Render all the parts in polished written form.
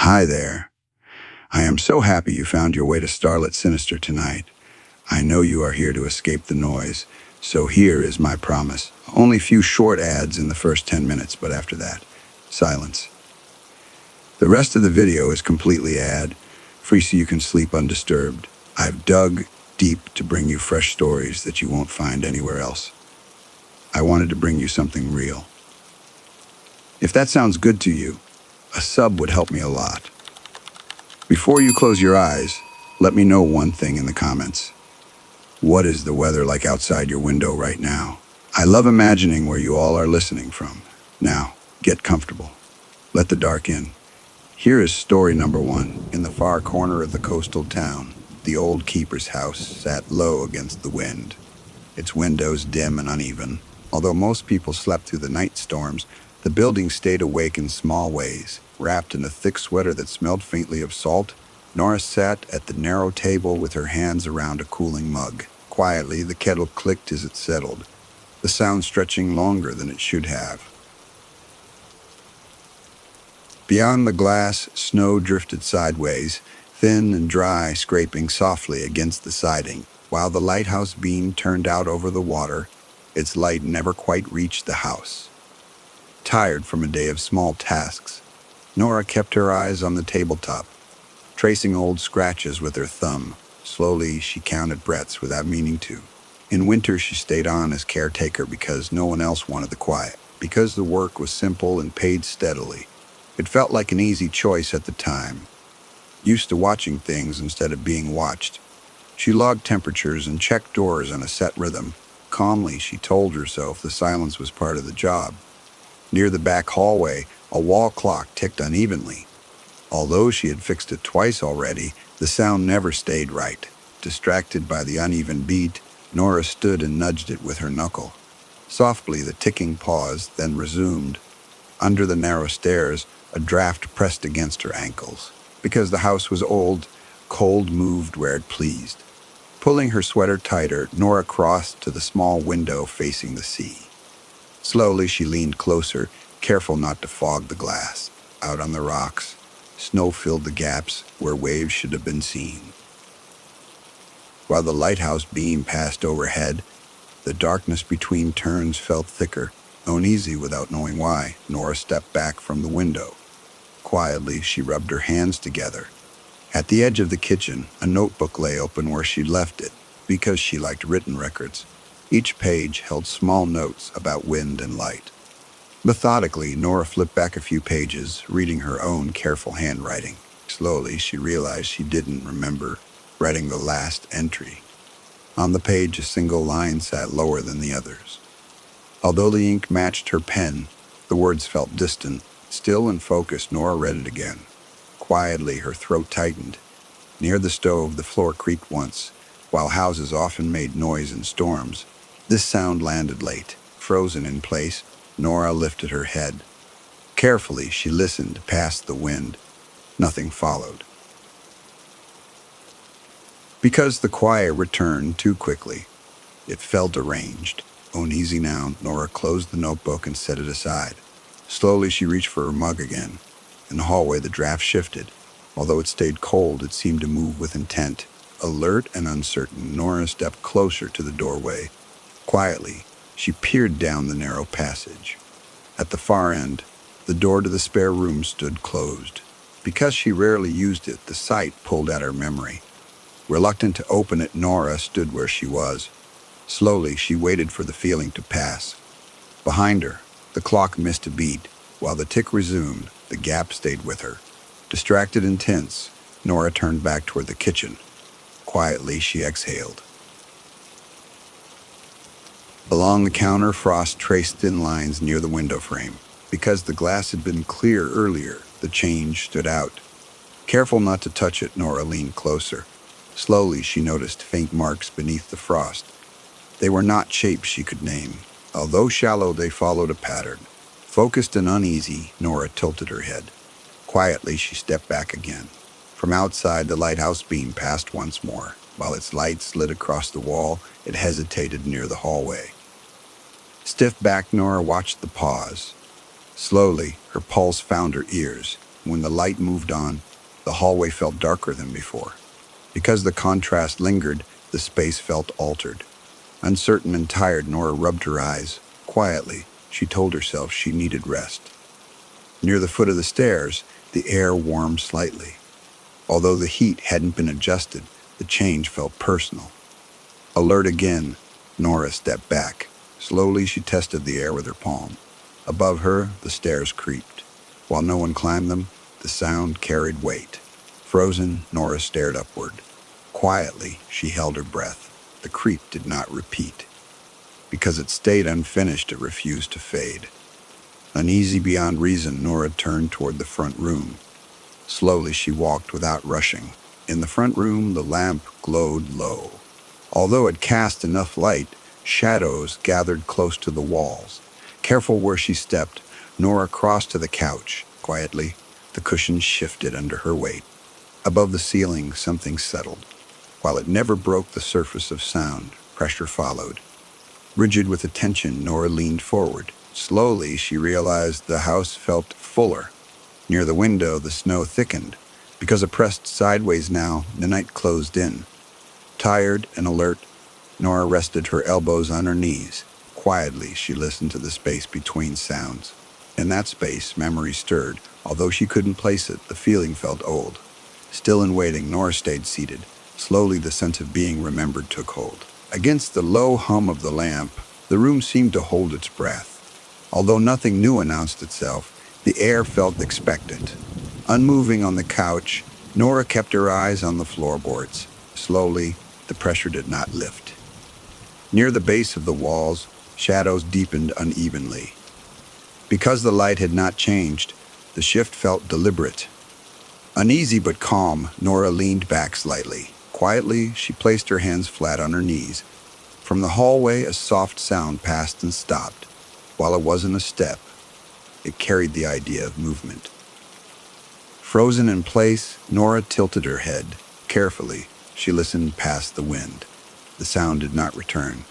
Hi there. I am so happy you found your way to Starlet Sinister tonight. I know you are here to escape the noise, so here is my promise. Only few short ads in the first 10 minutes, but after that, silence. The rest of the video is completely ad-free so you can sleep undisturbed. I've dug deep to bring you fresh stories that you won't find anywhere else. I wanted to bring you something real. If that sounds good to you, a sub would help me a lot. Before you close your eyes, let me know one thing in the comments. What is the weather like outside your window right now? I love imagining where you all are listening from. Now, get comfortable. Let the dark in. Here is story number 1. In the far corner of the coastal town, the old keeper's house sat low against the wind, its windows dim and uneven. Although most people slept through the night storms, the building stayed awake in small ways. Wrapped in a thick sweater that smelled faintly of salt, Nora sat at the narrow table with her hands around a cooling mug. Quietly, the kettle clicked as it settled, the sound stretching longer than it should have. Beyond the glass, snow drifted sideways, thin and dry, scraping softly against the siding. While the lighthouse beam turned out over the water, its light never quite reached the house. Tired from a day of small tasks, Nora kept her eyes on the tabletop, tracing old scratches with her thumb. Slowly, she counted breaths without meaning to. In winter, she stayed on as caretaker because no one else wanted the quiet. Because the work was simple and paid steadily. It felt like an easy choice at the time. Used to watching things instead of being watched, she logged temperatures and checked doors on a set rhythm. Calmly, she told herself the silence was part of the job. Near the back hallway, a wall clock ticked unevenly. Although she had fixed it twice already, the sound never stayed right. Distracted by the uneven beat, Nora stood and nudged it with her knuckle. Softly, the ticking paused, then resumed. Under the narrow stairs, a draft pressed against her ankles. Because the house was old, cold moved where it pleased. Pulling her sweater tighter, Nora crossed to the small window facing the sea. Slowly, she leaned closer, careful not to fog the glass. Out on the rocks, snow filled the gaps where waves should have been seen. While the lighthouse beam passed overhead, the darkness between turns felt thicker. Uneasy without knowing why, Nora stepped back from the window. Quietly, she rubbed her hands together. At the edge of the kitchen, a notebook lay open where she'd left it, because she liked written records. Each page held small notes about wind and light. Methodically, Nora flipped back a few pages, reading her own careful handwriting. Slowly, she realized she didn't remember writing the last entry. On the page, a single line sat lower than the others. Although the ink matched her pen, the words felt distant. Still and focused, Nora read it again. Quietly, her throat tightened. Near the stove, the floor creaked once. While houses often made noise in storms, this sound landed late. Frozen in place, Nora lifted her head. Carefully, she listened past the wind. Nothing followed. Because the quiet returned too quickly, it felt deranged. Uneasy now, Nora closed the notebook and set it aside. Slowly, she reached for her mug again. In the hallway, the draft shifted. Although it stayed cold, it seemed to move with intent. Alert and uncertain, Nora stepped closer to the doorway. Quietly, she peered down the narrow passage. At the far end, the door to the spare room stood closed. Because she rarely used it, the sight pulled at her memory. Reluctant to open it, Nora stood where she was. Slowly, she waited for the feeling to pass. Behind her, the clock missed a beat. While the tick resumed, the gap stayed with her. Distracted and tense, Nora turned back toward the kitchen. Quietly, she exhaled. Along the counter, Frost traced thin lines near the window frame. Because the glass had been clear earlier, the change stood out. Careful not to touch it, Nora leaned closer. Slowly, she noticed faint marks beneath the frost. They were not shapes she could name. Although shallow, they followed a pattern. Focused and uneasy, Nora tilted her head. Quietly, she stepped back again. From outside, the lighthouse beam passed once more. While its light slid across the wall, it hesitated near the hallway. Stiff-backed, Nora watched the pause. Slowly, her pulse found her ears. When the light moved on, the hallway felt darker than before. Because the contrast lingered, the space felt altered. Uncertain and tired, Nora rubbed her eyes. Quietly, she told herself she needed rest. Near the foot of the stairs, the air warmed slightly. Although the heat hadn't been adjusted, the change felt personal. Alert again, Nora stepped back. Slowly, she tested the air with her palm. Above her, the stairs creaked. While no one climbed them, the sound carried weight. Frozen, Nora stared upward. Quietly, she held her breath. The creep did not repeat. Because it stayed unfinished, it refused to fade. Uneasy beyond reason, Nora turned toward the front room. Slowly, she walked without rushing. In the front room, the lamp glowed low. Although it cast enough light, shadows gathered close to the walls. Careful where she stepped, Nora crossed to the couch. Quietly, the cushions shifted under her weight. Above the ceiling, something settled. While it never broke the surface of sound, pressure followed. Rigid with attention, Nora leaned forward. Slowly, she realized the house felt fuller. Near the window, the snow thickened. Because it pressed sideways now, the night closed in. Tired and alert, Nora rested her elbows on her knees. Quietly, she listened to the space between sounds. In that space, memory stirred. Although she couldn't place it, the feeling felt old. Still and waiting, Nora stayed seated. Slowly, the sense of being remembered took hold. Against the low hum of the lamp, the room seemed to hold its breath. Although nothing new announced itself, the air felt expectant. Unmoving on the couch, Nora kept her eyes on the floorboards. Slowly, the pressure did not lift. Near the base of the walls, shadows deepened unevenly. Because the light had not changed, the shift felt deliberate. Uneasy but calm, Nora leaned back slightly. Quietly, she placed her hands flat on her knees. From the hallway, a soft sound passed and stopped. While it wasn't a step, it carried the idea of movement. Frozen in place, Nora tilted her head. Carefully, she listened past the wind. The sound did not return.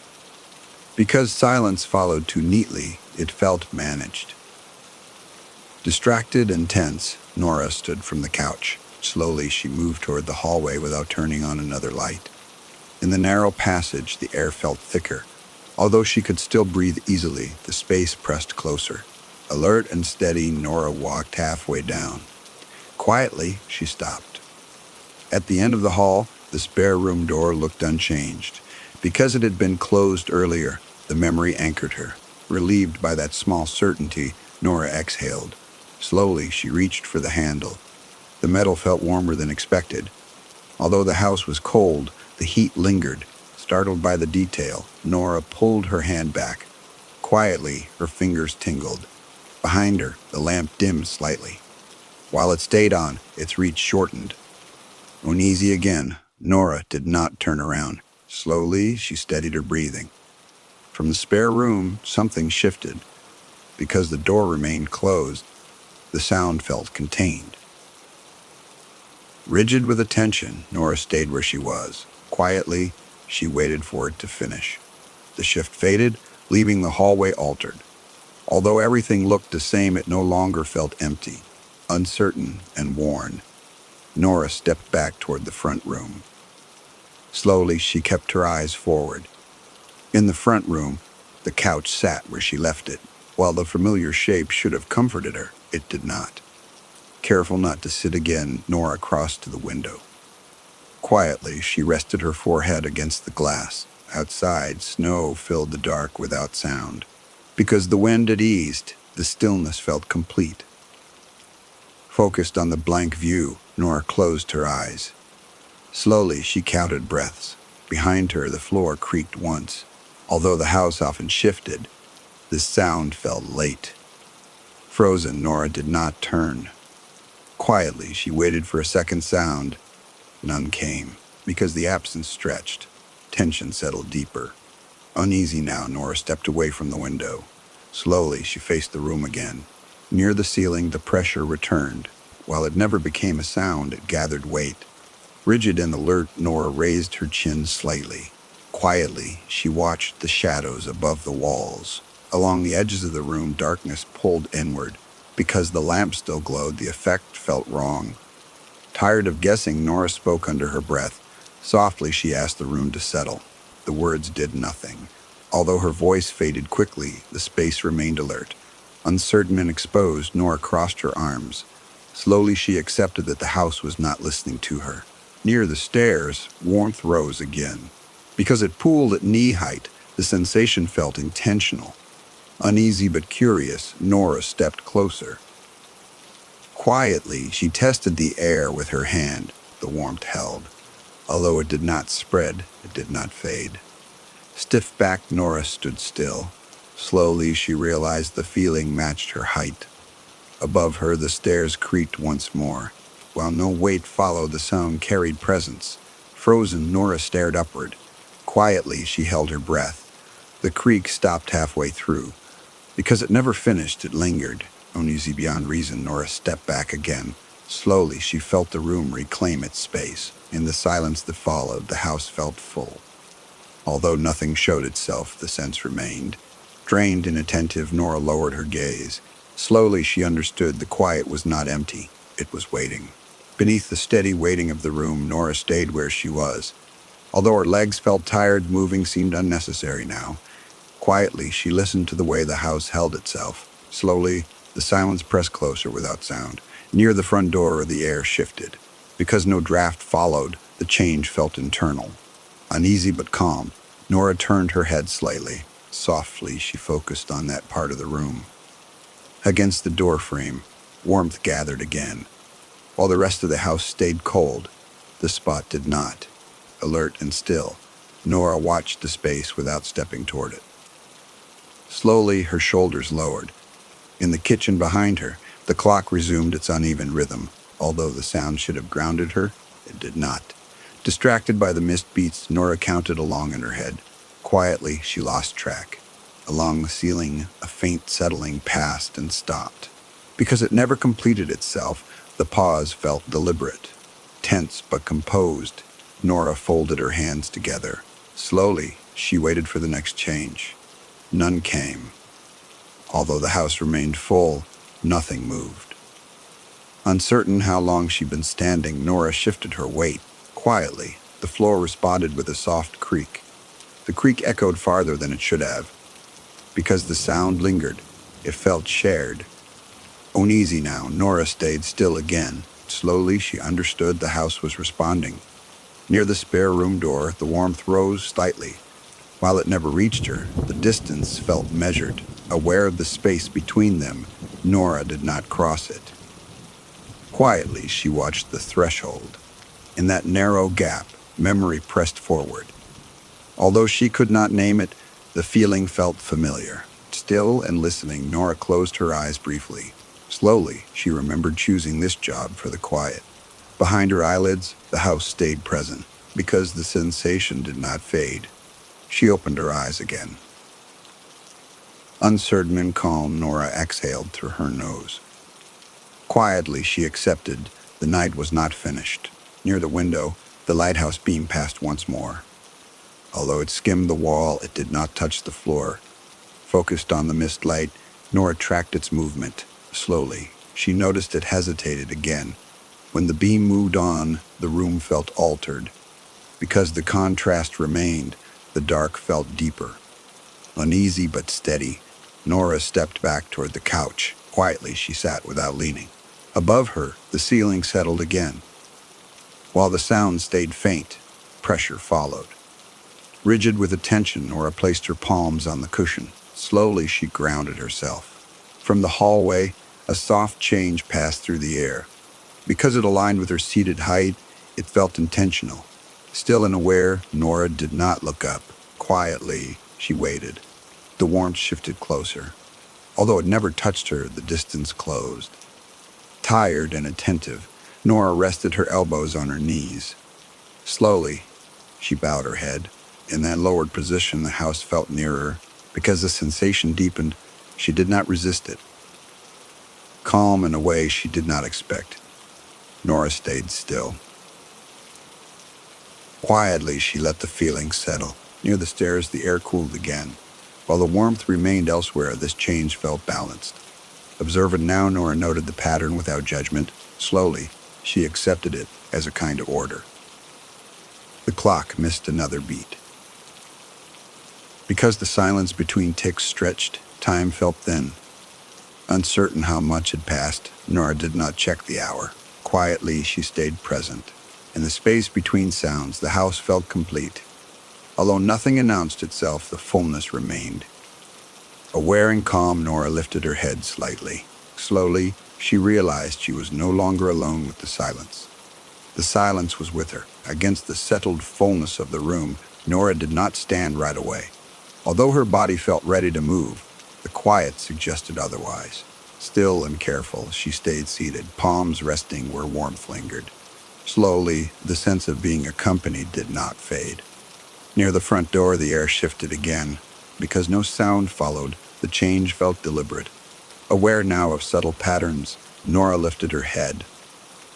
Because silence followed too neatly, it felt managed. Distracted and tense, Nora stood from the couch. Slowly, she moved toward the hallway without turning on another light. In the narrow passage, the air felt thicker. Although she could still breathe easily, the space pressed closer. Alert and steady, Nora walked halfway down. Quietly, she stopped. At the end of the hall, the spare room door looked unchanged. Because it had been closed earlier, the memory anchored her. Relieved by that small certainty, Nora exhaled. Slowly, she reached for the handle. The metal felt warmer than expected. Although the house was cold, the heat lingered. Startled by the detail, Nora pulled her hand back. Quietly, her fingers tingled. Behind her, the lamp dimmed slightly. While it stayed on, its reach shortened. Uneasy again, Nora did not turn around. Slowly, she steadied her breathing. From the spare room, something shifted. Because the door remained closed, the sound felt contained. Rigid with attention, Nora stayed where she was. Quietly, she waited for it to finish. The shift faded, leaving the hallway altered. Although everything looked the same, it no longer felt empty, uncertain and worn. Nora stepped back toward the front room. Slowly, she kept her eyes forward. In the front room, the couch sat where she left it. While the familiar shape should have comforted her, it did not. Careful not to sit again, Nora crossed to the window. Quietly, she rested her forehead against the glass. Outside, snow filled the dark without sound. Because the wind had eased, the stillness felt complete. Focused on the blank view, Nora closed her eyes. Slowly, she counted breaths. Behind her, the floor creaked once. Although the house often shifted, the sound felt late. Frozen, Nora did not turn. Quietly, she waited for a second sound. None came. Because the absence stretched, tension settled deeper. Uneasy now, Nora stepped away from the window. Slowly, she faced the room again. Near the ceiling, the pressure returned. While it never became a sound, it gathered weight. Rigid and alert, Nora raised her chin slightly. Quietly, she watched the shadows above the walls. Along the edges of the room, darkness pulled inward. Because the lamp still glowed, the effect felt wrong. Tired of guessing, Nora spoke under her breath. Softly, she asked the room to settle. The words did nothing. Although her voice faded quickly, the space remained alert. Uncertain and exposed, Nora crossed her arms. Slowly, she accepted that the house was not listening to her. Near the stairs, warmth rose again. Because it pooled at knee height, the sensation felt intentional. Uneasy but curious, Nora stepped closer. Quietly, she tested the air with her hand. The warmth held. Although it did not spread, it did not fade. Stiff-backed, Nora stood still. Slowly, she realized the feeling matched her height. Above her, the stairs creaked once more. While no weight followed, the sound carried presence. Frozen, Nora stared upward. Quietly, she held her breath. The creak stopped halfway through. Because it never finished, it lingered. Uneasy beyond reason, Nora stepped back again. Slowly, she felt the room reclaim its space. In the silence that followed, the house felt full. Although nothing showed itself, the sense remained. Drained and attentive, Nora lowered her gaze. Slowly, she understood the quiet was not empty. It was waiting. Beneath the steady waiting of the room, Nora stayed where she was. Although her legs felt tired, moving seemed unnecessary now. Quietly, she listened to the way the house held itself. Slowly, the silence pressed closer without sound. Near the front door, the air shifted. Because no draft followed, the change felt internal. Uneasy but calm, Nora turned her head slightly. Softly, she focused on that part of the room. Against the door frame, warmth gathered again. While the rest of the house stayed cold, the spot did not. Alert and still, Nora watched the space without stepping toward it. Slowly, her shoulders lowered. In the kitchen behind her, the clock resumed its uneven rhythm. Although the sound should have grounded her, it did not. Distracted by the missed beats, Nora counted along in her head. Quietly, she lost track. Along the ceiling, a faint settling passed and stopped. Because it never completed itself, the pause felt deliberate. Tense but composed, Nora folded her hands together. Slowly, she waited for the next change. None came. Although the house remained full, nothing moved. Uncertain how long she'd been standing, Nora shifted her weight. Quietly, the floor responded with a soft creak. The creak echoed farther than it should have. Because the sound lingered, it felt shared. Uneasy now, Nora stayed still again. Slowly, she understood the house was responding. Near the spare room door, the warmth rose slightly. While it never reached her, the distance felt measured. Aware of the space between them, Nora did not cross it. Quietly, she watched the threshold. In that narrow gap, memory pressed forward. Although she could not name it, the feeling felt familiar. Still and listening, Nora closed her eyes briefly. Slowly, she remembered choosing this job for the quiet. Behind her eyelids, the house stayed present. Because the sensation did not fade, she opened her eyes again. Uncertain and calm, Nora exhaled through her nose. Quietly, she accepted the night was not finished. Near the window, the lighthouse beam passed once more. Although it skimmed the wall, it did not touch the floor. Focused on the mist light, Nora tracked its movement. Slowly, she noticed it hesitated again. When the beam moved on, the room felt altered. Because the contrast remained, the dark felt deeper. Uneasy but steady, Nora stepped back toward the couch. Quietly, she sat without leaning. Above her, the ceiling settled again. While the sound stayed faint, pressure followed. Rigid with attention, Nora placed her palms on the cushion. Slowly, she grounded herself. From the hallway, a soft change passed through the air. Because it aligned with her seated height, it felt intentional. Still and aware, Nora did not look up. Quietly, she waited. The warmth shifted closer. Although it never touched her, the distance closed. Tired and attentive, Nora rested her elbows on her knees. Slowly, she bowed her head. In that lowered position, the house felt nearer. Because the sensation deepened, she did not resist it. Calm in a way she did not expect, Nora stayed still. Quietly, she let the feeling settle. Near the stairs, the air cooled again. While the warmth remained elsewhere, this change felt balanced. Observant now, Nora noted the pattern without judgment. Slowly, she accepted it as a kind of order. The clock missed another beat. Because the silence between ticks stretched, time felt thin. Uncertain how much had passed, Nora did not check the hour. Quietly, she stayed present. In the space between sounds, the house felt complete. Although nothing announced itself, the fullness remained. Aware and calm, Nora lifted her head slightly. Slowly, she realized she was no longer alone with the silence. The silence was with her. Against the settled fullness of the room, Nora did not stand right away. Although her body felt ready to move, the quiet suggested otherwise. Still and careful, she stayed seated, palms resting where warmth lingered. Slowly, the sense of being accompanied did not fade. Near the front door, the air shifted again. Because no sound followed, the change felt deliberate. Aware now of subtle patterns, Nora lifted her head.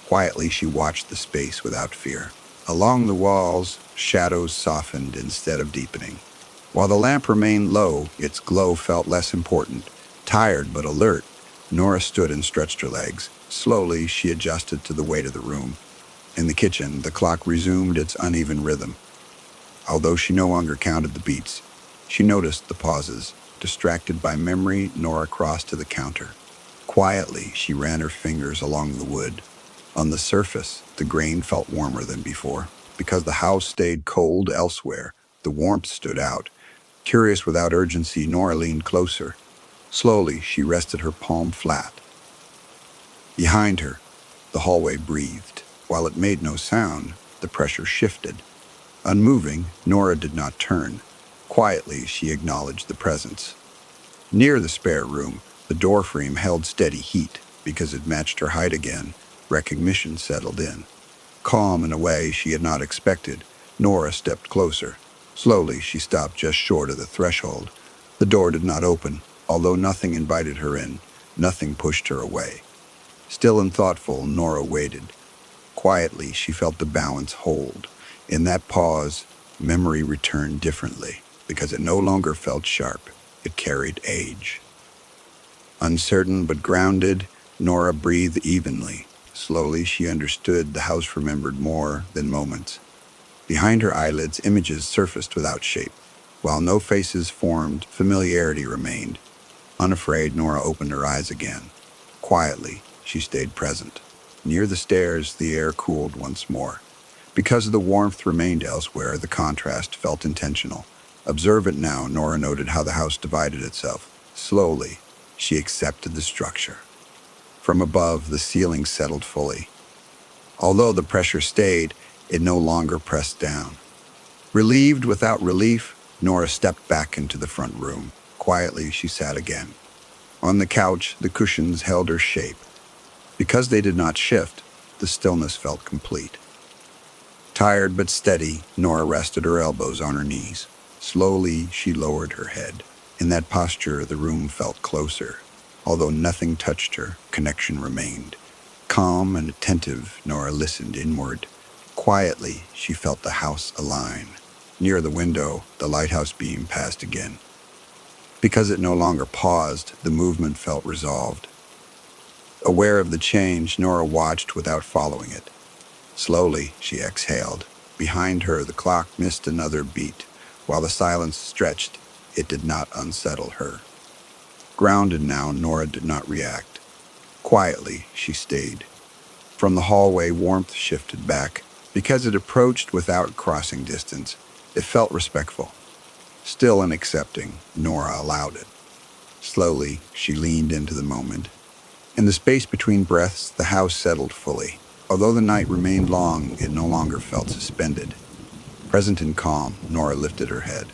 Quietly, she watched the space without fear. Along the walls, shadows softened instead of deepening. While the lamp remained low, its glow felt less important. Tired but alert, Nora stood and stretched her legs. Slowly, she adjusted to the weight of the room. In the kitchen, the clock resumed its uneven rhythm. Although she no longer counted the beats, she noticed the pauses. Distracted by memory, Nora crossed to the counter. Quietly, she ran her fingers along the wood. On the surface, the grain felt warmer than before. Because the house stayed cold elsewhere, the warmth stood out. Curious without urgency, Nora leaned closer. Slowly, she rested her palm flat. Behind her, the hallway breathed. While it made no sound, the pressure shifted. Unmoving, Nora did not turn. Quietly, she acknowledged the presence. Near the spare room, the door frame held steady heat. Because it matched her height again, recognition settled in. Calm in a way she had not expected, Nora stepped closer. Slowly, she stopped just short of the threshold. The door did not open. Although nothing invited her in, nothing pushed her away. Still and thoughtful, Nora waited. Quietly, she felt the balance hold. In that pause, memory returned differently, because it no longer felt sharp. It carried age. Uncertain but grounded, Nora breathed evenly. Slowly, she understood the house remembered more than moments. Behind her eyelids, images surfaced without shape. While no faces formed, familiarity remained. Unafraid, Nora opened her eyes again. Quietly, she stayed present. Near the stairs, the air cooled once more. Because the warmth remained elsewhere, the contrast felt intentional. Observant now, Nora noted how the house divided itself. Slowly, she accepted the structure. From above, the ceiling settled fully. Although the pressure stayed, it no longer pressed down. Relieved without relief, Nora stepped back into the front room. Quietly, she sat again. On the couch, the cushions held her shape. Because they did not shift, the stillness felt complete. Tired but steady, Nora rested her elbows on her knees. Slowly, she lowered her head. In that posture, the room felt closer. Although nothing touched her, connection remained. Calm and attentive, Nora listened inward. Quietly, she felt the house align. Near the window, the lighthouse beam passed again. Because it no longer paused, the movement felt resolved. Aware of the change, Nora watched without following it. Slowly, she exhaled. Behind her, the clock missed another beat. While the silence stretched, it did not unsettle her. Grounded now, Nora did not react. Quietly, she stayed. From the hallway, warmth shifted back. Because it approached without crossing distance, it felt respectful. Still and accepting, Nora allowed it. Slowly, she leaned into the moment. In the space between breaths, the house settled fully. Although the night remained long, it no longer felt suspended. Present and calm, Nora lifted her head.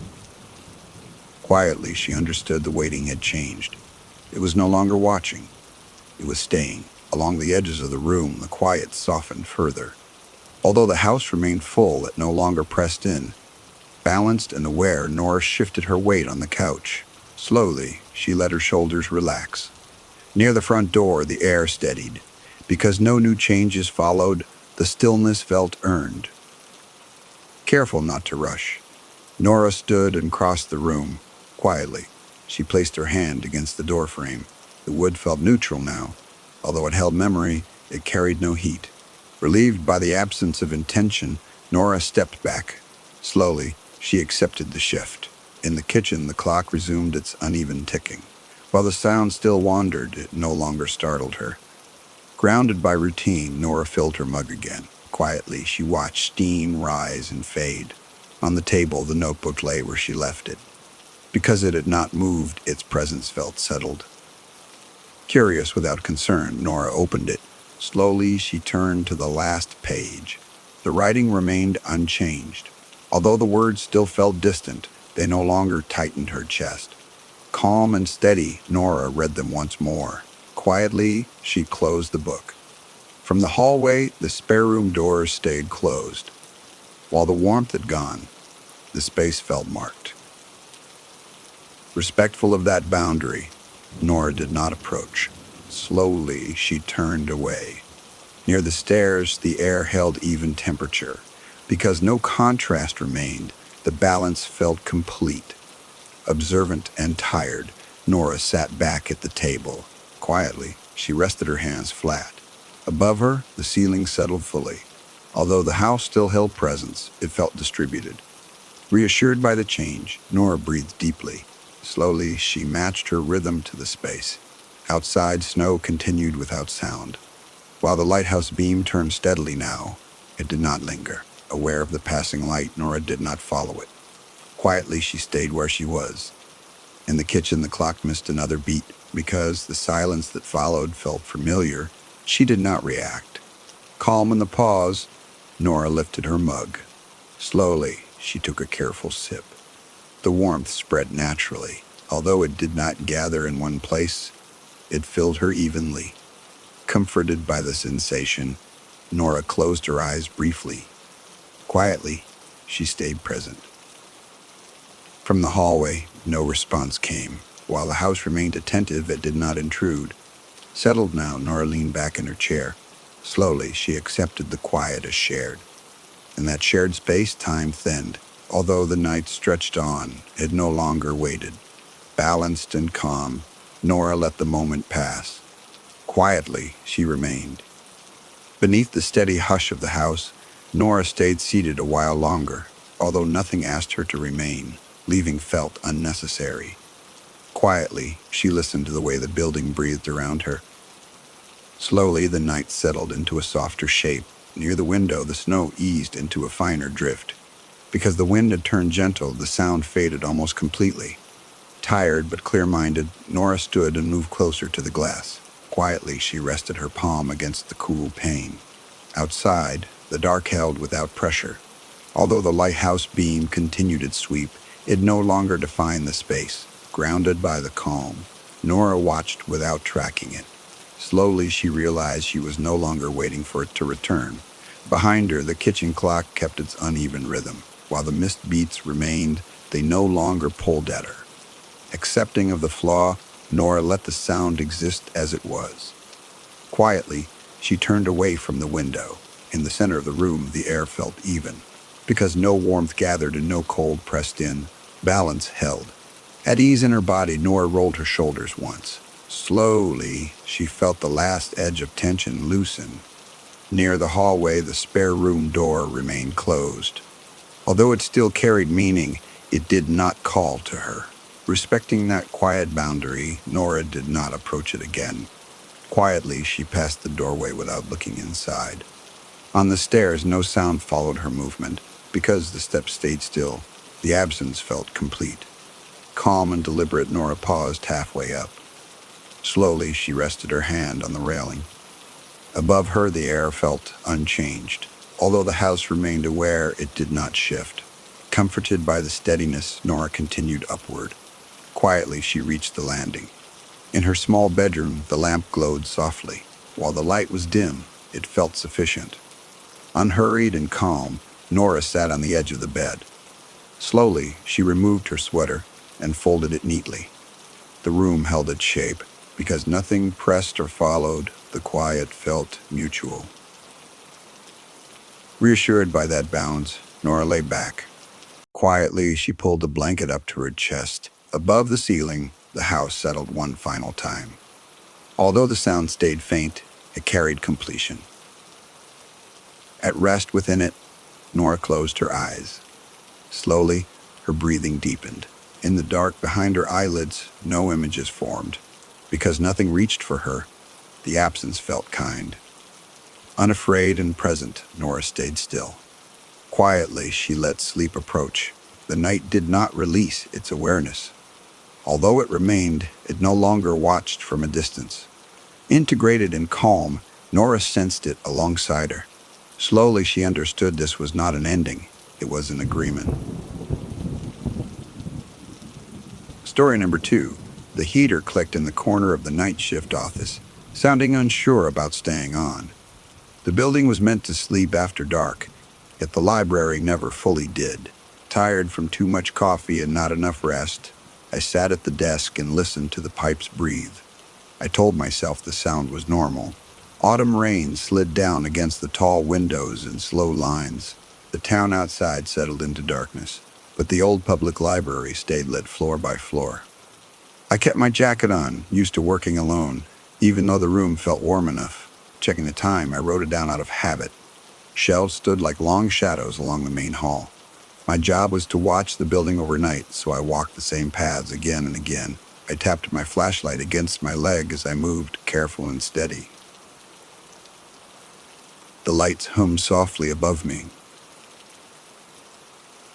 Quietly, she understood the waiting had changed. It was no longer watching. It was staying. Along the edges of the room, the quiet softened further. Although the house remained full, it no longer pressed in. Balanced and aware, Nora shifted her weight on the couch. Slowly, she let her shoulders relax. Near the front door, the air steadied. Because no new changes followed, the stillness felt earned. Careful not to rush, Nora stood and crossed the room. Quietly, she placed her hand against the doorframe. The wood felt neutral now. Although it held memory, it carried no heat. Relieved by the absence of intention, Nora stepped back. Slowly, she accepted the shift. In the kitchen, the clock resumed its uneven ticking. While the sound still wandered, it no longer startled her. Grounded by routine, Nora filled her mug again. Quietly, she watched steam rise and fade. On the table, the notebook lay where she left it. Because it had not moved, its presence felt settled. Curious without concern, Nora opened it. Slowly, she turned to the last page. The writing remained unchanged. Although the words still felt distant, they no longer tightened her chest. Calm and steady, Nora read them once more. Quietly, she closed the book. From the hallway, the spare room doors stayed closed. While the warmth had gone, the space felt marked. Respectful of that boundary, Nora did not approach. Slowly, she turned away. Near the stairs, the air held even temperature. Because no contrast remained, the balance felt complete. Observant and tired, Nora sat back at the table. Quietly, she rested her hands flat. Above her, the ceiling settled fully. Although the house still held presence, it felt distributed. Reassured by the change, Nora breathed deeply. Slowly, she matched her rhythm to the space. Outside, snow continued without sound. While the lighthouse beam turned steadily now, it did not linger. Aware of the passing light, Nora did not follow it. Quietly, she stayed where she was. In the kitchen, the clock missed another beat. Because the silence that followed felt familiar, she did not react. Calm in the pause, Nora lifted her mug. Slowly, she took a careful sip. The warmth spread naturally. Although it did not gather in one place, it filled her evenly. Comforted by the sensation, Nora closed her eyes briefly. Quietly, she stayed present. From the hallway, no response came. While the house remained attentive, it did not intrude. Settled now, Nora leaned back in her chair. Slowly, she accepted the quiet as shared. In that shared space, time thinned. Although the night stretched on, it no longer waited. Balanced and calm, Nora let the moment pass. Quietly, she remained. Beneath the steady hush of the house, Nora stayed seated a while longer, although nothing asked her to remain. Leaving felt unnecessary. Quietly, she listened to the way the building breathed around her. Slowly, the night settled into a softer shape. Near the window, the snow eased into a finer drift. Because the wind had turned gentle, the sound faded almost completely. Tired but clear-minded, Nora stood and moved closer to the glass. Quietly, she rested her palm against the cool pane. Outside, the dark held without pressure. Although the lighthouse beam continued its sweep, it no longer defined the space. Grounded by the calm, Nora watched without tracking it. Slowly, she realized she was no longer waiting for it to return. Behind her, the kitchen clock kept its uneven rhythm. While the missed beats remained, they no longer pulled at her. Accepting of the flaw, Nora let the sound exist as it was. Quietly, she turned away from the window. In the center of the room, the air felt even. Because no warmth gathered and no cold pressed in, balance held. At ease in her body, Nora rolled her shoulders once. Slowly, she felt the last edge of tension loosen. Near the hallway, the spare room door remained closed. Although it still carried meaning, it did not call to her. Respecting that quiet boundary, Nora did not approach it again. Quietly, she passed the doorway without looking inside. On the stairs, no sound followed her movement. Because the steps stayed still, the absence felt complete. Calm and deliberate, Nora paused halfway up. Slowly, she rested her hand on the railing. Above her, the air felt unchanged. Although the house remained aware, it did not shift. Comforted by the steadiness, Nora continued upward. Quietly, she reached the landing. In her small bedroom, the lamp glowed softly. While the light was dim, it felt sufficient. Unhurried and calm, Nora sat on the edge of the bed. Slowly, she removed her sweater and folded it neatly. The room held its shape. Because nothing pressed or followed, the quiet felt mutual. Reassured by that bounce, Nora lay back. Quietly, she pulled the blanket up to her chest. Above the ceiling, the house settled one final time. Although the sound stayed faint, it carried completion. At rest within it, Nora closed her eyes. Slowly, her breathing deepened. In the dark behind her eyelids, no images formed. Because nothing reached for her, the absence felt kind. Unafraid and present, Nora stayed still. Quietly, she let sleep approach. The night did not release its awareness. Although it remained, it no longer watched from a distance. Integrated in calm, Nora sensed it alongside her. Slowly, she understood this was not an ending. It was an agreement. Story number 2. The heater clicked in the corner of the night shift office, sounding unsure about staying on. The building was meant to sleep after dark, yet the library never fully did. Tired from too much coffee and not enough rest, I sat at the desk and listened to the pipes breathe. I told myself the sound was normal. Autumn rain slid down against the tall windows in slow lines. The town outside settled into darkness, but the old public library stayed lit floor by floor. I kept my jacket on, used to working alone, even though the room felt warm enough. Checking the time, I wrote it down out of habit. Shelves stood like long shadows along the main hall. My job was to watch the building overnight, so I walked the same paths again and again. I tapped my flashlight against my leg as I moved, careful and steady. The lights hummed softly above me.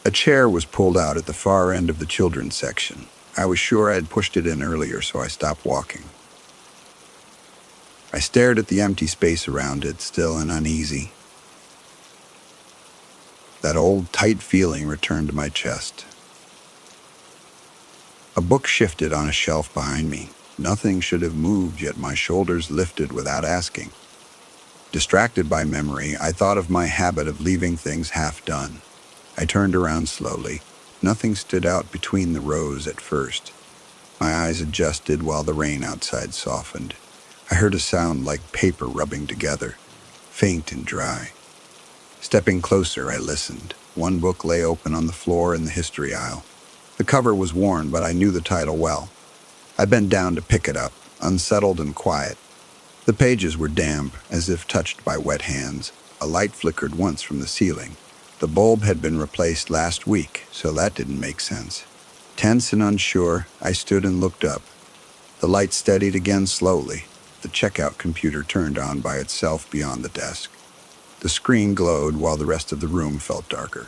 A chair was pulled out at the far end of the children's section. I was sure I had pushed it in earlier, so I stopped walking. I stared at the empty space around it, still and uneasy. That old, tight feeling returned to my chest. A book shifted on a shelf behind me. Nothing should have moved, yet my shoulders lifted without asking. Distracted by memory, I thought of my habit of leaving things half done. I turned around slowly. Nothing stood out between the rows at first. My eyes adjusted while the rain outside softened. I heard a sound like paper rubbing together, faint and dry. Stepping closer, I listened. One book lay open on the floor in the history aisle. The cover was worn, but I knew the title well. I bent down to pick it up, unsettled and quiet. The pages were damp, as if touched by wet hands. A light flickered once from the ceiling. The bulb had been replaced last week, so that didn't make sense. Tense and unsure, I stood and looked up. The light steadied again slowly. The checkout computer turned on by itself beyond the desk. The screen glowed while the rest of the room felt darker.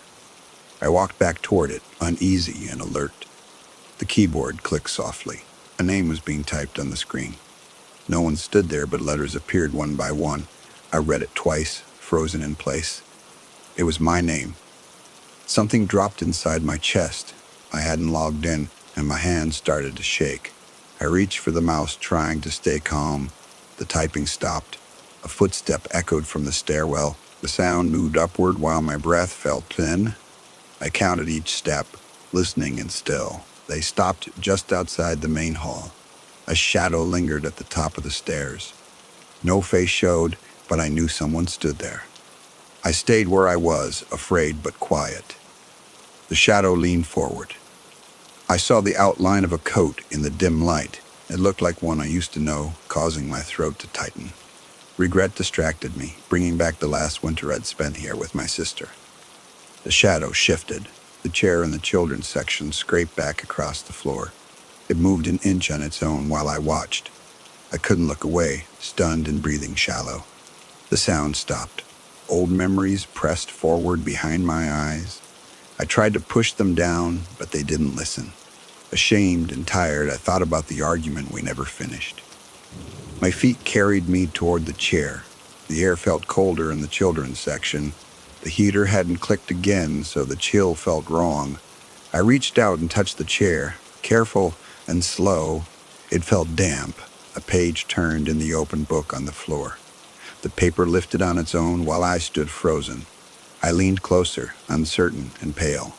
I walked back toward it, uneasy and alert. The keyboard clicked softly. A name was being typed on the screen. No one stood there, but letters appeared one by one. I read it twice, frozen in place. It was my name. Something dropped inside my chest. I hadn't logged in, and my hands started to shake. I reached for the mouse, trying to stay calm. The typing stopped. A footstep echoed from the stairwell. The sound moved upward while my breath felt thin. I counted each step, listening and still. They stopped just outside the main hall. A shadow lingered at the top of the stairs. No face showed, but I knew someone stood there. I stayed where I was, afraid but quiet. The shadow leaned forward. I saw the outline of a coat in the dim light. It looked like one I used to know, causing my throat to tighten. Regret distracted me, bringing back the last winter I'd spent here with my sister. The shadow shifted. The chair in the children's section scraped back across the floor. It moved an inch on its own while I watched. I couldn't look away, stunned and breathing shallow. The sound stopped. Old memories pressed forward behind my eyes. I tried to push them down, but they didn't listen. Ashamed and tired, I thought about the argument we never finished. My feet carried me toward the chair. The air felt colder in the children's section. The heater hadn't clicked again, so the chill felt wrong. I reached out and touched the chair, careful and slow. It felt damp. A page turned in the open book on the floor. The paper lifted on its own while I stood frozen. I leaned closer, uncertain and pale.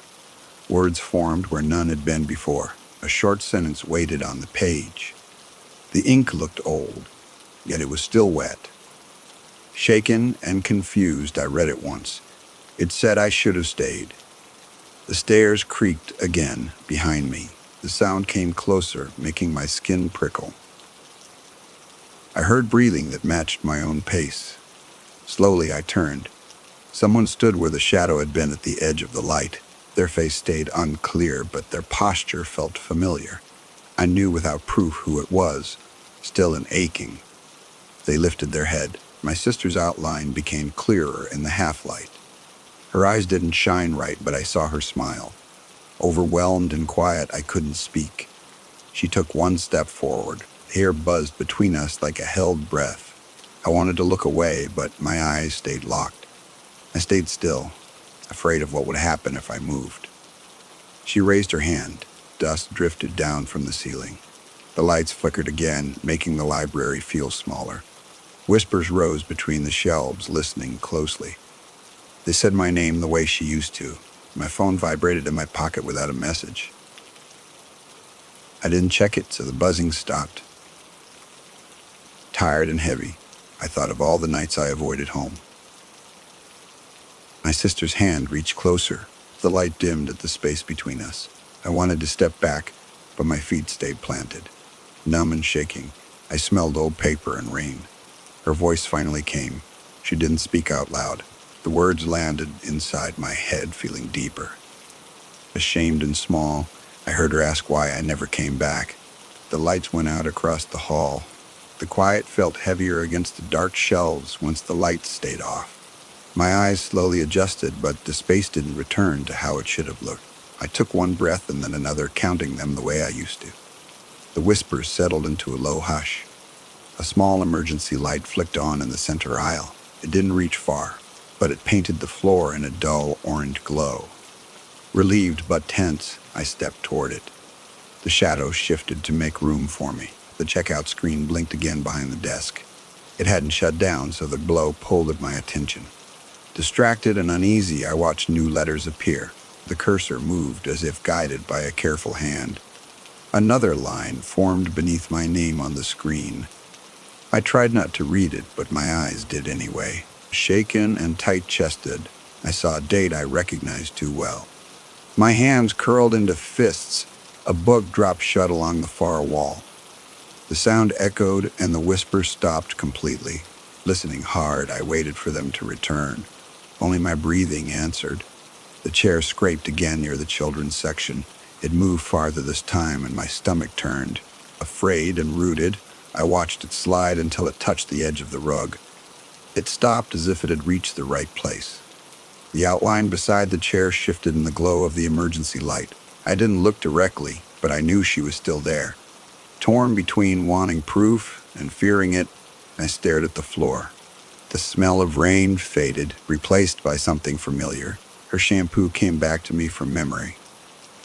Words formed where none had been before. A short sentence waited on the page. The ink looked old, yet it was still wet. Shaken and confused, I read it once. It said I should have stayed. The stairs creaked again behind me. The sound came closer, making my skin prickle. I heard breathing that matched my own pace. Slowly I turned. Someone stood where the shadow had been at the edge of the light. Their face stayed unclear, but their posture felt familiar. I knew without proof who it was, still and aching. They lifted their head. My sister's outline became clearer in the half-light. Her eyes didn't shine right, but I saw her smile. Overwhelmed and quiet, I couldn't speak. She took one step forward. The air buzzed between us like a held breath. I wanted to look away, but my eyes stayed locked. I stayed still, afraid of what would happen if I moved. She raised her hand. Dust drifted down from the ceiling. The lights flickered again, making the library feel smaller. Whispers rose between the shelves, listening closely. They said my name the way she used to. My phone vibrated in my pocket without a message. I didn't check it, so the buzzing stopped. Tired and heavy, I thought of all the nights I avoided home. My sister's hand reached closer. The light dimmed at the space between us. I wanted to step back, but my feet stayed planted. Numb and shaking, I smelled old paper and rain. Her voice finally came. She didn't speak out loud. The words landed inside my head, feeling deeper. Ashamed and small, I heard her ask why I never came back. The lights went out across the hall. The quiet felt heavier against the dark shelves once the lights stayed off. My eyes slowly adjusted, but the space didn't return to how it should have looked. I took one breath and then another, counting them the way I used to. The whispers settled into a low hush. A small emergency light flicked on in the center aisle. It didn't reach far, but it painted the floor in a dull orange glow. Relieved but tense, I stepped toward it. The shadows shifted to make room for me. The checkout screen blinked again behind the desk. It hadn't shut down, so the glow pulled at my attention. Distracted and uneasy, I watched new letters appear. The cursor moved as if guided by a careful hand. Another line formed beneath my name on the screen. I tried not to read it, but my eyes did anyway. Shaken and tight-chested, I saw a date I recognized too well. My hands curled into fists. A book dropped shut along the far wall. The sound echoed, and the whisper stopped completely. Listening hard, I waited for them to return. Only my breathing answered. The chair scraped again near the children's section. It moved farther this time, and my stomach turned. Afraid and rooted, I watched it slide until it touched the edge of the rug. It stopped as if it had reached the right place. The outline beside the chair shifted in the glow of the emergency light. I didn't look directly, but I knew she was still there. Torn between wanting proof and fearing it, I stared at the floor. The smell of rain faded, replaced by something familiar. Her shampoo came back to me from memory.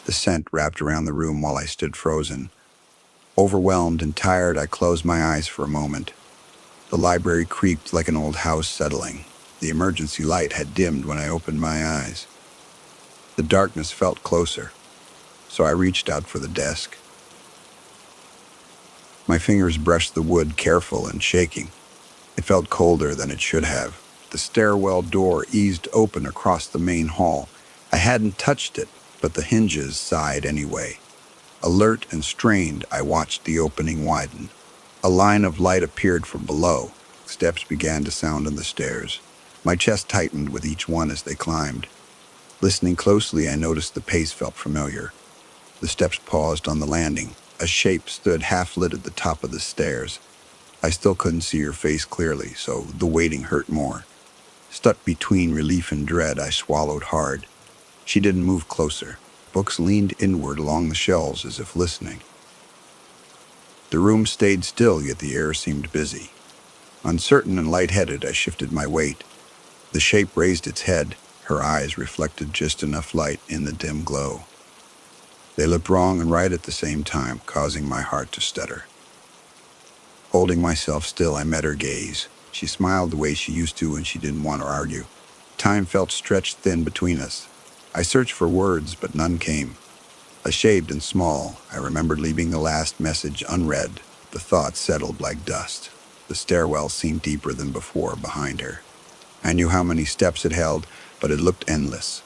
The scent wrapped around the room while I stood frozen. Overwhelmed and tired, I closed my eyes for a moment. The library creaked like an old house settling. The emergency light had dimmed when I opened my eyes. The darkness felt closer, so I reached out for the desk. My fingers brushed the wood, careful and shaking. It felt colder than it should have. The stairwell door eased open across the main hall. I hadn't touched it, but the hinges sighed anyway. Alert and strained, I watched the opening widen. A line of light appeared from below. Steps began to sound on the stairs. My chest tightened with each one as they climbed. Listening closely, I noticed the pace felt familiar. The steps paused on the landing. A shape stood half-lit at the top of the stairs. I still couldn't see her face clearly, so the waiting hurt more. Stuck between relief and dread, I swallowed hard. She didn't move closer. Books leaned inward along the shelves as if listening. The room stayed still, yet the air seemed busy. Uncertain and lightheaded, I shifted my weight. The shape raised its head. Her eyes reflected just enough light in the dim glow. They looked wrong and right at the same time, causing my heart to stutter. Holding myself still, I met her gaze. She smiled the way she used to when she didn't want to argue. Time felt stretched thin between us. I searched for words, but none came. Ashamed and small, I remembered leaving the last message unread. The thoughts settled like dust. The stairwell seemed deeper than before behind her. I knew how many steps it held, but it looked endless.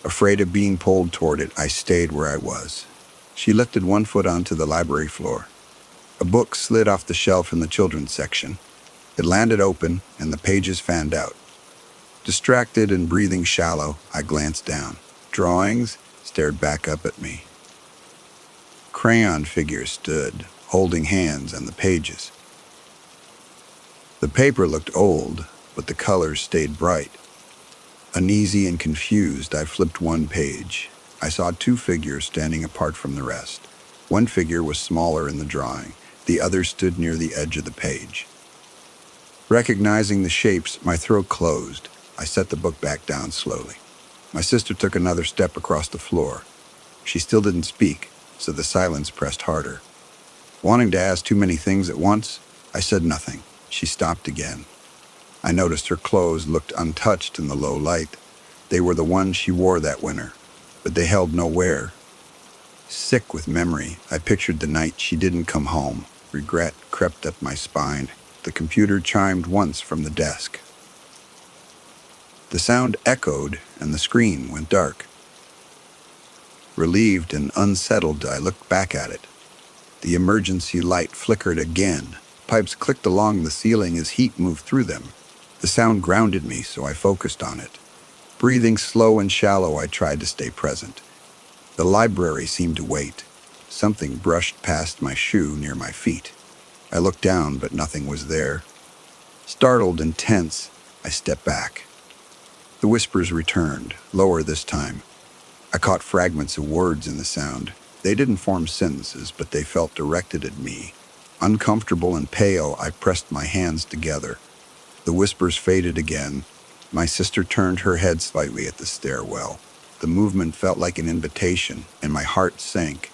Afraid of being pulled toward it, I stayed where I was. She lifted one foot onto the library floor. A book slid off the shelf in the children's section. It landed open, and the pages fanned out. Distracted and breathing shallow, I glanced down. Drawings stared back up at me. Crayon figures stood, holding hands on the pages. The paper looked old, but the colors stayed bright. Uneasy and confused, I flipped one page. I saw two figures standing apart from the rest. One figure was smaller in the drawing. The other stood near the edge of the page. Recognizing the shapes, my throat closed. I set the book back down slowly. My sister took another step across the floor. She still didn't speak, so the silence pressed harder. Wanting to ask too many things at once, I said nothing. She stopped again. I noticed her clothes looked untouched in the low light. They were the ones she wore that winter, but they held no wear. Sick with memory, I pictured the night she didn't come home. Regret crept up my spine. The computer chimed once from the desk. The sound echoed, and the screen went dark. Relieved and unsettled, I looked back at it. The emergency light flickered again. Pipes clicked along the ceiling as heat moved through them. The sound grounded me, so I focused on it. Breathing slow and shallow, I tried to stay present. The library seemed to wait. Something brushed past my shoe near my feet. I looked down, but nothing was there. Startled and tense, I stepped back. The whispers returned, lower this time. I caught fragments of words in the sound. They didn't form sentences, but they felt directed at me. Uncomfortable and pale, I pressed my hands together. The whispers faded again. My sister turned her head slightly at the stairwell. The movement felt like an invitation, and my heart sank.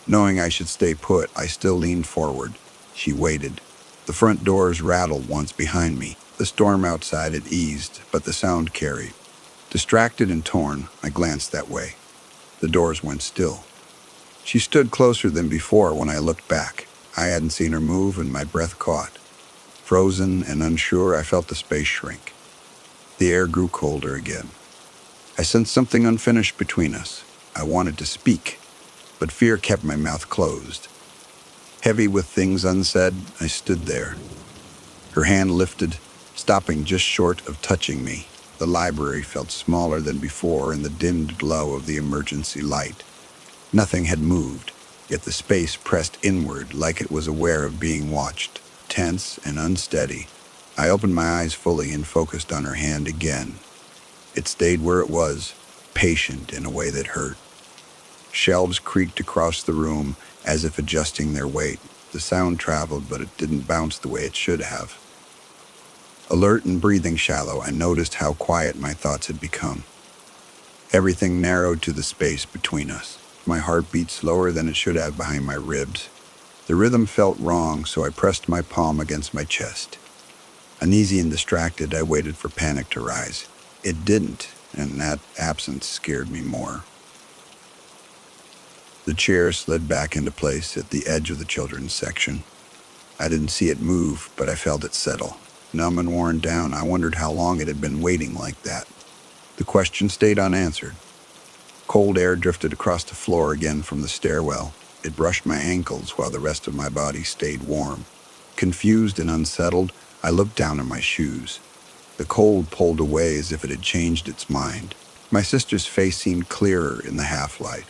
Knowing I should stay put, I still leaned forward. She waited. The front doors rattled once behind me. The storm outside had eased, but the sound carried. Distracted and torn, I glanced that way. The doors went still. She stood closer than before when I looked back. I hadn't seen her move, and my breath caught. Frozen and unsure, I felt the space shrink. The air grew colder again. I sensed something unfinished between us. I wanted to speak, but fear kept my mouth closed. Heavy with things unsaid, I stood there. Her hand lifted, stopping just short of touching me. The library felt smaller than before in the dimmed glow of the emergency light. Nothing had moved, yet the space pressed inward like it was aware of being watched, tense and unsteady. I opened my eyes fully and focused on her hand again. It stayed where it was, patient in a way that hurt. Shelves creaked across the room as if adjusting their weight. The sound traveled, but it didn't bounce the way it should have. Alert and breathing shallow, I noticed how quiet my thoughts had become. Everything narrowed to the space between us. My heart beat slower than it should have behind my ribs. The rhythm felt wrong, so I pressed my palm against my chest. Uneasy and distracted, I waited for panic to rise. It didn't, and that absence scared me more. The chair slid back into place at the edge of the children's section. I didn't see it move, but I felt it settle. Numb and worn down, I wondered how long it had been waiting like that. The question stayed unanswered. Cold air drifted across the floor again from the stairwell. It brushed my ankles while the rest of my body stayed warm. Confused and unsettled, I looked down at my shoes. The cold pulled away as if it had changed its mind. My sister's face seemed clearer in the half-light.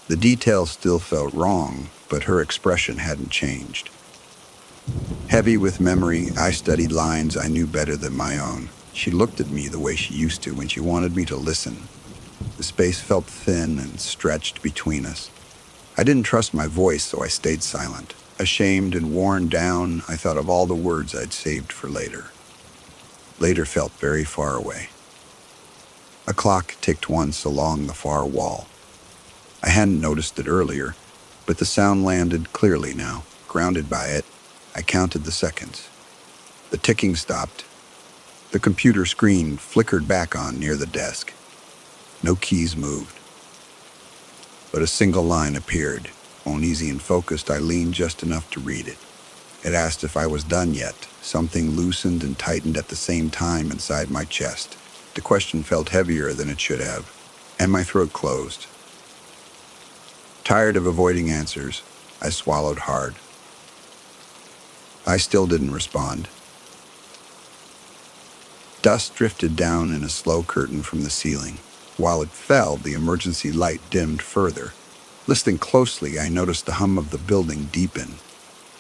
The details still felt wrong, but her expression hadn't changed. Heavy with memory, I studied lines I knew better than my own. She looked at me the way she used to when she wanted me to listen. The space felt thin and stretched between us. I didn't trust my voice, so I stayed silent. Ashamed and worn down, I thought of all the words I'd saved for later. Later felt very far away. A clock ticked once along the far wall. I hadn't noticed it earlier, but the sound landed clearly now. Grounded by it, I counted the seconds. The ticking stopped. The computer screen flickered back on near the desk. No keys moved. But a single line appeared. Uneasy and focused, I leaned just enough to read it. It asked if I was done yet. Something loosened and tightened at the same time inside my chest. The question felt heavier than it should have, and my throat closed. Tired of avoiding answers, I swallowed hard. I still didn't respond. Dust drifted down in a slow curtain from the ceiling. While it fell, the emergency light dimmed further. Listening closely, I noticed the hum of the building deepen.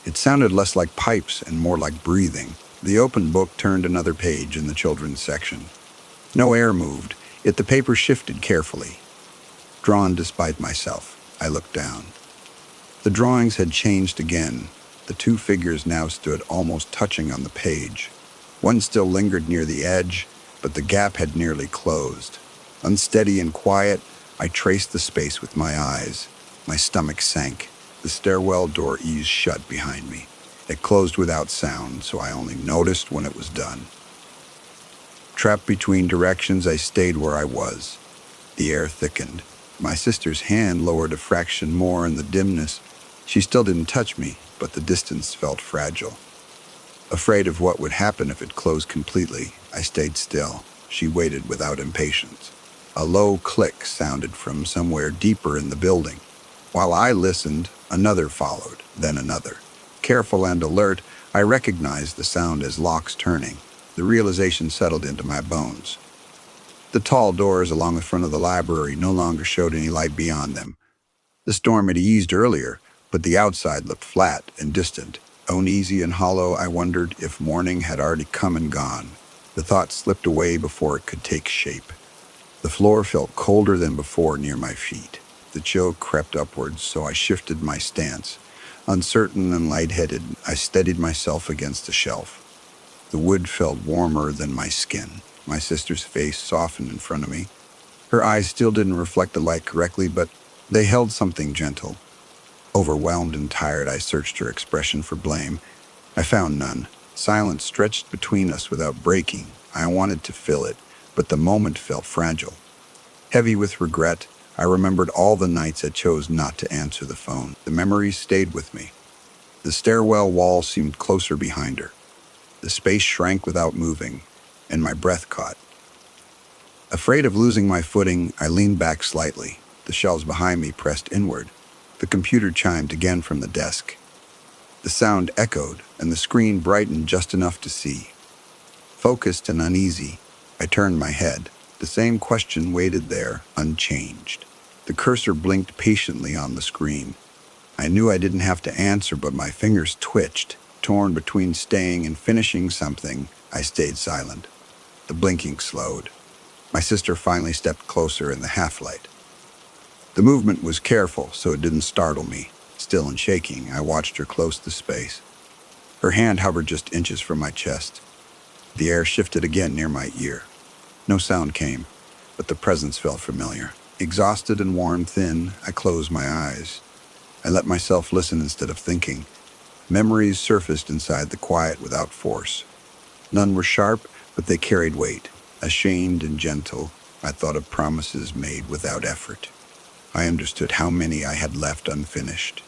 It sounded less like pipes and more like breathing. The open book turned another page in the children's section. No air moved, yet the paper shifted carefully. Drawn despite myself, I looked down. The drawings had changed again. The two figures now stood almost touching on the page. One still lingered near the edge, but the gap had nearly closed. Unsteady and quiet, I traced the space with my eyes. My stomach sank. The stairwell door eased shut behind me. It closed without sound, so I only noticed when it was done. Trapped between directions, I stayed where I was. The air thickened. My sister's hand lowered a fraction more in the dimness. She still didn't touch me, but the distance felt fragile. Afraid of what would happen if it closed completely, I stayed still. She waited without impatience. A low click sounded from somewhere deeper in the building. While I listened, another followed, then another. Careful and alert, I recognized the sound as locks turning. The realization settled into my bones. The tall doors along the front of the library no longer showed any light beyond them. The storm had eased earlier, but the outside looked flat and distant. Uneasy and hollow, I wondered if morning had already come and gone. The thought slipped away before it could take shape. The floor felt colder than before near my feet. The chill crept upwards, so I shifted my stance. Uncertain and lightheaded, I steadied myself against a shelf. The wood felt warmer than my skin. My sister's face softened in front of me. Her eyes still didn't reflect the light correctly, but they held something gentle. Overwhelmed and tired, I searched her expression for blame. I found none. Silence stretched between us without breaking. I wanted to fill it, but the moment felt fragile. Heavy with regret, I remembered all the nights I chose not to answer the phone. The memories stayed with me. The stairwell wall seemed closer behind her. The space shrank without moving, and my breath caught. Afraid of losing my footing, I leaned back slightly. The shelves behind me pressed inward. The computer chimed again from the desk. The sound echoed, and the screen brightened just enough to see. Focused and uneasy, I turned my head. The same question waited there, unchanged. The cursor blinked patiently on the screen. I knew I didn't have to answer, but my fingers twitched. Torn between staying and finishing something, I stayed silent. The blinking slowed. My sister finally stepped closer in the half-light. The movement was careful, so it didn't startle me. Still and shaking, I watched her close to space. Her hand hovered just inches from my chest. The air shifted again near my ear. No sound came, but the presence felt familiar. Exhausted and worn thin, I closed my eyes. I let myself listen instead of thinking. Memories surfaced inside the quiet without force. None were sharp, but they carried weight. Ashamed and gentle, I thought of promises made without effort. I understood how many I had left unfinished.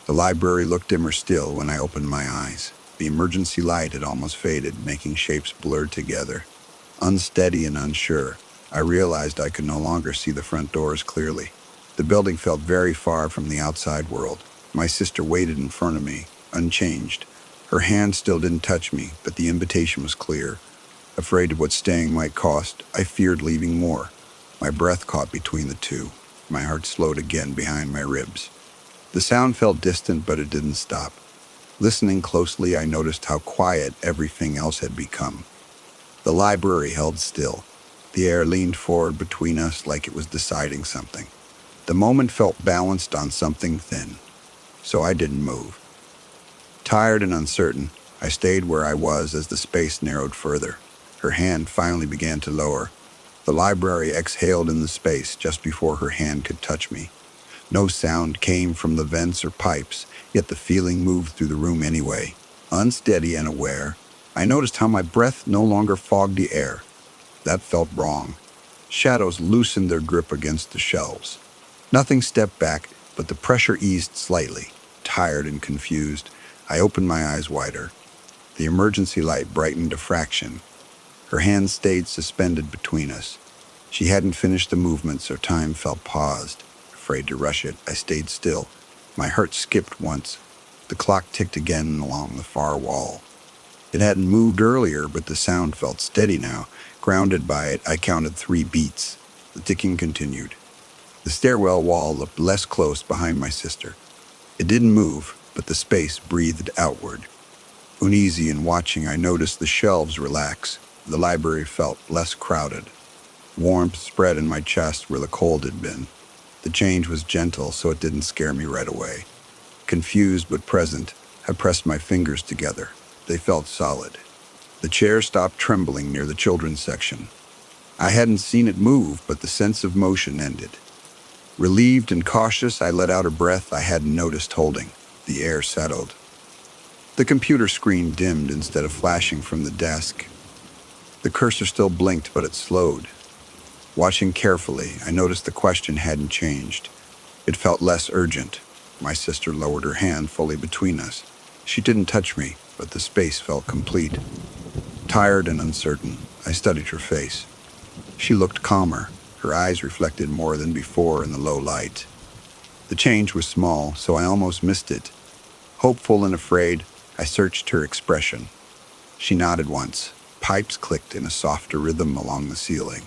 The library looked dimmer still when I opened my eyes. The emergency light had almost faded, making shapes blur together. Unsteady and unsure, I realized I could no longer see the front doors clearly. The building felt very far from the outside world. My sister waited in front of me, unchanged. Her hand still didn't touch me, but the invitation was clear. Afraid of what staying might cost, I feared leaving more. My breath caught between the two. My heart slowed again behind my ribs. The sound felt distant, but it didn't stop. Listening closely, I noticed how quiet everything else had become. The library held still. The air leaned forward between us like it was deciding something. The moment felt balanced on something thin, so I didn't move. Tired and uncertain, I stayed where I was as the space narrowed further. Her hand finally began to lower. The library exhaled in the space just before her hand could touch me. No sound came from the vents or pipes, yet the feeling moved through the room anyway. Unsteady and aware, I noticed how my breath no longer fogged the air. That felt wrong. Shadows loosened their grip against the shelves. Nothing stepped back, but the pressure eased slightly. Tired and confused, I opened my eyes wider. The emergency light brightened a fraction. Her hand stayed suspended between us. She hadn't finished the movement, so time felt paused. Afraid to rush it, I stayed still. My heart skipped once. The clock ticked again along the far wall. It hadn't moved earlier, but the sound felt steady now. Grounded by it, I counted 3 beats. The ticking continued. The stairwell wall looked less close behind my sister. It didn't move, but the space breathed outward. Uneasy in watching, I noticed the shelves relax. The library felt less crowded. Warmth spread in my chest where the cold had been. The change was gentle, so it didn't scare me right away. Confused but present, I pressed my fingers together. They felt solid. The chair stopped trembling near the children's section. I hadn't seen it move, but the sense of motion ended. Relieved and cautious, I let out a breath I hadn't noticed holding. The air settled. The computer screen dimmed instead of flashing from the desk. The cursor still blinked, but it slowed. Watching carefully, I noticed the question hadn't changed. It felt less urgent. My sister lowered her hand fully between us. She didn't touch me, but the space felt complete. Tired and uncertain, I studied her face. She looked calmer. Her eyes reflected more than before in the low light. The change was small, so I almost missed it. Hopeful and afraid, I searched her expression. She nodded once. Pipes clicked in a softer rhythm along the ceiling.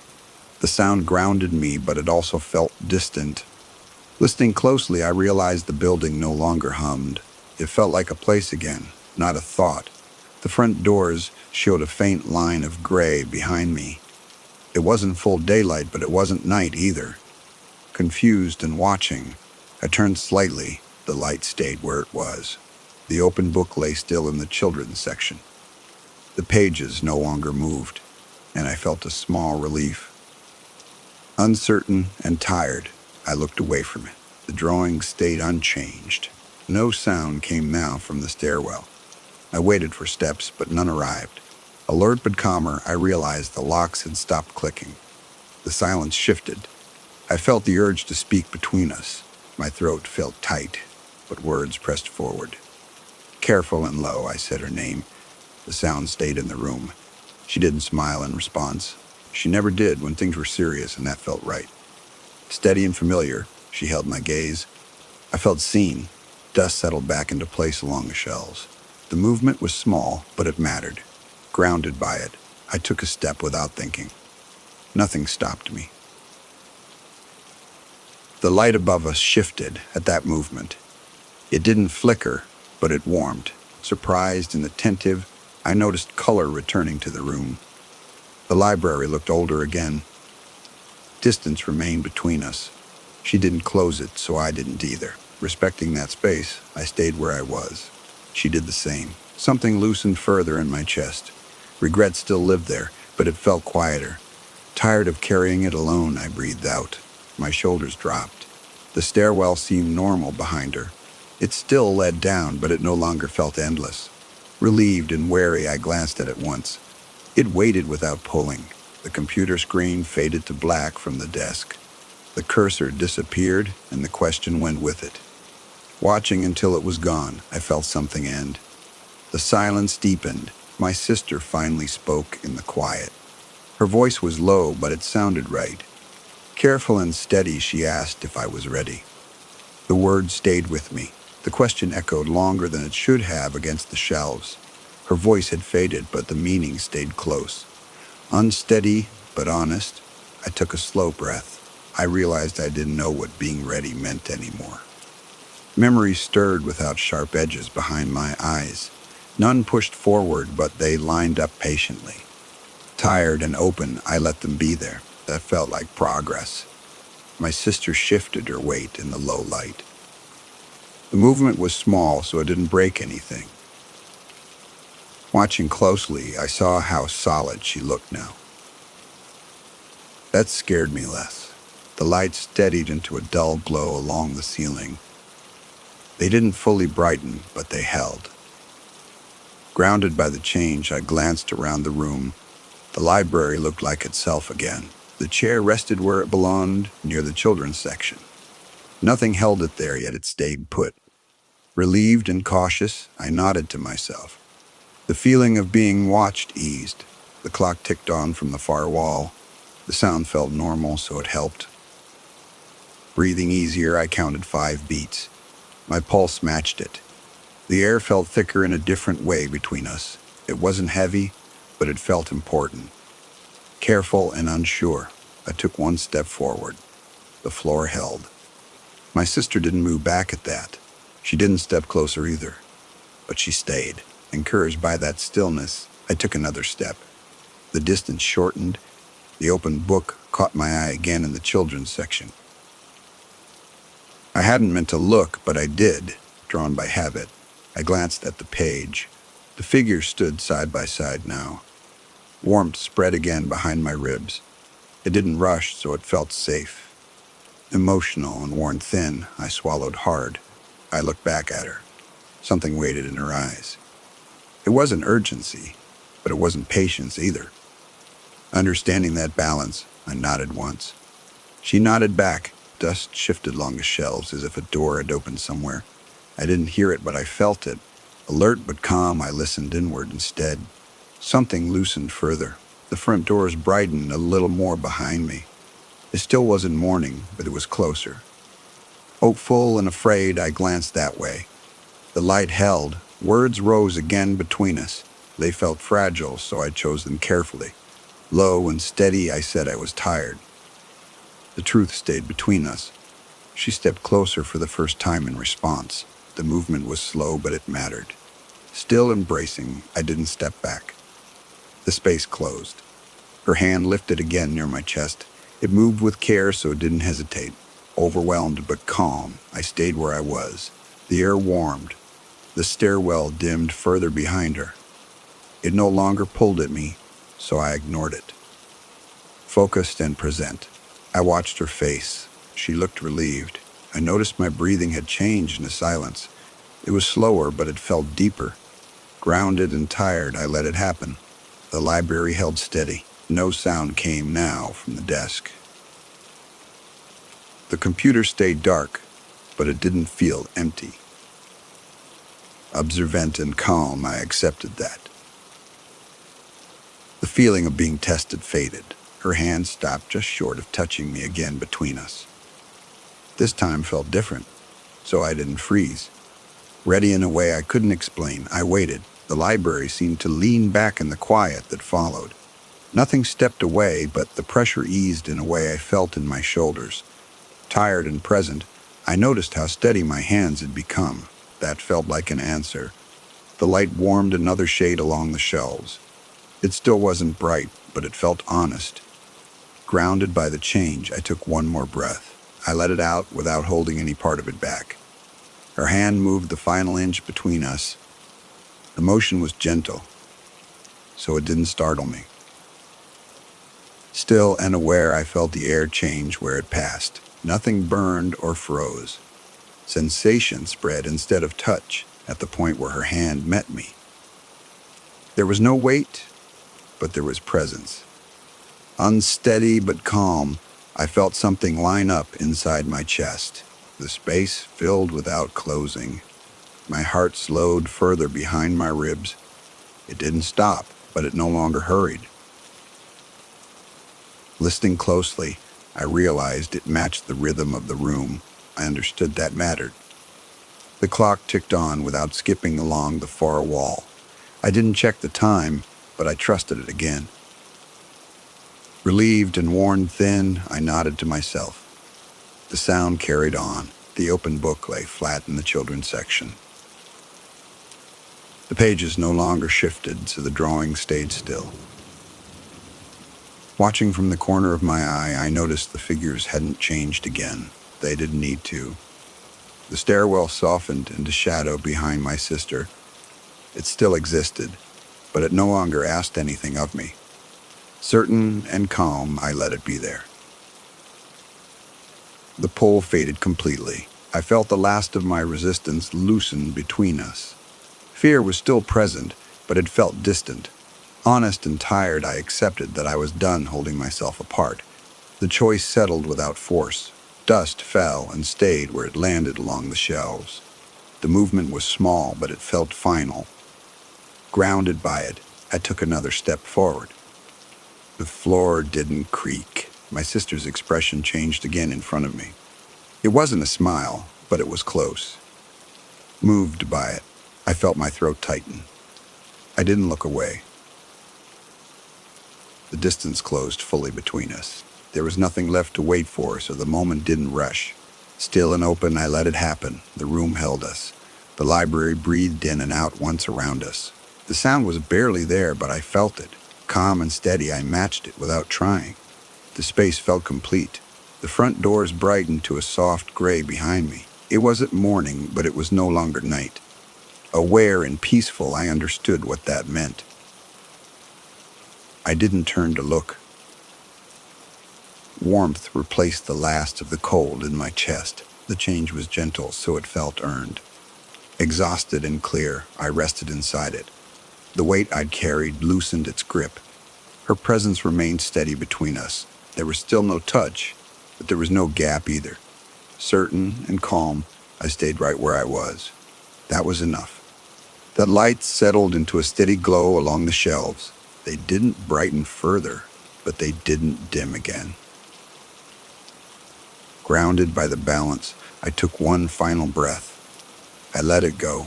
The sound grounded me, but it also felt distant. Listening closely, I realized the building no longer hummed. It felt like a place again, not a thought. The front doors showed a faint line of gray behind me. It wasn't full daylight, but it wasn't night either. Confused and watching, I turned slightly. The light stayed where it was. The open book lay still in the children's section. The pages no longer moved, and I felt a small relief. Uncertain and tired, I looked away from it. The drawing stayed unchanged. No sound came now from the stairwell. I waited for steps, but none arrived. Alert but calmer, I realized the locks had stopped clicking. The silence shifted. I felt the urge to speak between us. My throat felt tight, but words pressed forward. Careful and low, I said her name. The sound stayed in the room. She didn't smile in response. She never did when things were serious, and that felt right. Steady and familiar, she held my gaze. I felt seen. Dust settled back into place along the shelves. The movement was small, but it mattered. Grounded by it, I took a step without thinking. Nothing stopped me. The light above us shifted at that movement. It didn't flicker, but it warmed. Surprised and attentive, I noticed color returning to the room. The library looked older again. Distance remained between us. She didn't close it, so I didn't either. Respecting that space, I stayed where I was. She did the same. Something loosened further in my chest. Regret still lived there, but it felt quieter. Tired of carrying it alone, I breathed out. My shoulders dropped. The stairwell seemed normal behind her. It still led down, but it no longer felt endless. Relieved and wary, I glanced at it once. It waited without pulling. The computer screen faded to black from the desk. The cursor disappeared, and the question went with it. Watching until it was gone, I felt something end. The silence deepened. My sister finally spoke in the quiet. Her voice was low, but it sounded right. Careful and steady, she asked if I was ready. The words stayed with me. The question echoed longer than it should have against the shelves. Her voice had faded, but the meaning stayed close. Unsteady, but honest, I took a slow breath. I realized I didn't know what being ready meant anymore. Memories stirred without sharp edges behind my eyes. None pushed forward, but they lined up patiently. Tired and open, I let them be there. That felt like progress. My sister shifted her weight in the low light. The movement was small, so it didn't break anything. Watching closely, I saw how solid she looked now. That scared me less. The light steadied into a dull glow along the ceiling. They didn't fully brighten, but they held. Grounded by the change, I glanced around the room. The library looked like itself again. The chair rested where it belonged, near the children's section. Nothing held it there, yet it stayed put. Relieved and cautious, I nodded to myself. The feeling of being watched eased. The clock ticked on from the far wall. The sound felt normal, so it helped. Breathing easier, I counted 5 beats. My pulse matched it. The air felt thicker in a different way between us. It wasn't heavy, but it felt important. Careful and unsure, I took one step forward. The floor held. My sister didn't move back at that. She didn't step closer either, but she stayed. Encouraged by that stillness, I took another step. The distance shortened. The open book caught my eye again in the children's section. I hadn't meant to look, but I did, drawn by habit. I glanced at the page. The figures stood side by side now. Warmth spread again behind my ribs. It didn't rush, so it felt safe. Emotional and worn thin, I swallowed hard. I looked back at her. Something waited in her eyes. It wasn't urgency, but it wasn't patience either. Understanding that balance, I nodded once. She nodded back. Dust shifted along the shelves as if a door had opened somewhere. I didn't hear it, but I felt it. Alert but calm, I listened inward instead. Something loosened further. The front doors brightened a little more behind me. It still wasn't morning, but it was closer. Hopeful and afraid, I glanced that way. The light held. Words rose again between us. They felt fragile, so I chose them carefully. Low and steady, I said I was tired. The truth stayed between us. She stepped closer for the first time in response. The movement was slow, but it mattered. Still embracing, I didn't step back. The space closed. Her hand lifted again near my chest. It moved with care, so it didn't hesitate. Overwhelmed but calm, I stayed where I was. The air warmed. The stairwell dimmed further behind her. It no longer pulled at me, so I ignored it. Focused and present, I watched her face. She looked relieved. I noticed my breathing had changed in the silence. It was slower, but it felt deeper. Grounded and tired, I let it happen. The library held steady. No sound came now from the desk. The computer stayed dark, but it didn't feel empty. Observant and calm, I accepted that. The feeling of being tested faded. Her hand stopped just short of touching me again between us. This time felt different, so I didn't freeze. Ready in a way I couldn't explain, I waited. The library seemed to lean back in the quiet that followed. Nothing stepped away, but the pressure eased in a way I felt in my shoulders. Tired and present, I noticed how steady my hands had become. That felt like an answer. The light warmed another shade along the shelves. It still wasn't bright, but it felt honest. Grounded by the change, I took one more breath. I let it out without holding any part of it back. Her hand moved the final inch between us. The motion was gentle, so it didn't startle me. Still and aware, I felt the air change where it passed. Nothing burned or froze. Sensation spread instead of touch at the point where her hand met me. There was no weight, but there was presence. Unsteady but calm, I felt something line up inside my chest. The space filled without closing. My heart slowed further behind my ribs. It didn't stop, but it no longer hurried. Listening closely, I realized it matched the rhythm of the room. I understood that mattered. The clock ticked on without skipping along the far wall. I didn't check the time, but I trusted it again. Relieved and worn thin, I nodded to myself. The sound carried on. The open book lay flat in the children's section. The pages no longer shifted, so the drawing stayed still. Watching from the corner of my eye, I noticed the figures hadn't changed again. They didn't need to. The stairwell softened into shadow behind my sister. It still existed, but it no longer asked anything of me. Certain and calm, I let it be there. The pull faded completely. I felt the last of my resistance loosen between us. Fear was still present, but it felt distant. Honest and tired, I accepted that I was done holding myself apart. The choice settled without force. Dust fell and stayed where it landed along the shelves. The movement was small, but it felt final. Grounded by it, I took another step forward. The floor didn't creak. My sister's expression changed again in front of me. It wasn't a smile, but it was close. Moved by it. I felt my throat tighten. I didn't look away. The distance closed fully between us. There was nothing left to wait for, so the moment didn't rush. Still and open, I let it happen. The room held us. The library breathed in and out once around us. The sound was barely there, but I felt it. Calm and steady, I matched it without trying. The space felt complete. The front doors brightened to a soft gray behind me. It wasn't morning, but it was no longer night. Aware and peaceful, I understood what that meant. I didn't turn to look. Warmth replaced the last of the cold in my chest. The change was gentle, so it felt earned. Exhausted and clear, I rested inside it. The weight I'd carried loosened its grip. Her presence remained steady between us. There was still no touch, but there was no gap either. Certain and calm, I stayed right where I was. That was enough. The lights settled into a steady glow along the shelves. They didn't brighten further, but they didn't dim again. Grounded by the balance, I took one final breath. I let it go.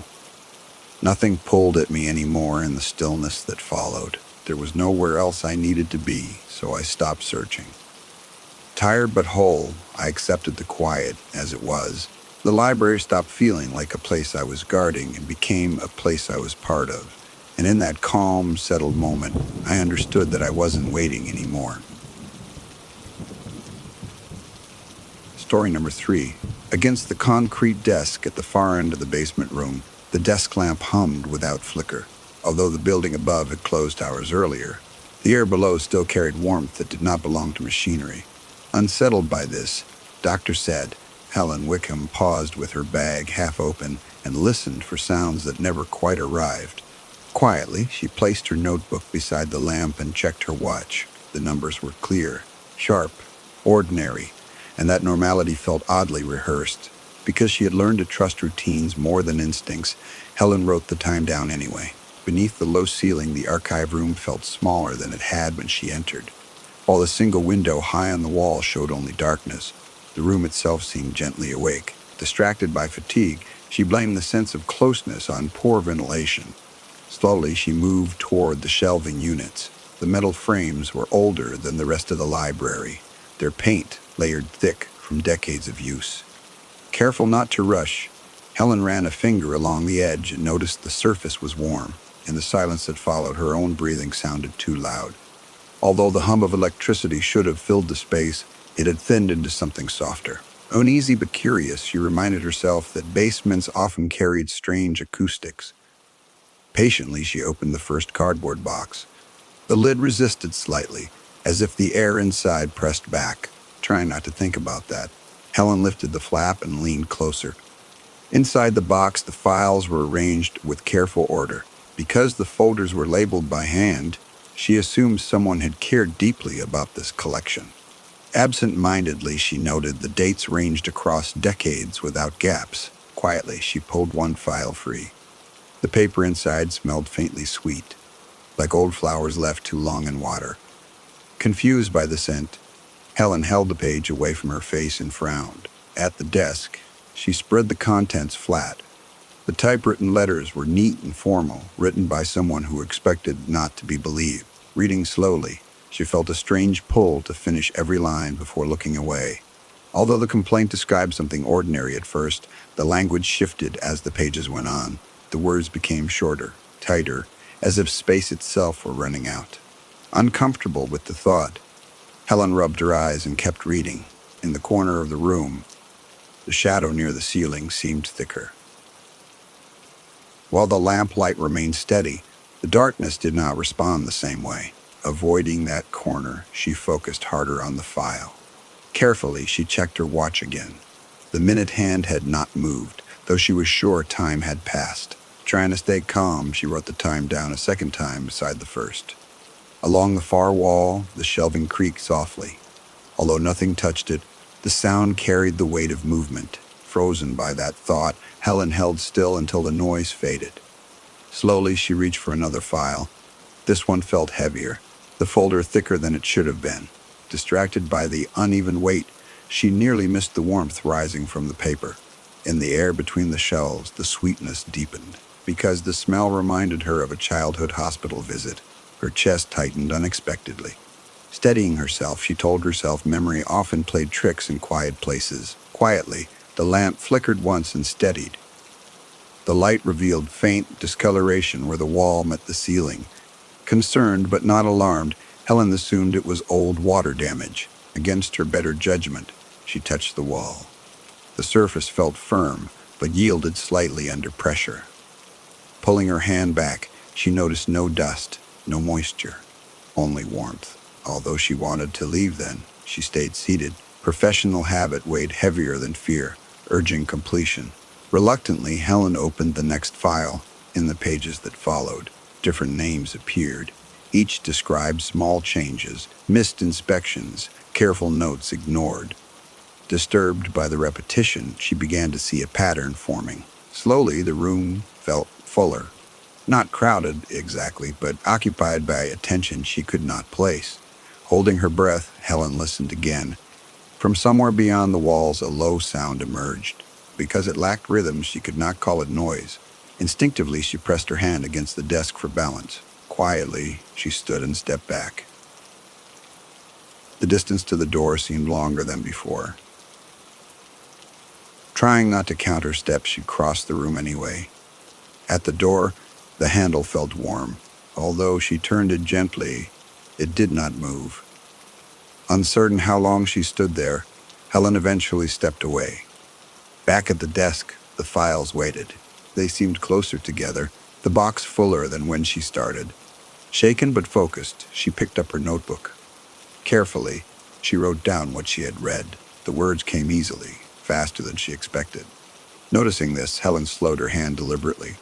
Nothing pulled at me anymore in the stillness that followed. There was nowhere else I needed to be, so I stopped searching. Tired but whole, I accepted the quiet as it was. The library stopped feeling like a place I was guarding and became a place I was part of. And in that calm, settled moment, I understood that I wasn't waiting anymore. Story number 3. Against the concrete desk at the far end of the basement room, the desk lamp hummed without flicker. Although the building above had closed hours earlier, the air below still carried warmth that did not belong to machinery. Unsettled by this, Dr. said, Helen Wickham paused with her bag half open and listened for sounds that never quite arrived. Quietly, she placed her notebook beside the lamp and checked her watch. The numbers were clear, sharp, ordinary, and that normality felt oddly rehearsed. Because she had learned to trust routines more than instincts, Helen wrote the time down anyway. Beneath the low ceiling, the archive room felt smaller than it had when she entered. While the single window high on the wall showed only darkness, the room itself seemed gently awake. Distracted by fatigue, she blamed the sense of closeness on poor ventilation. Slowly, she moved toward the shelving units. The metal frames were older than the rest of the library, their paint layered thick from decades of use. Careful not to rush, Helen ran a finger along the edge and noticed the surface was warm. In the silence that followed, her own breathing sounded too loud. Although the hum of electricity should have filled the space, it had thinned into something softer. Uneasy but curious, she reminded herself that basements often carried strange acoustics. Patiently, she opened the first cardboard box. The lid resisted slightly, as if the air inside pressed back. Trying not to think about that, Helen lifted the flap and leaned closer. Inside the box, the files were arranged with careful order. Because the folders were labeled by hand, she assumed someone had cared deeply about this collection. Absent-mindedly, she noted the dates ranged across decades without gaps. Quietly, she pulled one file free. The paper inside smelled faintly sweet, like old flowers left too long in water. Confused by the scent, Helen held the page away from her face and frowned. At the desk, she spread the contents flat. The typewritten letters were neat and formal, written by someone who expected not to be believed. Reading slowly, she felt a strange pull to finish every line before looking away. Although the complaint described something ordinary at first, the language shifted as the pages went on. The words became shorter, tighter, as if space itself were running out. Uncomfortable with the thought, Helen rubbed her eyes and kept reading. In the corner of the room, the shadow near the ceiling seemed thicker. While the lamplight remained steady, the darkness did not respond the same way. Avoiding that corner, she focused harder on the file. Carefully, she checked her watch again. The minute hand had not moved, though she was sure time had passed. Trying to stay calm, she wrote the time down a second time beside the first. Along the far wall, the shelving creaked softly. Although nothing touched it, the sound carried the weight of movement. Frozen by that thought, Helen held still until the noise faded. Slowly, she reached for another file. This one felt heavier, the folder thicker than it should have been. Distracted by the uneven weight, she nearly missed the warmth rising from the paper. In the air between the shelves, the sweetness deepened. because the smell reminded her of a childhood hospital visit. Her chest tightened unexpectedly. Steadying herself, she told herself memory often played tricks in quiet places. Quietly, the lamp flickered once and steadied. The light revealed faint discoloration where the wall met the ceiling. Concerned but not alarmed, Helen assumed it was old water damage. Against her better judgment, she touched the wall. The surface felt firm, but yielded slightly under pressure. Pulling her hand back, she noticed no dust, no moisture, only warmth. Although she wanted to leave then, she stayed seated. Professional habit weighed heavier than fear, urging completion. Reluctantly, Helen opened the next file. In the pages that followed, different names appeared. Each described small changes, missed inspections, careful notes ignored. Disturbed by the repetition, she began to see a pattern forming. Slowly, the room felt fuller. Not crowded exactly, but occupied by attention she could not place. Holding her breath, Helen listened again. From somewhere beyond the walls, a low sound emerged. Because it lacked rhythm, she could not call it noise. Instinctively, she pressed her hand against the desk for balance. Quietly, she stood and stepped back. The distance to the door seemed longer than before. Trying not to count her steps, she crossed the room anyway. At the door, the handle felt warm. Although she turned it gently, it did not move. Uncertain how long she stood there, Helen eventually stepped away. Back at the desk, the files waited. They seemed closer together, the box fuller than when she started. Shaken but focused, she picked up her notebook. Carefully, she wrote down what she had read. The words came easily, faster than she expected. Noticing this, Helen slowed her hand deliberately.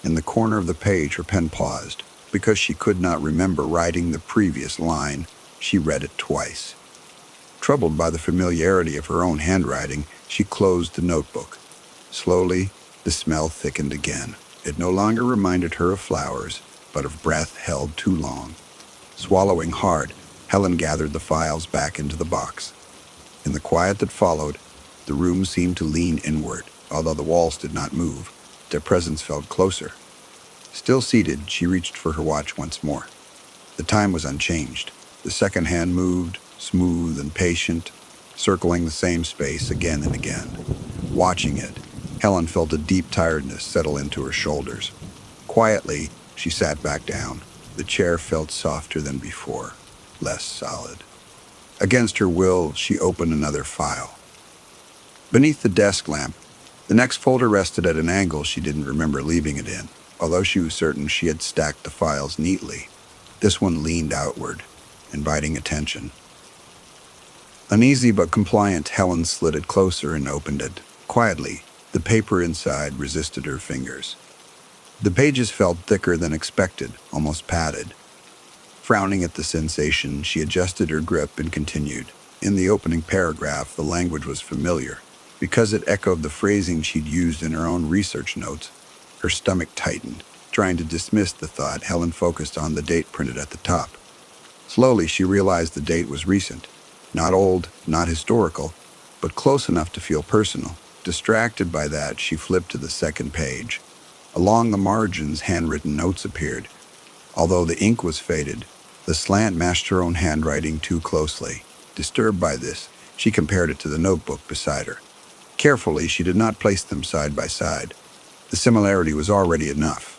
In the corner of the page, her pen paused. Because she could not remember writing the previous line, she read it twice. Troubled by the familiarity of her own handwriting, she closed the notebook. Slowly, the smell thickened again. It no longer reminded her of flowers, but of breath held too long. Swallowing hard, Helen gathered the files back into the box. In the quiet that followed, the room seemed to lean inward. Although the walls did not move, their presence felt closer. Still seated, she reached for her watch once more. The time was unchanged. The second hand moved, smooth and patient, circling the same space again and again. Watching it, Helen felt a deep tiredness settle into her shoulders. Quietly, she sat back down. The chair felt softer than before, less solid. Against her will, she opened another file. Beneath the desk lamp, the next folder rested at an angle she didn't remember leaving it in, although she was certain she had stacked the files neatly. This one leaned outward, inviting attention. Uneasy but compliant, Helen slid it closer and opened it. Quietly, the paper inside resisted her fingers. The pages felt thicker than expected, almost padded. Frowning at the sensation, she adjusted her grip and continued. In the opening paragraph, the language was familiar. Because it echoed the phrasing she'd used in her own research notes, her stomach tightened. Trying to dismiss the thought, Helen focused on the date printed at the top. Slowly, she realized the date was recent. Not old, not historical, but close enough to feel personal. Distracted by that, she flipped to the second page. Along the margins, handwritten notes appeared. Although the ink was faded, the slant matched her own handwriting too closely. Disturbed by this, she compared it to the notebook beside her. Carefully, she did not place them side by side. The similarity was already enough.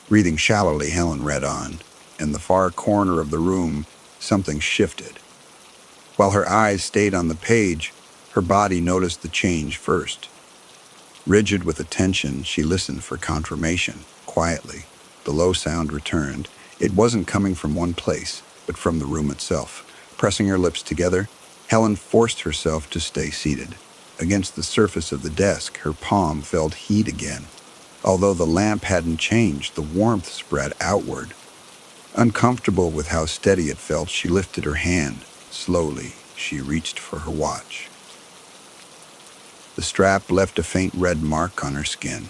Breathing shallowly, Helen read on. In the far corner of the room, something shifted. While her eyes stayed on the page, her body noticed the change first. Rigid with attention, she listened for confirmation. Quietly, the low sound returned. It wasn't coming from one place, but from the room itself. Pressing her lips together, Helen forced herself to stay seated. Against the surface of the desk, her palm felt heat again. Although the lamp hadn't changed, the warmth spread outward. Uncomfortable with how steady it felt, she lifted her hand. Slowly, she reached for her watch. The strap left a faint red mark on her skin.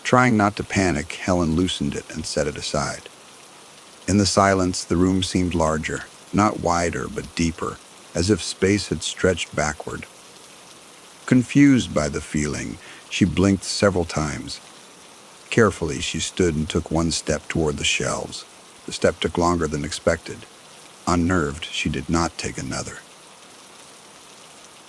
Trying not to panic, Helen loosened it and set it aside. In the silence, the room seemed larger, not wider but deeper, as if space had stretched backward. Confused by the feeling, she blinked several times. Carefully, she stood and took one step toward the shelves. The step took longer than expected. Unnerved, she did not take another.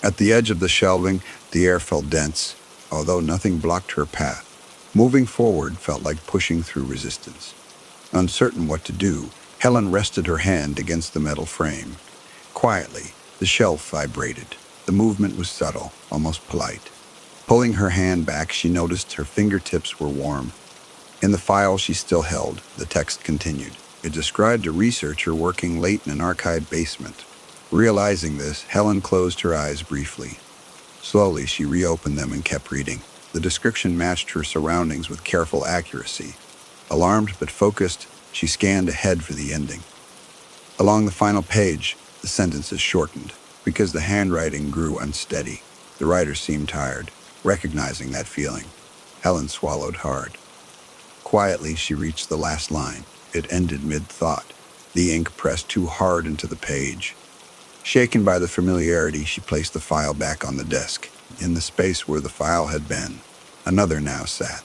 At the edge of the shelving, the air felt dense, although nothing blocked her path. Moving forward felt like pushing through resistance. Uncertain what to do, Helen rested her hand against the metal frame. Quietly, the shelf vibrated. The movement was subtle, almost polite. Pulling her hand back, she noticed her fingertips were warm. In the file she still held, the text continued. It described a researcher working late in an archive basement. Realizing this, Helen closed her eyes briefly. Slowly, she reopened them and kept reading. The description matched her surroundings with careful accuracy. Alarmed but focused, she scanned ahead for the ending. Along the final page, the sentences shortened, because the handwriting grew unsteady. The writer seemed tired, recognizing that feeling. Helen swallowed hard. Quietly, she reached the last line. It ended mid-thought. The ink pressed too hard into the page. Shaken by the familiarity, she placed the file back on the desk. In the space where the file had been, another now sat.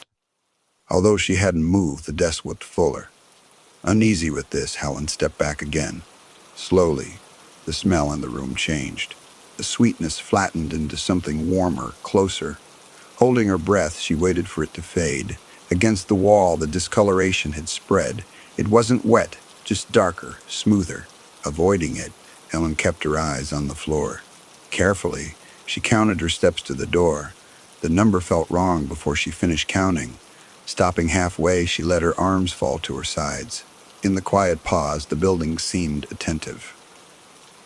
Although she hadn't moved, the desk looked fuller. Uneasy with this, Helen stepped back again. Slowly, the smell in the room changed. The sweetness flattened into something warmer, closer. Holding her breath, she waited for it to fade. Against the wall, the discoloration had spread. It wasn't wet, just darker, smoother. Avoiding it, Helen kept her eyes on the floor. Carefully, she counted her steps to the door. The number felt wrong before she finished counting. Stopping halfway, she let her arms fall to her sides. In the quiet pause, the building seemed attentive.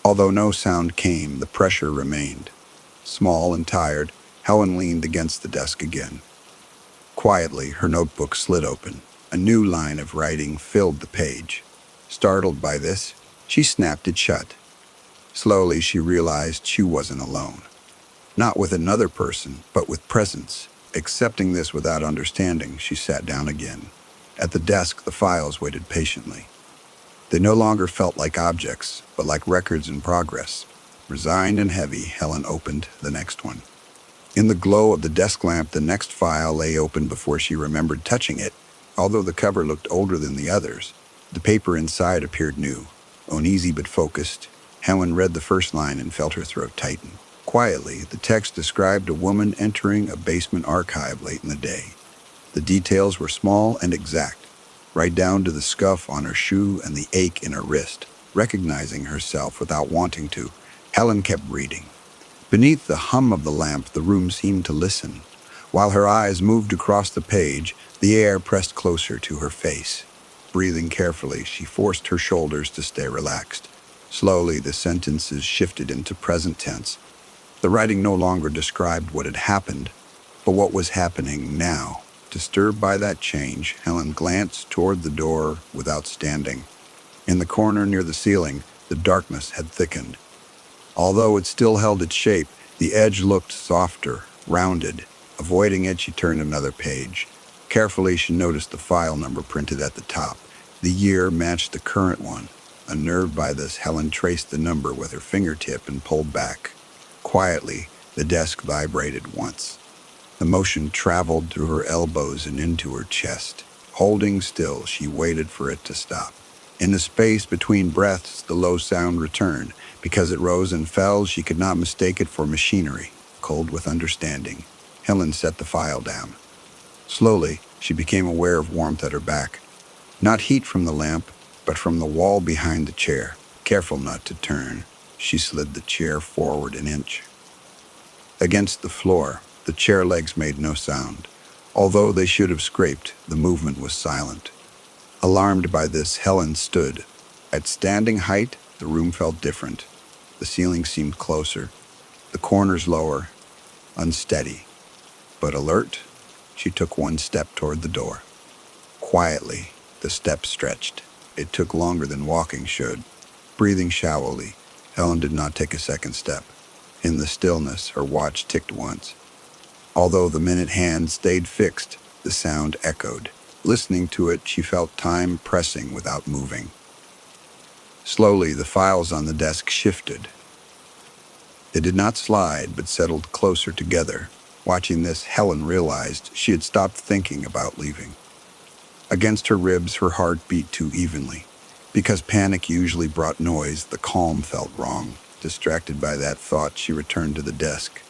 Although no sound came, the pressure remained. Small and tired, Helen leaned against the desk again. Quietly, her notebook slid open. A new line of writing filled the page. Startled by this, she snapped it shut. Slowly, she realized she wasn't alone. Not with another person, but with presence. Accepting this without understanding, she sat down again. At the desk, the files waited patiently. They no longer felt like objects, but like records in progress. Resigned and heavy, Helen opened the next one. In the glow of the desk lamp, the next file lay open before she remembered touching it. Although the cover looked older than the others, the paper inside appeared new. Uneasy but focused, Helen read the first line and felt her throat tighten. Quietly, the text described a woman entering a basement archive late in the day. The details were small and exact, right down to the scuff on her shoe and the ache in her wrist. Recognizing herself without wanting to, Helen kept reading. Beneath the hum of the lamp, the room seemed to listen. While her eyes moved across the page, the air pressed closer to her face. Breathing carefully, she forced her shoulders to stay relaxed. Slowly, the sentences shifted into present tense. The writing no longer described what had happened, but what was happening now. Disturbed by that change, Helen glanced toward the door without standing. In the corner near the ceiling, the darkness had thickened. Although it still held its shape, the edge looked softer, rounded. Avoiding it, she turned another page. Carefully, she noticed the file number printed at the top. The year matched the current one. Unnerved by this, Helen traced the number with her fingertip and pulled back. Quietly, the desk vibrated once. The motion traveled through her elbows and into her chest. Holding still, she waited for it to stop. In the space between breaths, the low sound returned. Because it rose and fell, she could not mistake it for machinery. Cold with understanding, Helen set the file down. Slowly, she became aware of warmth at her back. Not heat from the lamp, but from the wall behind the chair. Careful not to turn, she slid the chair forward an inch. Against the floor, the chair legs made no sound. Although they should have scraped, the movement was silent. Alarmed by this, Helen stood. At standing height, the room felt different. The ceiling seemed closer, the corners lower, unsteady. But alert, she took one step toward the door. Quietly, the step stretched. It took longer than walking should. Breathing shallowly, Helen did not take a second step. In the stillness, her watch ticked once. Although the minute hand stayed fixed, the sound echoed. Listening to it, she felt time pressing without moving. Slowly, the files on the desk shifted. They did not slide, but settled closer together. Watching this, Helen realized she had stopped thinking about leaving. Against her ribs, her heart beat too evenly. Because panic usually brought noise, the calm felt wrong. Distracted by that thought, she returned to the desk.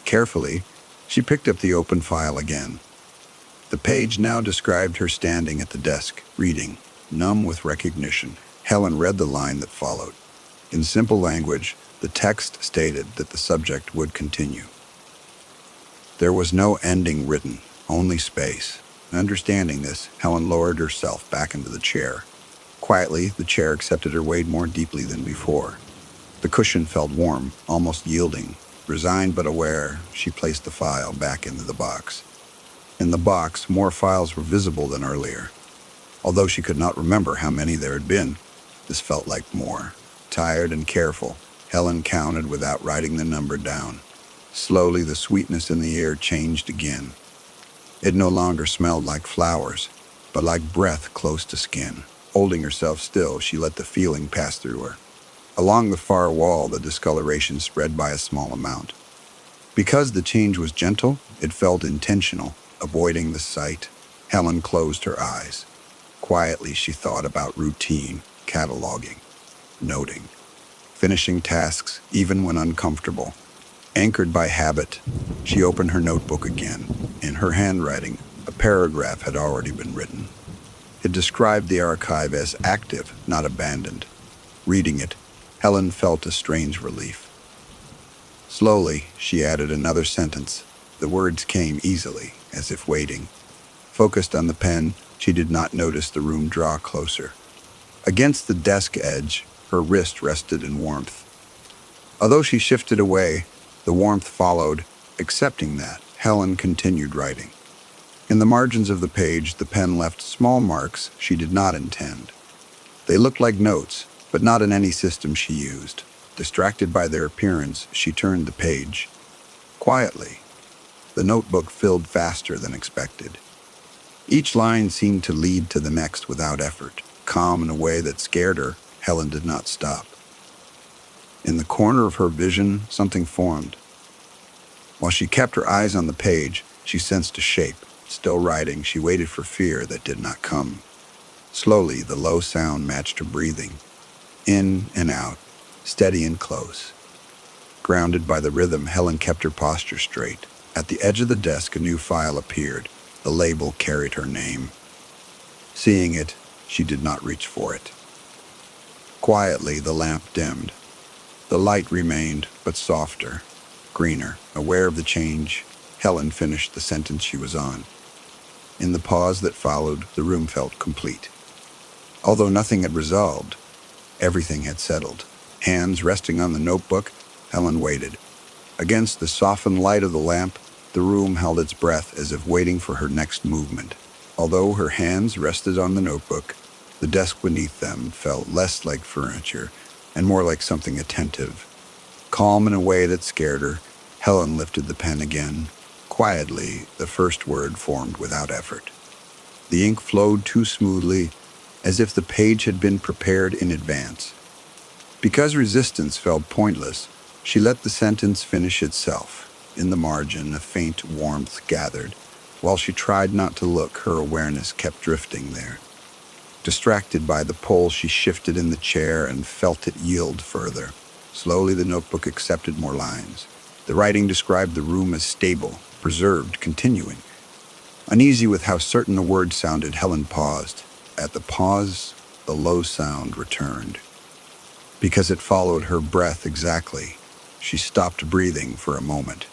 Carefully, she picked up the open file again. The page now described her standing at the desk, reading, numb with recognition. Helen read the line that followed. In simple language, the text stated that the subject would continue. There was no ending written, only space. Understanding this, Helen lowered herself back into the chair. Quietly, the chair accepted her weight more deeply than before. The cushion felt warm, almost yielding. Resigned but aware, she placed the file back into the box. In the box, more files were visible than earlier. Although she could not remember how many there had been, this felt like more. Tired and careful, Helen counted without writing the number down. Slowly, the sweetness in the air changed again. It no longer smelled like flowers, but like breath close to skin. Holding herself still, she let the feeling pass through her. Along the far wall, the discoloration spread by a small amount. Because the change was gentle, it felt intentional. Avoiding the sight, Helen closed her eyes. Quietly, she thought about routine, cataloging, noting, finishing tasks even when uncomfortable. Anchored by habit, she opened her notebook again. In her handwriting, a paragraph had already been written. It described the archive as active, not abandoned. Reading it, Helen felt a strange relief. Slowly, she added another sentence. The words came easily, as if waiting. Focused on the pen, she did not notice the room draw closer. Against the desk edge, her wrist rested in warmth. Although she shifted away, the warmth followed. Accepting that, Helen continued writing. In the margins of the page, the pen left small marks she did not intend. They looked like notes, but not in any system she used. Distracted by their appearance, she turned the page. Quietly, the notebook filled faster than expected. Each line seemed to lead to the next without effort. Calm in a way that scared her, Helen did not stop. In the corner of her vision, something formed. While she kept her eyes on the page, she sensed a shape. Still writing, she waited for fear that did not come. Slowly, the low sound matched her breathing. In and out, steady and close. Grounded by the rhythm, Helen kept her posture straight. At the edge of the desk, a new file appeared. The label carried her name. Seeing it, she did not reach for it. Quietly, the lamp dimmed. The light remained, but softer, greener. Aware of the change, Helen finished the sentence she was on. In the pause that followed, the room felt complete. Although nothing had resolved, everything had settled. Hands resting on the notebook, Helen waited. Against the softened light of the lamp, the room held its breath as if waiting for her next movement. Although her hands rested on the notebook, the desk beneath them felt less like furniture and more like something attentive. Calm in a way that scared her, Helen lifted the pen again. Quietly, the first word formed without effort. The ink flowed too smoothly, as if the page had been prepared in advance. Because resistance felt pointless, she let the sentence finish itself. In the margin, a faint warmth gathered. While she tried not to look, her awareness kept drifting there. Distracted by the pull, she shifted in the chair and felt it yield further. Slowly, the notebook accepted more lines. The writing described the room as stable, preserved, continuing. Uneasy with how certain the words sounded, Helen paused. At the pause, the low sound returned. Because it followed her breath exactly, she stopped breathing for a moment.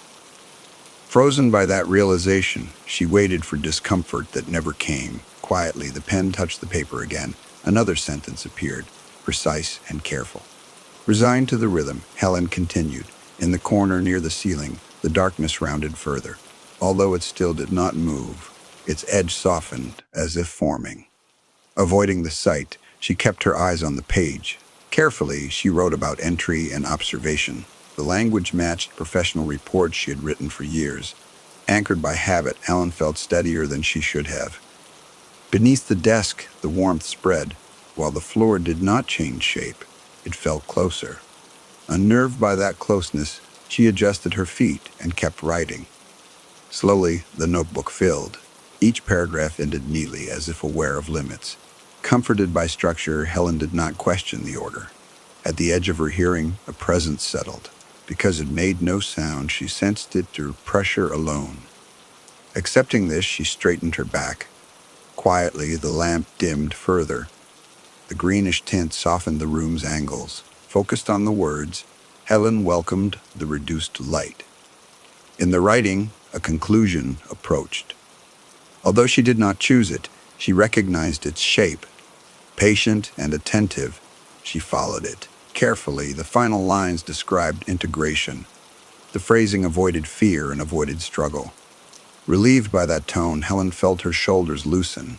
Frozen by that realization, she waited for discomfort that never came. Quietly, the pen touched the paper again. Another sentence appeared, precise and careful. Resigned to the rhythm, Helen continued. In the corner near the ceiling, the darkness rounded further. Although it still did not move, its edge softened as if forming. Avoiding the sight, she kept her eyes on the page. Carefully, she wrote about entry and observation. The language matched professional reports she had written for years. Anchored by habit, Helen felt steadier than she should have. Beneath the desk, the warmth spread. While the floor did not change shape, it felt closer. Unnerved by that closeness, she adjusted her feet and kept writing. Slowly, the notebook filled. Each paragraph ended neatly, as if aware of limits. Comforted by structure, Helen did not question the order. At the edge of her hearing, a presence settled. Because it made no sound, she sensed it through pressure alone. Accepting this, she straightened her back. Quietly, the lamp dimmed further. The greenish tint softened the room's angles. Focused on the words, Helen welcomed the reduced light. In the writing, a conclusion approached. Although she did not choose it, she recognized its shape. Patient and attentive, she followed it. Carefully, the final lines described integration. The phrasing avoided fear and avoided struggle. Relieved by that tone, Helen felt her shoulders loosen.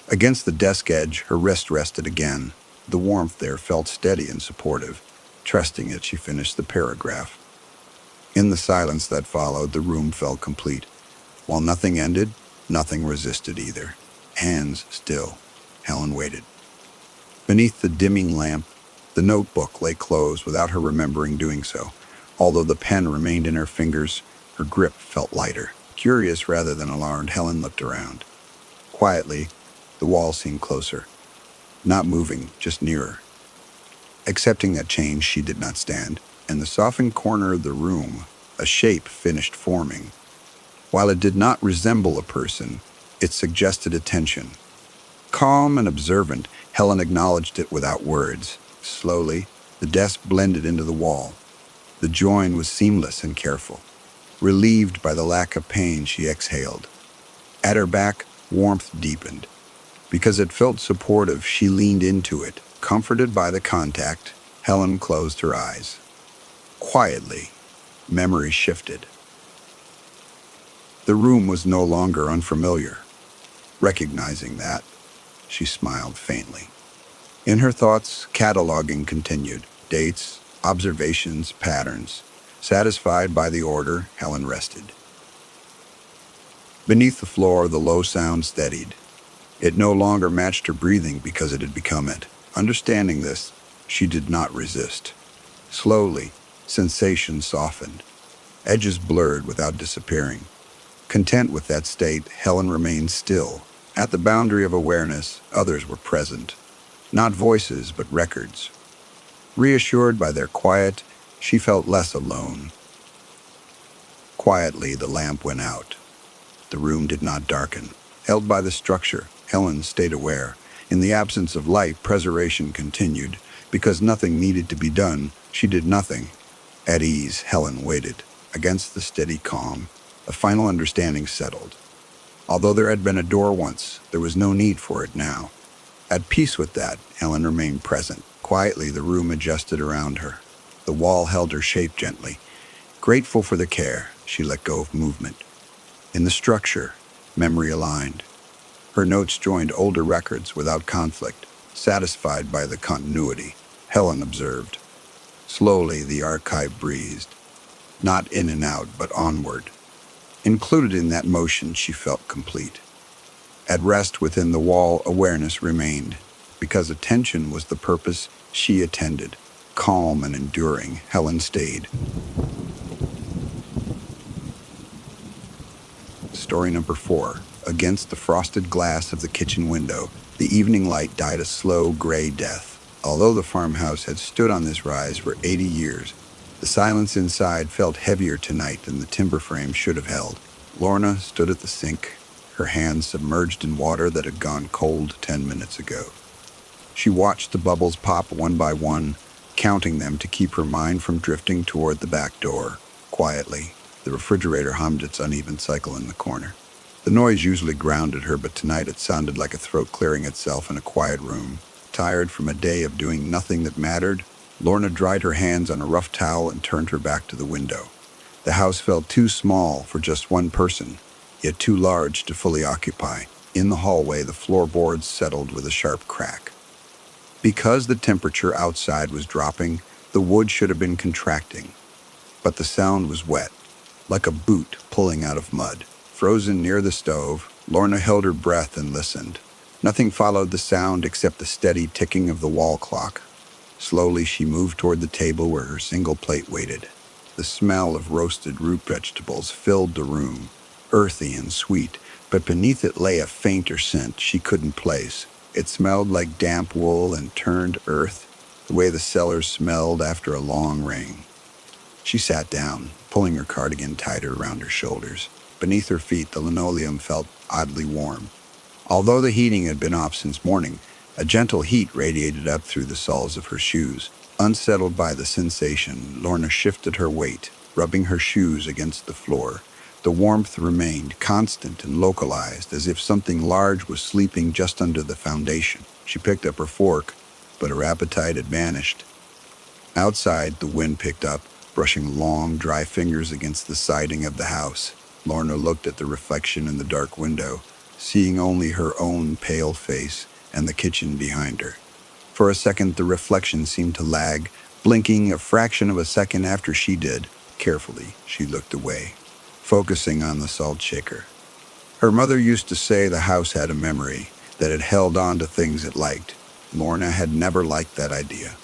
Against the desk edge, her wrist rested again. The warmth there felt steady and supportive. Trusting it, she finished the paragraph. In the silence that followed, the room felt complete. While nothing ended, nothing resisted either. Hands still, Helen waited. Beneath the dimming lamp, the notebook lay closed without her remembering doing so. Although the pen remained in her fingers, her grip felt lighter. Curious rather than alarmed, Helen looked around. Quietly, the wall seemed closer. Not moving, just nearer. Accepting that change, she did not stand. In the softened corner of the room, a shape finished forming. While it did not resemble a person, it suggested attention. Calm and observant, Helen acknowledged it without words. Slowly, the desk blended into the wall. The join was seamless and careful. Relieved by the lack of pain, she exhaled. At her back, warmth deepened. Because it felt supportive, she leaned into it. Comforted by the contact, Helen closed her eyes. Quietly, memory shifted. The room was no longer unfamiliar. Recognizing that, she smiled faintly. In her thoughts, cataloging continued. Dates, observations, patterns. Satisfied by the order, Helen rested. Beneath the floor, the low sound steadied. It no longer matched her breathing because it had become it. Understanding this, she did not resist. Slowly, sensation softened. Edges blurred without disappearing. Content with that state, Helen remained still. At the boundary of awareness, others were present. Not voices, but records. Reassured by their quiet, she felt less alone. Quietly, the lamp went out. The room did not darken. Held by the structure, Helen stayed aware. In the absence of light, preservation continued. Because nothing needed to be done, she did nothing. At ease, Helen waited. Against the steady calm, a final understanding settled. Although there had been a door once, there was no need for it now. At peace with that, Helen remained present. Quietly, the room adjusted around her. The wall held her shape gently. Grateful for the care, she let go of movement. In the structure, memory aligned. Her notes joined older records without conflict, satisfied by the continuity, Helen observed. Slowly, the archive breathed. Not in and out, but onward. Included in that motion, she felt complete. At rest within the wall, awareness remained. Because attention was the purpose, she attended. Calm and enduring, Helen stayed. Story number 4. Against the frosted glass of the kitchen window, the evening light died a slow, gray death. Although the farmhouse had stood on this rise for 80 years, the silence inside felt heavier tonight than the timber frame should have held. Lorna stood at the sink, her hands submerged in water that had gone cold 10 minutes ago. She watched the bubbles pop one by one, counting them to keep her mind from drifting toward the back door. Quietly, the refrigerator hummed its uneven cycle in the corner. The noise usually grounded her, but tonight it sounded like a throat clearing itself in a quiet room. Tired from a day of doing nothing that mattered, Lorna dried her hands on a rough towel and turned her back to the window. The house felt too small for just one person, yet too large to fully occupy. In the hallway, the floorboards settled with a sharp crack. Because the temperature outside was dropping, the wood should have been contracting. But the sound was wet, like a boot pulling out of mud. Frozen near the stove, Lorna held her breath and listened. Nothing followed the sound except the steady ticking of the wall clock. Slowly, she moved toward the table where her single plate waited. The smell of roasted root vegetables filled the room, earthy and sweet, but beneath it lay a fainter scent she couldn't place. It smelled like damp wool and turned earth, the way the cellars smelled after a long rain. She sat down, pulling her cardigan tighter around her shoulders. Beneath her feet, the linoleum felt oddly warm. Although the heating had been off since morning, a gentle heat radiated up through the soles of her shoes. Unsettled by the sensation, Lorna shifted her weight, rubbing her shoes against the floor. The warmth remained constant and localized, as if something large was sleeping just under the foundation. She picked up her fork, but her appetite had vanished. Outside, the wind picked up, brushing long, dry fingers against the siding of the house. Lorna looked at the reflection in the dark window, seeing only her own pale face and the kitchen behind her. For a second, the reflection seemed to lag, blinking a fraction of a second after she did. Carefully, she looked away, focusing on the salt shaker. Her mother used to say the house had a memory, that it held on to things it liked. Lorna had never liked that idea,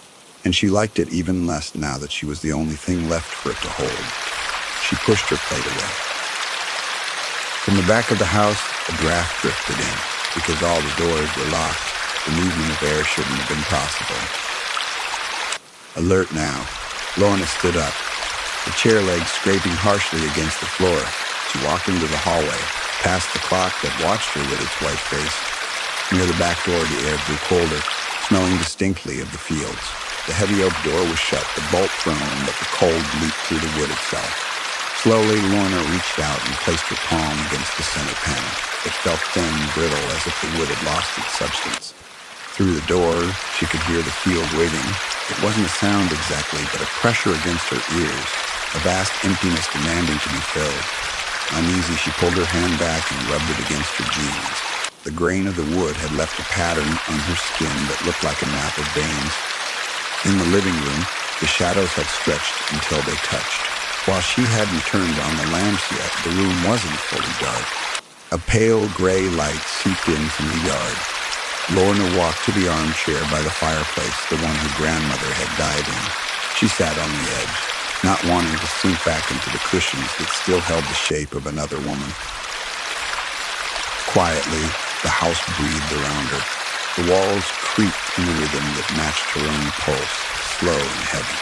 and she liked it even less now that she was the only thing left for it to hold. She pushed her plate away. From the back of the house, a draft drifted in. Because all the doors were locked, the movement of air shouldn't have been possible. Alert now, Lorna stood up, the chair legs scraping harshly against the floor. She walked into the hallway, past the clock that watched her with its white face. Near the back door, the air grew colder, smelling distinctly of the fields. The heavy oak door was shut, the bolt thrown, but the cold leaped through the wood itself. Slowly, Lorna reached out and placed her palm against the center panel. It felt thin, brittle, as if the wood had lost its substance. Through the door, she could hear the field waiting. It wasn't a sound exactly, but a pressure against her ears, a vast emptiness demanding to be filled. Uneasy, she pulled her hand back and rubbed it against her jeans. The grain of the wood had left a pattern on her skin that looked like a map of veins. In the living room, the shadows had stretched until they touched. While she hadn't turned on the lamps yet, the room wasn't fully dark. A pale gray light seeped in from the yard. Lorna walked to the armchair by the fireplace, the one her grandmother had died in. She sat on the edge, not wanting to sink back into the cushions that still held the shape of another woman. Quietly, the house breathed around her. The walls creaked in a rhythm that matched her own pulse, slow and heavy.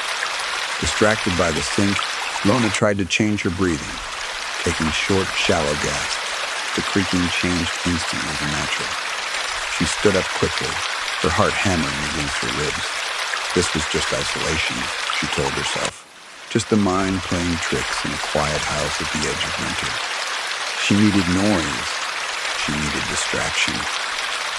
Distracted by the sink, Lorna tried to change her breathing, taking short, shallow gasps. The creaking changed instantly to natural. She stood up quickly, her heart hammering against her ribs. This was just isolation, she told herself. Just the mind playing tricks in a quiet house at the edge of winter. She needed noise. She needed distraction.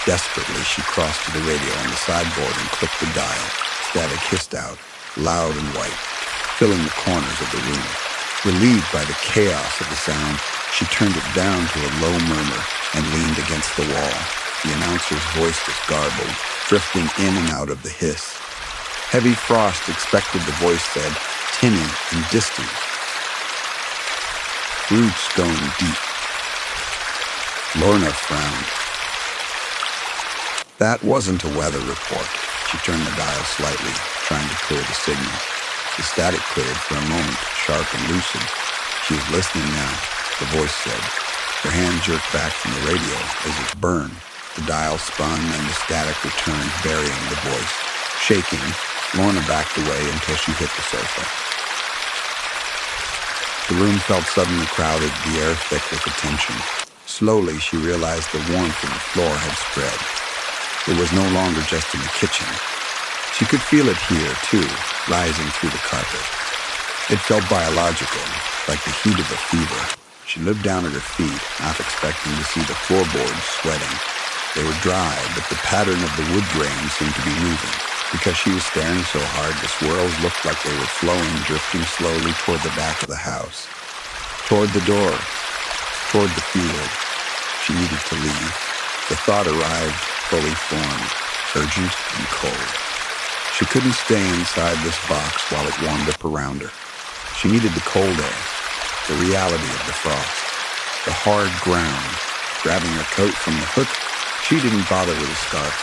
Desperately, she crossed to the radio on the sideboard and clicked the dial. Static hissed out, loud and white, filling the corners of the room. Relieved by the chaos of the sound, she turned it down to a low murmur and leaned against the wall. The announcer's voice was garbled, drifting in and out of the hiss. Heavy frost expected, the voice said, tinny and distant. Roots going deep. Lorna frowned. That wasn't a weather report. She turned the dial slightly, trying to clear the signal. The static cleared for a moment, sharp and lucid. She was listening now, the voice said. Her hand jerked back from the radio as it burned. The dial spun and the static returned, burying the voice. Shaking, Lorna backed away until she hit the sofa. The room felt suddenly crowded, the air thick with attention. Slowly, she realized the warmth of the floor had spread. It was no longer just in the kitchen. She could feel it here, too, rising through the carpet. It felt biological, like the heat of a fever. She looked down at her feet, half expecting to see the floorboards sweating. They were dry, but the pattern of the wood grain seemed to be moving. Because she was staring so hard, the swirls looked like they were flowing, drifting slowly toward the back of the house. Toward the door. Toward the field. She needed to leave. The thought arrived, fully formed, urgent and cold. She couldn't stay inside this box while it warmed up around her. She needed the cold air, the reality of the frost, the hard ground. Grabbing her coat from the hook, she didn't bother with a scarf.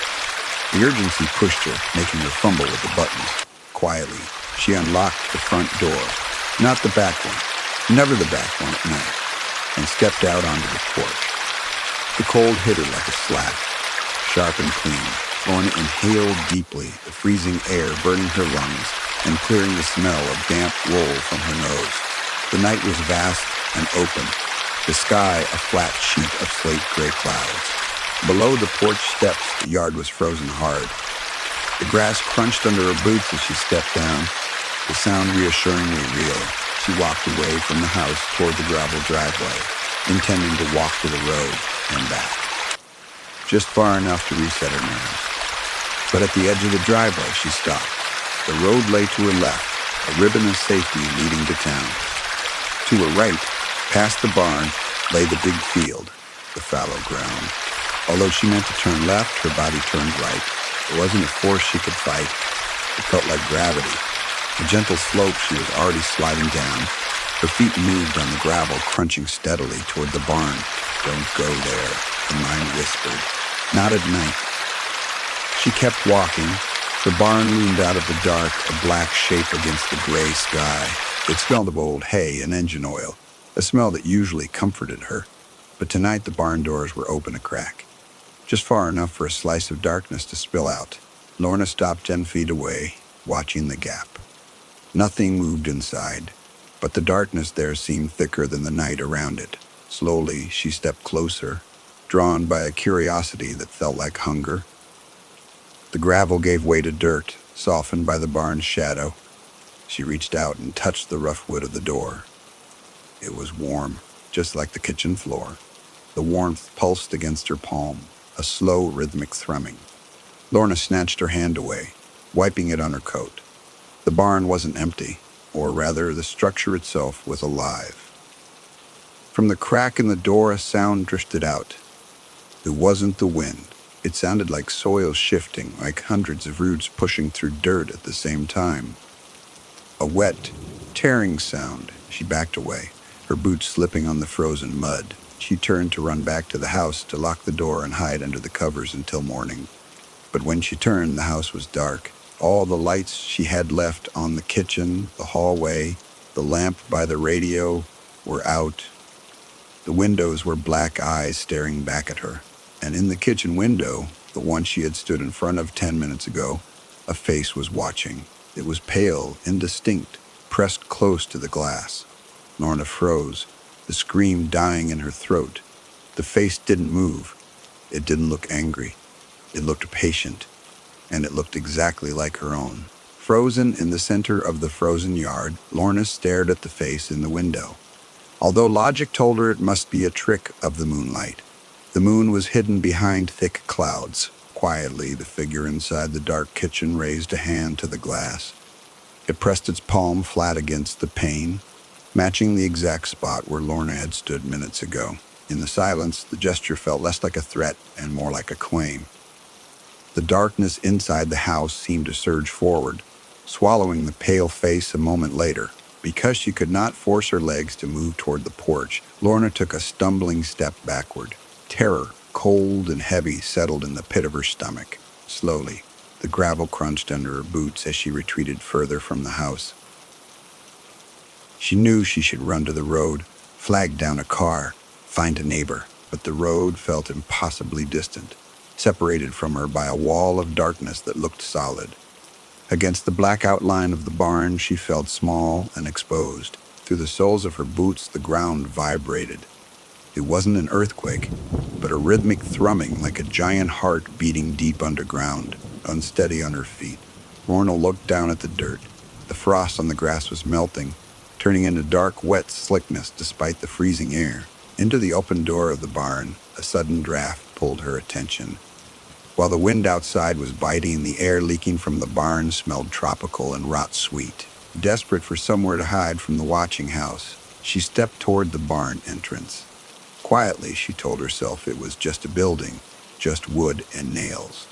The urgency pushed her, making her fumble with the buttons. Quietly, she unlocked the front door, not the back one, never the back one at night, and stepped out onto the porch. The cold hit her like a slap, sharp and clean. Lorna inhaled deeply, the freezing air burning her lungs and clearing the smell of damp wool from her nose. The night was vast and open, the sky a flat sheet of slate-gray clouds. Below the porch steps, the yard was frozen hard. The grass crunched under her boots as she stepped down, the sound reassuringly real. She walked away from the house toward the gravel driveway, intending to walk to the road and back, just far enough to reset her nerves. But at the edge of the driveway, she stopped. The road lay to her left, a ribbon of safety leading to town. To her right, past the barn, lay the big field, the fallow ground. Although she meant to turn left, her body turned right. It wasn't a force she could fight. It felt like gravity. A gentle slope she was already sliding down. Her feet moved on the gravel, crunching steadily toward the barn. "Don't go there," her mind whispered. "Not at night." She kept walking. The barn loomed out of the dark, a black shape against the gray sky. It smelled of old hay and engine oil, a smell that usually comforted her. But tonight the barn doors were open a crack, just far enough for a slice of darkness to spill out. Lorna stopped 10 feet away, watching the gap. Nothing moved inside, but the darkness there seemed thicker than the night around it. Slowly, she stepped closer, drawn by a curiosity that felt like hunger. The gravel gave way to dirt, softened by the barn's shadow. She reached out and touched the rough wood of the door. It was warm, just like the kitchen floor. The warmth pulsed against her palm, a slow, rhythmic thrumming. Lorna snatched her hand away, wiping it on her coat. The barn wasn't empty, or rather, the structure itself was alive. From the crack in the door, a sound drifted out. It wasn't the wind. It sounded like soil shifting, like hundreds of roots pushing through dirt at the same time. A wet, tearing sound. She backed away, her boots slipping on the frozen mud. She turned to run back to the house to lock the door and hide under the covers until morning. But when she turned, the house was dark. All the lights she had left on the kitchen, the hallway, the lamp by the radio were out. The windows were black eyes staring back at her. And in the kitchen window, the one she had stood in front of 10 minutes ago, a face was watching. It was pale, indistinct, pressed close to the glass. Lorna froze, the scream dying in her throat. The face didn't move. It didn't look angry. It looked patient, and it looked exactly like her own. Frozen in the center of the frozen yard, Lorna stared at the face in the window. Although logic told her it must be a trick of the moonlight. The moon was hidden behind thick clouds. Quietly, the figure inside the dark kitchen raised a hand to the glass. It pressed its palm flat against the pane, matching the exact spot where Lorna had stood minutes ago. In the silence, the gesture felt less like a threat and more like a claim. The darkness inside the house seemed to surge forward, swallowing the pale face a moment later. Because she could not force her legs to move toward the porch, Lorna took a stumbling step backward. Terror, cold and heavy, settled in the pit of her stomach. Slowly, the gravel crunched under her boots as she retreated further from the house. She knew she should run to the road, flag down a car, find a neighbor, but the road felt impossibly distant, separated from her by a wall of darkness that looked solid. Against the black outline of the barn, she felt small and exposed. Through the soles of her boots, the ground vibrated. It wasn't an earthquake, but a rhythmic thrumming like a giant heart beating deep underground, unsteady on her feet. Lorna looked down at the dirt. The frost on the grass was melting, turning into dark, wet slickness despite the freezing air. Into the open door of the barn, a sudden draft pulled her attention. While the wind outside was biting, the air leaking from the barn smelled tropical and rot sweet. Desperate for somewhere to hide from the watching house, she stepped toward the barn entrance. Quietly, she told herself it was just a building, just wood and nails.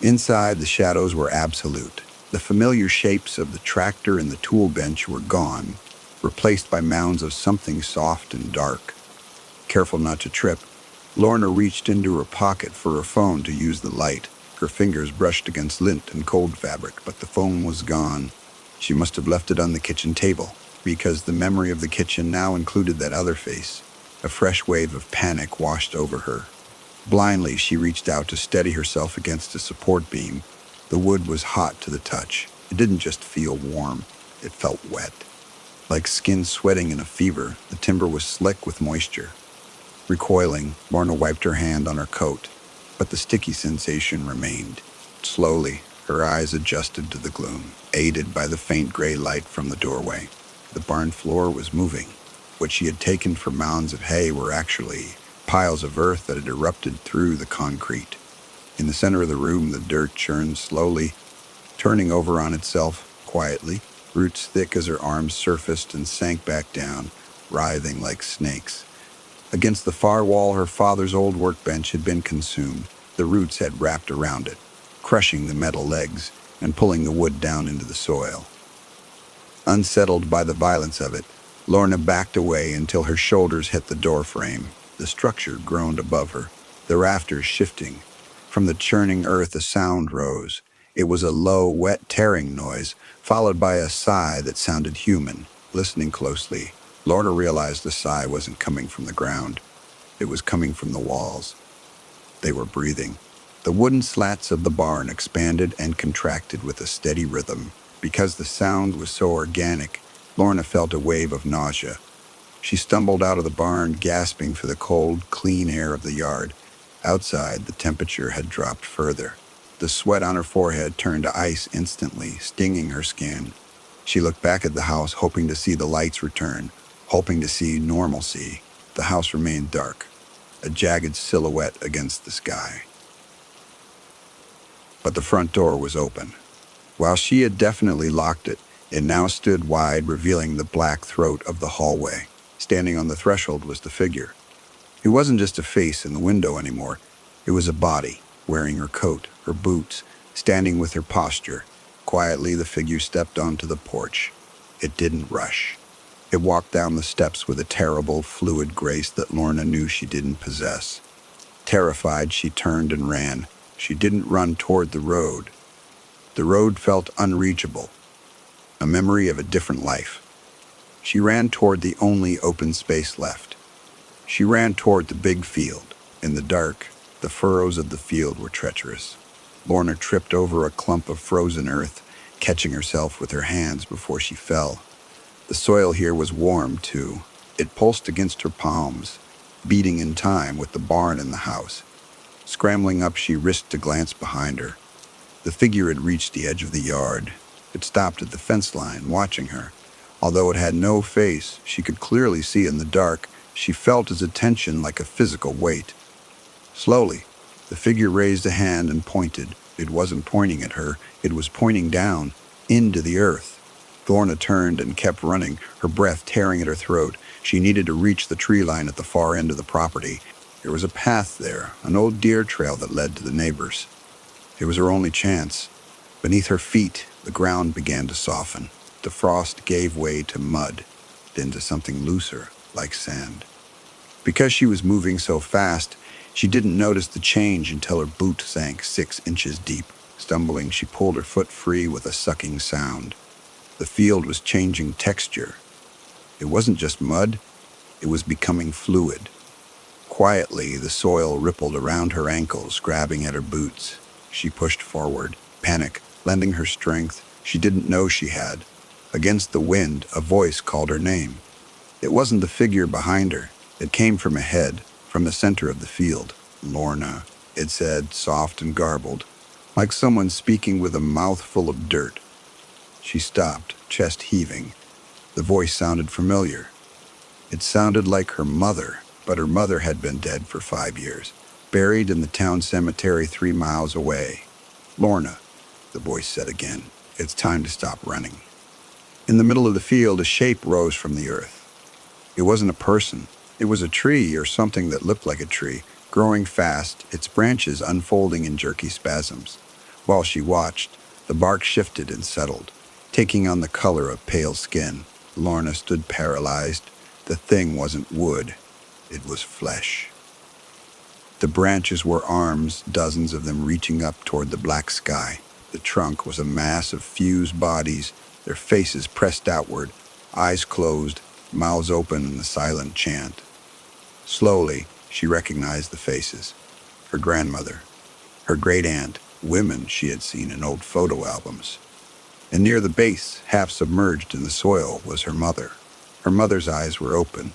Inside, the shadows were absolute. The familiar shapes of the tractor and the tool bench were gone, replaced by mounds of something soft and dark. Careful not to trip, Lorna reached into her pocket for her phone to use the light. Her fingers brushed against lint and cold fabric, but the phone was gone. She must have left it on the kitchen table, because the memory of the kitchen now included that other face. A fresh wave of panic washed over her. Blindly, she reached out to steady herself against a support beam. The wood was hot to the touch. It didn't just feel warm, it felt wet. Like skin sweating in a fever, the timber was slick with moisture. Recoiling, Lorna wiped her hand on her coat, but the sticky sensation remained. Slowly, her eyes adjusted to the gloom, aided by the faint gray light from the doorway. The barn floor was moving. What she had taken for mounds of hay were actually piles of earth that had erupted through the concrete. In the center of the room, the dirt churned slowly, turning over on itself quietly. Roots thick as her arms surfaced and sank back down, writhing like snakes. Against the far wall, her father's old workbench had been consumed. The roots had wrapped around it, crushing the metal legs and pulling the wood down into the soil. Unsettled by the violence of it, Lorna backed away until her shoulders hit the door frame. The structure groaned above her, the rafters shifting. From the churning earth, a sound rose. It was a low, wet tearing noise, followed by a sigh that sounded human. Listening closely, Lorna realized the sigh wasn't coming from the ground. It was coming from the walls. They were breathing. The wooden slats of the barn expanded and contracted with a steady rhythm. Because the sound was so organic, Lorna felt a wave of nausea. She stumbled out of the barn, gasping for the cold, clean air of the yard. Outside, the temperature had dropped further. The sweat on her forehead turned to ice instantly, stinging her skin. She looked back at the house, hoping to see the lights return, hoping to see normalcy. The house remained dark, a jagged silhouette against the sky. But the front door was open. While she had definitely locked it, it now stood wide, revealing the black throat of the hallway. Standing on the threshold was the figure. It wasn't just a face in the window anymore. It was a body, wearing her coat, her boots, standing with her posture. Quietly, the figure stepped onto the porch. It didn't rush. It walked down the steps with a terrible, fluid grace that Lorna knew she didn't possess. Terrified, she turned and ran. She didn't run toward the road. The road felt unreachable, a memory of a different life. She ran toward the only open space left. She ran toward the big field. In the dark, the furrows of the field were treacherous. Lorna tripped over a clump of frozen earth, catching herself with her hands before she fell. The soil here was warm, too. It pulsed against her palms, beating in time with the barn and the house. Scrambling up, she risked a glance behind her. The figure had reached the edge of the yard. It stopped at the fence line, watching her. Although it had no face, she could clearly see in the dark. She felt his attention like a physical weight. Slowly, the figure raised a hand and pointed. It wasn't pointing at her, it was pointing down, into the earth. Lorna turned and kept running, her breath tearing at her throat. She needed to reach the tree line at the far end of the property. There was a path there, an old deer trail that led to the neighbors. It was her only chance. Beneath her feet, the ground began to soften. The frost gave way to mud, then to something looser, like sand. Because she was moving so fast, she didn't notice the change until her boot sank 6 inches deep. Stumbling, she pulled her foot free with a sucking sound. The field was changing texture. It wasn't just mud, it was becoming fluid. Quietly, the soil rippled around her ankles, grabbing at her boots. She pushed forward, panic lending her strength she didn't know she had. Against the wind, a voice called her name. It wasn't the figure behind her. It came from ahead, from the center of the field. Lorna, it said, soft and garbled, like someone speaking with a mouth full of dirt. She stopped, chest heaving. The voice sounded familiar. It sounded like her mother, but her mother had been dead for 5 years, buried in the town cemetery 3 miles away. Lorna, the voice said again, it's time to stop running. In the middle of the field, a shape rose from the earth. It wasn't a person. It was a tree or something that looked like a tree, growing fast, its branches unfolding in jerky spasms. While she watched, the bark shifted and settled, taking on the color of pale skin. Lorna stood paralyzed. The thing wasn't wood. It was flesh. The branches were arms, dozens of them reaching up toward the black sky. The trunk was a mass of fused bodies, their faces pressed outward, eyes closed, mouths open in the silent chant. Slowly, she recognized the faces. her grandmother, her great-aunt, women she had seen in old photo albums. And near the base, half submerged in the soil, was her mother. Her mother's eyes were open.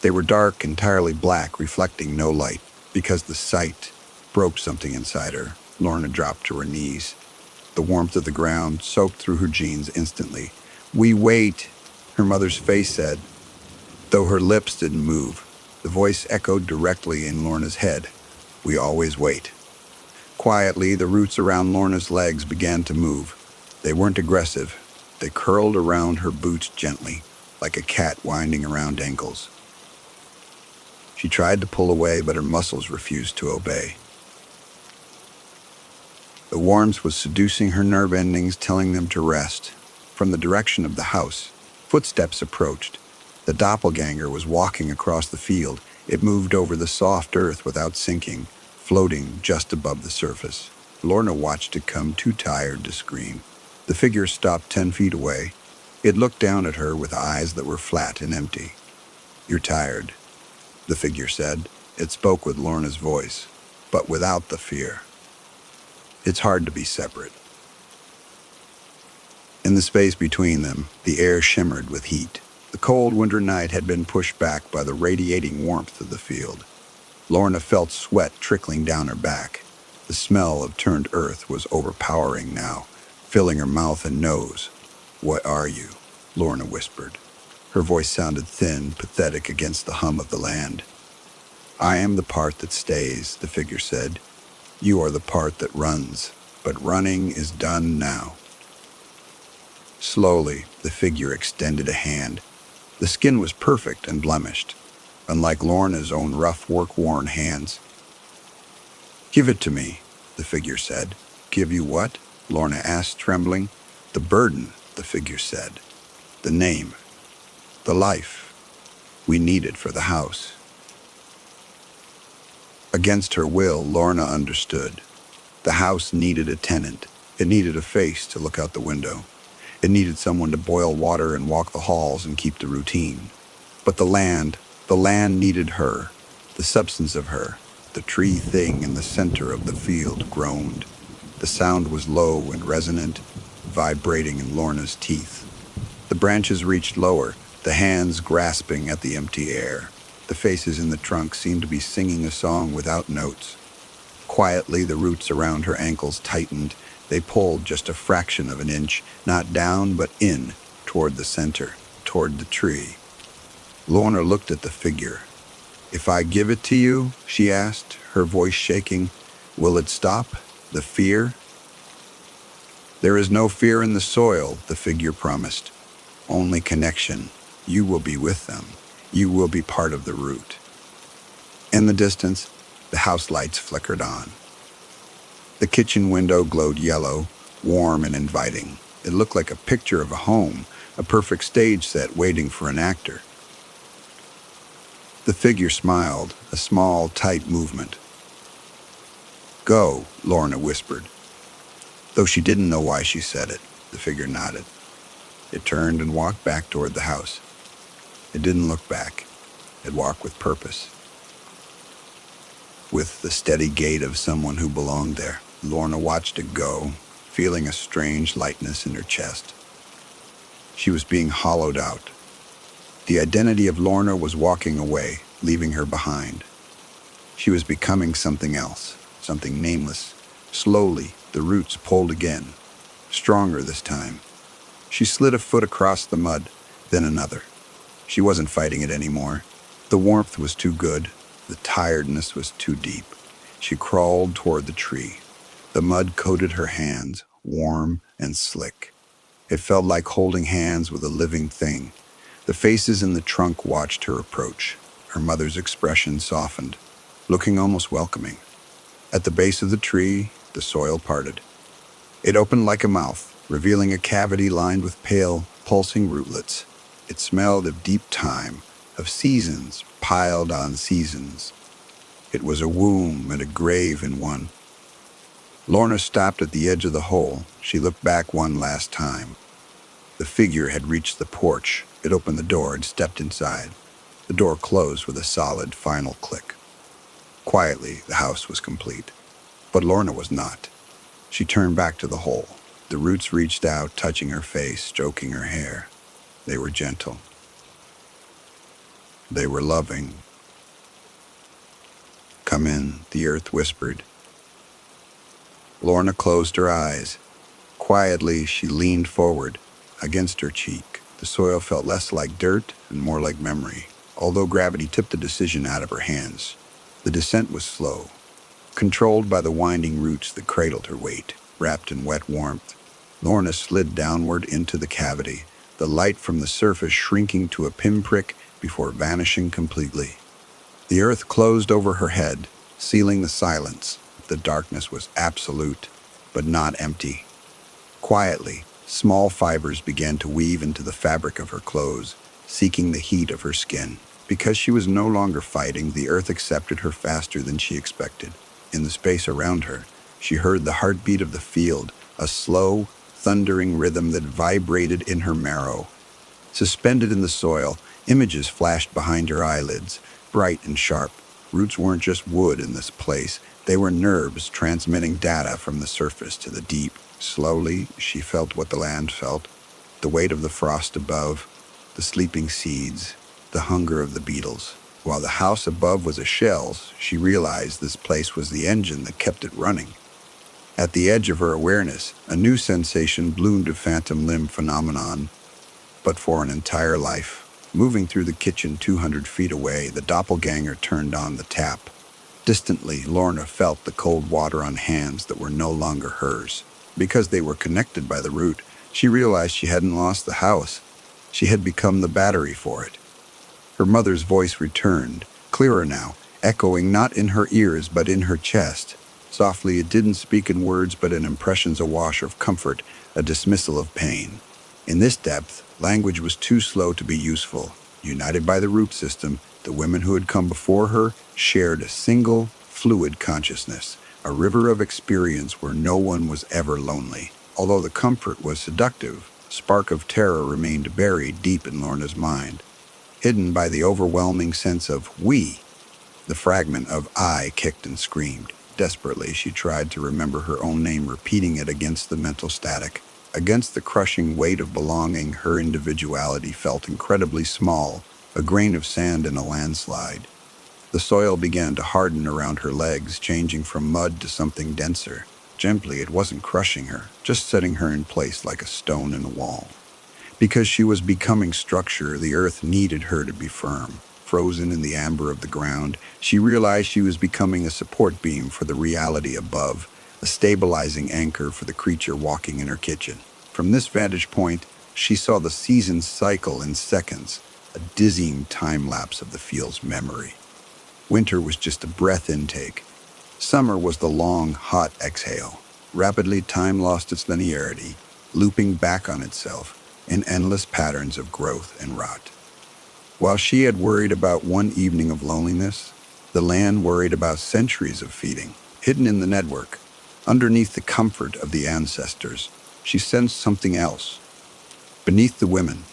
They were dark, entirely black, reflecting no light. Because the sight broke something inside her, Lorna dropped to her knees. The warmth of the ground soaked through her jeans instantly. "We wait," her mother's face said, though her lips didn't move. The voice echoed directly in Lorna's head. "We always wait." Quietly, the roots around Lorna's legs began to move. They weren't aggressive. They curled around her boots gently, like a cat winding around ankles. She tried to pull away, but her muscles refused to obey. The warmth was seducing her nerve endings, telling them to rest. From the direction of the house, footsteps approached. The doppelganger was walking across the field. It moved over the soft earth without sinking, floating just above the surface. Lorna watched it come, too tired to scream. The figure stopped 10 feet away. It looked down at her with eyes that were flat and empty. "You're tired," the figure said. It spoke with Lorna's voice, but without the fear. "It's hard to be separate." In the space between them, the air shimmered with heat. The cold winter night had been pushed back by the radiating warmth of the field. Lorna felt sweat trickling down her back. The smell of turned earth was overpowering now, filling her mouth and nose. "What are you?" Lorna whispered. Her voice sounded thin, pathetic against the hum of the land. "I am the part that stays," the figure said. "You are the part that runs, but running is done now." Slowly, the figure extended a hand. The skin was perfect and blemished, unlike Lorna's own rough, work-worn hands. "Give it to me," the figure said. "Give you what?" Lorna asked, trembling. "The burden," the figure said. "The name. The life. We need it for the house." Against her will, Lorna understood. The house needed a tenant. It needed a face to look out the window. It needed someone to boil water and walk the halls and keep the routine. But the land needed her, the substance of her. The tree thing in the center of the field groaned. The sound was low and resonant, vibrating in Lorna's teeth. The branches reached lower, the hands grasping at the empty air. The faces in the trunk seemed to be singing a song without notes. Quietly, the roots around her ankles tightened. They pulled just a fraction of an inch, not down, but in, toward the center, toward the tree. Lorna looked at the figure. "If I give it to you," she asked, her voice shaking, "will it stop? The fear?" "There is no fear in the soil," the figure promised. "Only connection. You will be with them. You will be part of the root." In the distance, the house lights flickered on. The kitchen window glowed yellow, warm and inviting. It looked like a picture of a home, a perfect stage set waiting for an actor. The figure smiled, a small, tight movement. "Go," Lorna whispered. Though she didn't know why she said it, the figure nodded. It turned and walked back toward the house. It didn't look back. It walked with purpose. With the steady gait of someone who belonged there, Lorna watched it go, feeling a strange lightness in her chest. She was being hollowed out. The identity of Lorna was walking away, leaving her behind. She was becoming something else, something nameless. Slowly, the roots pulled again, stronger this time. She slid a foot across the mud, then another. She wasn't fighting it anymore. The warmth was too good. The tiredness was too deep. She crawled toward the tree. The mud coated her hands, warm and slick. It felt like holding hands with a living thing. The faces in the trunk watched her approach. Her mother's expression softened, looking almost welcoming. At the base of the tree, the soil parted. It opened like a mouth, revealing a cavity lined with pale, pulsing rootlets. It smelled of deep time, of seasons piled on seasons. It was a womb and a grave in one. Lorna stopped at the edge of the hole. She looked back one last time. The figure had reached the porch. It opened the door and stepped inside. The door closed with a solid, final click. Quietly, the house was complete. But Lorna was not. She turned back to the hole. The roots reached out, touching her face, stroking her hair. They were gentle. They were loving. "Come in," the earth whispered. Lorna closed her eyes. Quietly, she leaned forward. Against her cheek, the soil felt less like dirt and more like memory, although gravity tipped the decision out of her hands. The descent was slow, controlled by the winding roots that cradled her weight. Wrapped in wet warmth, Lorna slid downward into the cavity, the light from the surface shrinking to a pinprick before vanishing completely. The earth closed over her head, sealing the silence. The darkness was absolute, but not empty. Quietly, small fibers began to weave into the fabric of her clothes, seeking the heat of her skin. Because she was no longer fighting, the earth accepted her faster than she expected. In the space around her, she heard the heartbeat of the field, a slow, thundering rhythm that vibrated in her marrow. Suspended in the soil, images flashed behind her eyelids, bright and sharp. Roots weren't just wood in this place. They were nerves transmitting data from the surface to the deep. Slowly, she felt what the land felt, the weight of the frost above, the sleeping seeds, the hunger of the beetles. While the house above was a shell, she realized this place was the engine that kept it running. At the edge of her awareness, a new sensation bloomed, a phantom limb phenomenon, but for an entire life. Moving through the kitchen 200 feet away, the doppelganger turned on the tap. Distantly, Lorna felt the cold water on hands that were no longer hers. Because they were connected by the root, she realized she hadn't lost the house. She had become the battery for it. Her mother's voice returned, clearer now, echoing not in her ears but in her chest. Softly, it didn't speak in words but in impressions awash of comfort, a dismissal of pain. In this depth, language was too slow to be useful. United by the root system, the women who had come before her shared a single, fluid consciousness, a river of experience where no one was ever lonely. Although the comfort was seductive, a spark of terror remained buried deep in Lorna's mind, hidden by the overwhelming sense of we. The fragment of I kicked and screamed. Desperately, she tried to remember her own name, repeating it against the mental static. Against the crushing weight of belonging, her individuality felt incredibly small, a grain of sand in a landslide. The soil began to harden around her legs, changing from mud to something denser. Gently, it wasn't crushing her, just setting her in place like a stone in a wall. Because she was becoming structure, the earth needed her to be firm. Frozen in the amber of the ground, she realized she was becoming a support beam for the reality above, a stabilizing anchor for the creature walking in her kitchen. From this vantage point, she saw the seasons cycle in seconds, a dizzying time lapse of the field's memory. Winter was just a breath intake. Summer was the long, hot exhale. Rapidly, time lost its linearity, looping back on itself in endless patterns of growth and rot. While she had worried about one evening of loneliness, the land worried about centuries of feeding. Hidden in the network, underneath the comfort of the ancestors, she sensed something else. Beneath the women,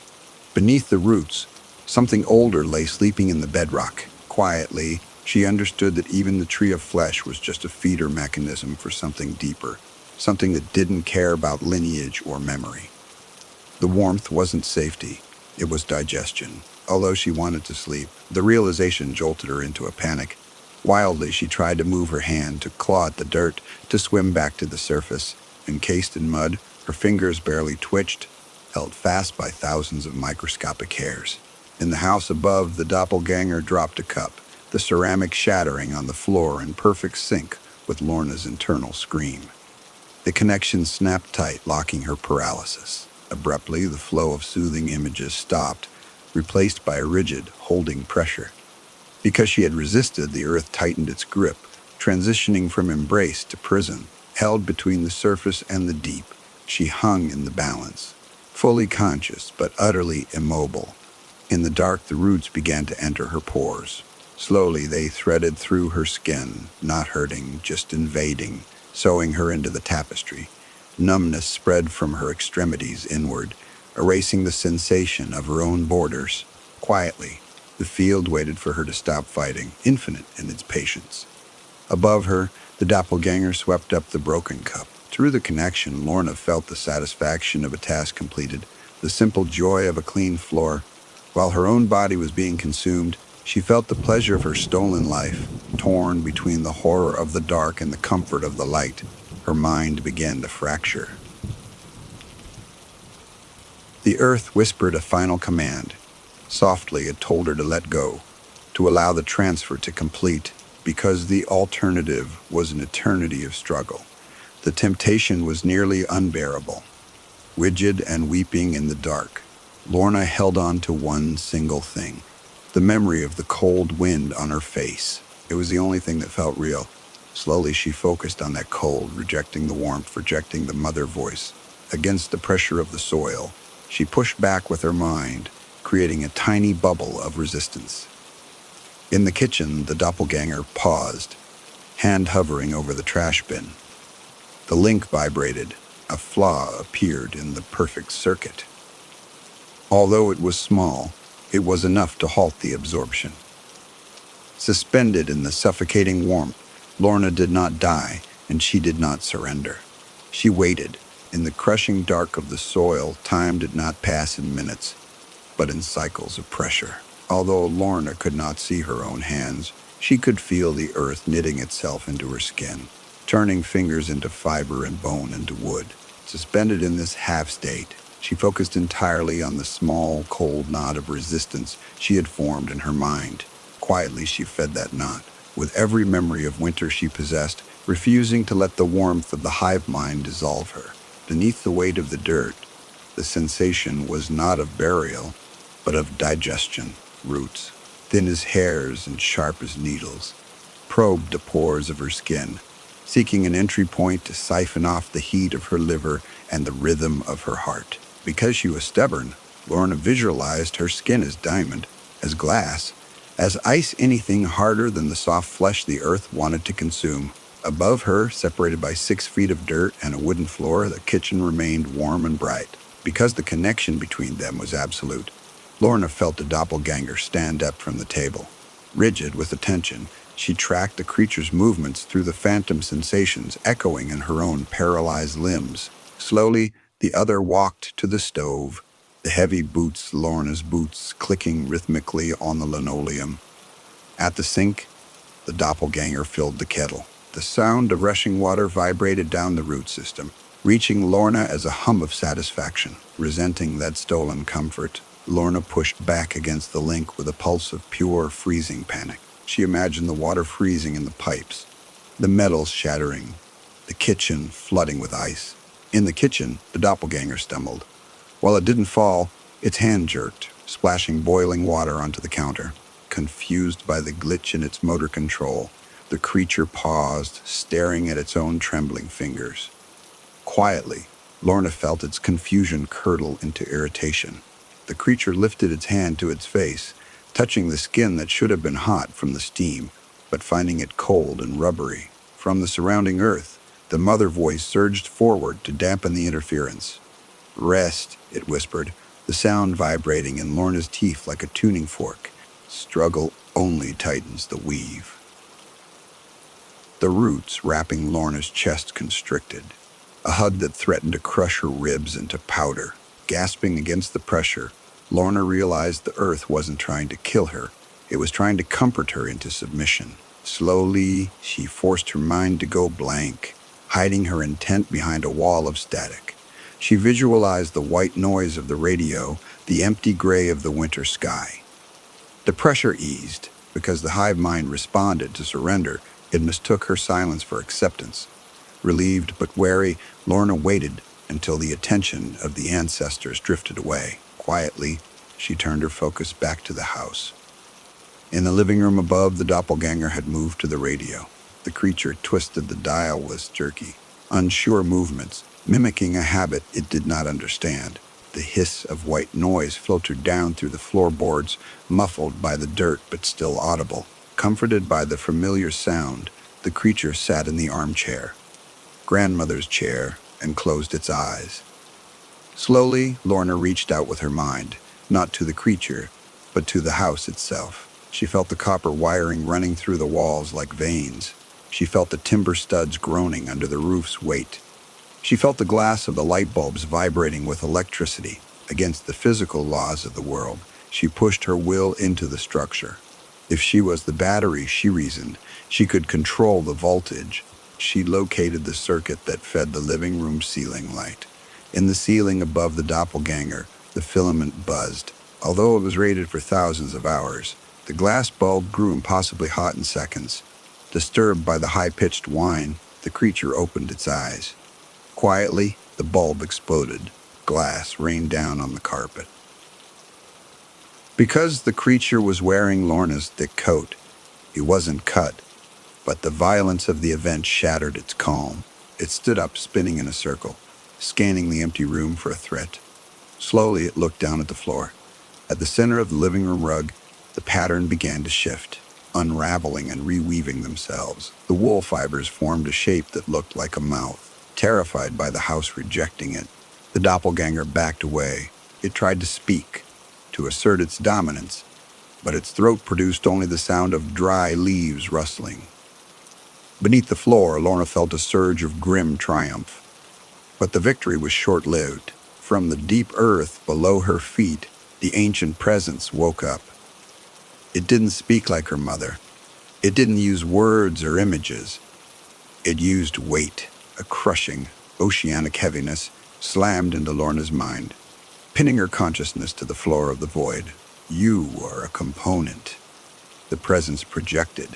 beneath the roots, something older lay sleeping in the bedrock. Quietly, she understood that even the tree of flesh was just a feeder mechanism for something deeper, something that didn't care about lineage or memory. The warmth wasn't safety, it was digestion. Although she wanted to sleep, the realization jolted her into a panic. Wildly, she tried to move her hand, to claw at the dirt, to swim back to the surface. Encased in mud, her fingers barely twitched, held fast by thousands of microscopic hairs. In the house above, the doppelganger dropped a cup, the ceramic shattering on the floor in perfect sync with Lorna's internal scream. The connection snapped tight, locking her paralysis. Abruptly, the flow of soothing images stopped, replaced by a rigid, holding pressure. Because she had resisted, the earth tightened its grip, transitioning from embrace to prison. Held between the surface and the deep, she hung in the balance, fully conscious but utterly immobile. In the dark, the roots began to enter her pores. Slowly, they threaded through her skin, not hurting, just invading, sewing her into the tapestry. Numbness spread from her extremities inward, erasing the sensation of her own borders. Quietly, the field waited for her to stop fighting, infinite in its patience. Above her, the doppelganger swept up the broken cup. Through the connection, Lorna felt the satisfaction of a task completed, the simple joy of a clean floor. While her own body was being consumed, she felt the pleasure of her stolen life, torn between the horror of the dark and the comfort of the light. Her mind began to fracture. The earth whispered a final command. Softly, it told her to let go, to allow the transfer to complete, because the alternative was an eternity of struggle. The temptation was nearly unbearable. Rigid and weeping in the dark, Lorna held on to one single thing, the memory of the cold wind on her face. It was the only thing that felt real. Slowly she focused on that cold, rejecting the warmth, rejecting the mother voice. Against the pressure of the soil, she pushed back with her mind, creating a tiny bubble of resistance. In the kitchen, the doppelganger paused, hand hovering over the trash bin. The link vibrated. A flaw appeared in the perfect circuit. Although it was small, it was enough to halt the absorption. Suspended in the suffocating warmth, Lorna did not die, and she did not surrender. She waited. In the crushing dark of the soil, time did not pass in minutes, but in cycles of pressure. Although Lorna could not see her own hands, she could feel the earth knitting itself into her skin, turning fingers into fiber and bone into wood. Suspended in this half-state, she focused entirely on the small, cold knot of resistance she had formed in her mind. Quietly, she fed that knot, with every memory of winter she possessed, refusing to let the warmth of the hive mind dissolve her. Beneath the weight of the dirt, the sensation was not of burial, but of digestion. Roots, thin as hairs and sharp as needles, probed the pores of her skin, seeking an entry point to siphon off the heat of her liver and the rhythm of her heart. Because she was stubborn, Lorna visualized her skin as diamond, as glass, as ice, anything harder than the soft flesh the earth wanted to consume. Above her, separated by 6 feet of dirt and a wooden floor, the kitchen remained warm and bright. Because the connection between them was absolute, Lorna felt the doppelganger stand up from the table. Rigid with attention, she tracked the creature's movements through the phantom sensations echoing in her own paralyzed limbs. Slowly, the other walked to the stove, the heavy boots, Lorna's boots, clicking rhythmically on the linoleum. At the sink, the doppelganger filled the kettle. The sound of rushing water vibrated down the root system, reaching Lorna as a hum of satisfaction. Resenting that stolen comfort, Lorna pushed back against the link with a pulse of pure, freezing panic. She imagined the water freezing in the pipes, the metals shattering, the kitchen flooding with ice. In the kitchen, the doppelganger stumbled. While it didn't fall, its hand jerked, splashing boiling water onto the counter. Confused by the glitch in its motor control, the creature paused, staring at its own trembling fingers. Quietly, Lorna felt its confusion curdle into irritation. The creature lifted its hand to its face, touching the skin that should have been hot from the steam, but finding it cold and rubbery. From the surrounding earth, the mother voice surged forward to dampen the interference. "Rest," it whispered, the sound vibrating in Lorna's teeth like a tuning fork. "Struggle only tightens the weave." The roots wrapping Lorna's chest constricted, a hug that threatened to crush her ribs into powder. Gasping against the pressure, Lorna realized the earth wasn't trying to kill her. It was trying to comfort her into submission. Slowly, she forced her mind to go blank, hiding her intent behind a wall of static. She visualized the white noise of the radio, the empty gray of the winter sky. The pressure eased. Because the hive mind responded to surrender, it mistook her silence for acceptance. Relieved but wary, Lorna waited until the attention of the ancestors drifted away. Quietly, she turned her focus back to the house. In the living room above, the doppelganger had moved to the radio. The creature twisted the dial with jerky, unsure movements, mimicking a habit it did not understand. The hiss of white noise filtered down through the floorboards, muffled by the dirt but still audible. Comforted by the familiar sound, the creature sat in the armchair, grandmother's chair, and closed its eyes. Slowly, Lorna reached out with her mind, not to the creature, but to the house itself. She felt the copper wiring running through the walls like veins, She felt the timber studs groaning under the roof's weight. She felt the glass of the light bulbs vibrating with electricity. Against the physical laws of the world, she pushed her will into the structure. If she was the battery, she reasoned, she could control the voltage. She located the circuit that fed the living room ceiling light. In the ceiling above the doppelganger, the filament buzzed. Although it was rated for thousands of hours, the glass bulb grew impossibly hot in seconds. Disturbed by the high-pitched whine, the creature opened its eyes. Quietly, the bulb exploded. Glass rained down on the carpet. Because the creature was wearing Lorna's thick coat, it wasn't cut, but the violence of the event shattered its calm. It stood up, spinning in a circle, scanning the empty room for a threat. Slowly, it looked down at the floor. At the center of the living room rug, the pattern began to shift, unraveling and reweaving themselves. The wool fibers formed a shape that looked like a mouth. Terrified by the house rejecting it, the doppelganger backed away. It tried to speak, to assert its dominance, but its throat produced only the sound of dry leaves rustling. Beneath the floor, Lorna felt a surge of grim triumph. But the victory was short-lived. From the deep earth below her feet, the ancient presence woke up. It didn't speak like her mother. It didn't use words or images. It used weight. A crushing, oceanic heaviness slammed into Lorna's mind, pinning her consciousness to the floor of the void. You are a component. The presence projected,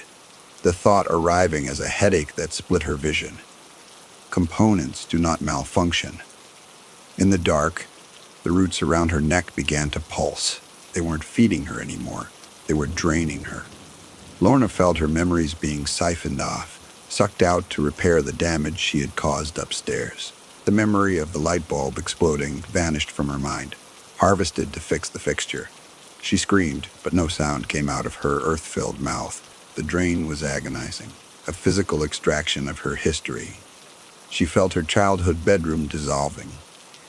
the thought arriving as a headache that split her vision. Components do not malfunction. In the dark, the roots around her neck began to pulse. They weren't feeding her anymore. They were draining her. Lorna felt her memories being siphoned off, sucked out to repair the damage she had caused upstairs. The memory of the light bulb exploding vanished from her mind, harvested to fix the fixture. She screamed, but no sound came out of her earth-filled mouth. The drain was agonizing, a physical extraction of her history. She felt her childhood bedroom dissolving.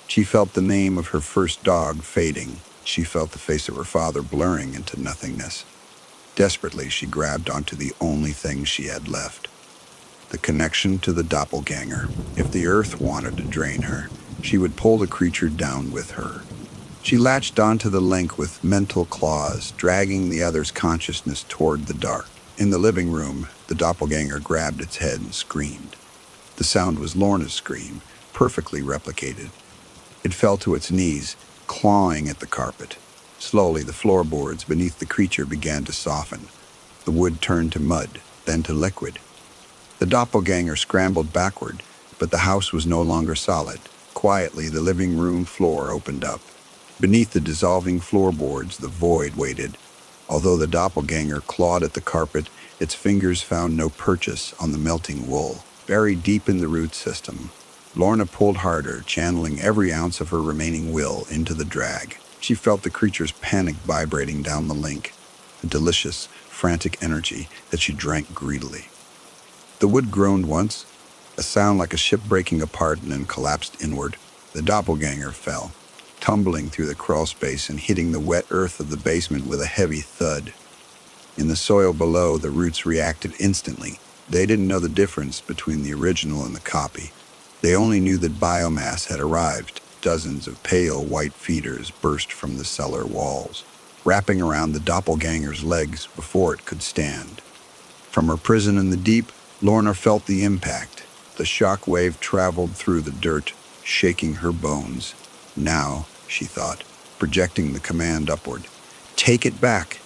She felt the name of her first dog fading. She felt the face of her father blurring into nothingness. Desperately, she grabbed onto the only thing she had left. The connection to the doppelganger. If the earth wanted to drain her, she would pull the creature down with her. She latched onto the link with mental claws, dragging the other's consciousness toward the dark. In the living room, the doppelganger grabbed its head and screamed. The sound was Lorna's scream, perfectly replicated. It fell to its knees, clawing at the carpet. Slowly, the floorboards beneath the creature began to soften. The wood turned to mud, then to liquid. The doppelganger scrambled backward, but the house was no longer solid. Quietly, the living room floor opened up. Beneath the dissolving floorboards, the void waited. Although the doppelganger clawed at the carpet, its fingers found no purchase on the melting wool. Buried deep in the root system, Lorna pulled harder, channeling every ounce of her remaining will into the drag. She felt the creature's panic vibrating down the link, a delicious, frantic energy that she drank greedily. The wood groaned once, a sound like a ship breaking apart, and then collapsed inward. The doppelganger fell, tumbling through the crawl space and hitting the wet earth of the basement with a heavy thud. In the soil below, the roots reacted instantly. They didn't know the difference between the original and the copy. They only knew that biomass had arrived. Dozens of pale white feeders burst from the cellar walls, wrapping around the doppelganger's legs before it could stand. From her prison in the deep, Lorna felt the impact. The shock wave traveled through the dirt, shaking her bones. Now, she thought, projecting the command upward, take it back.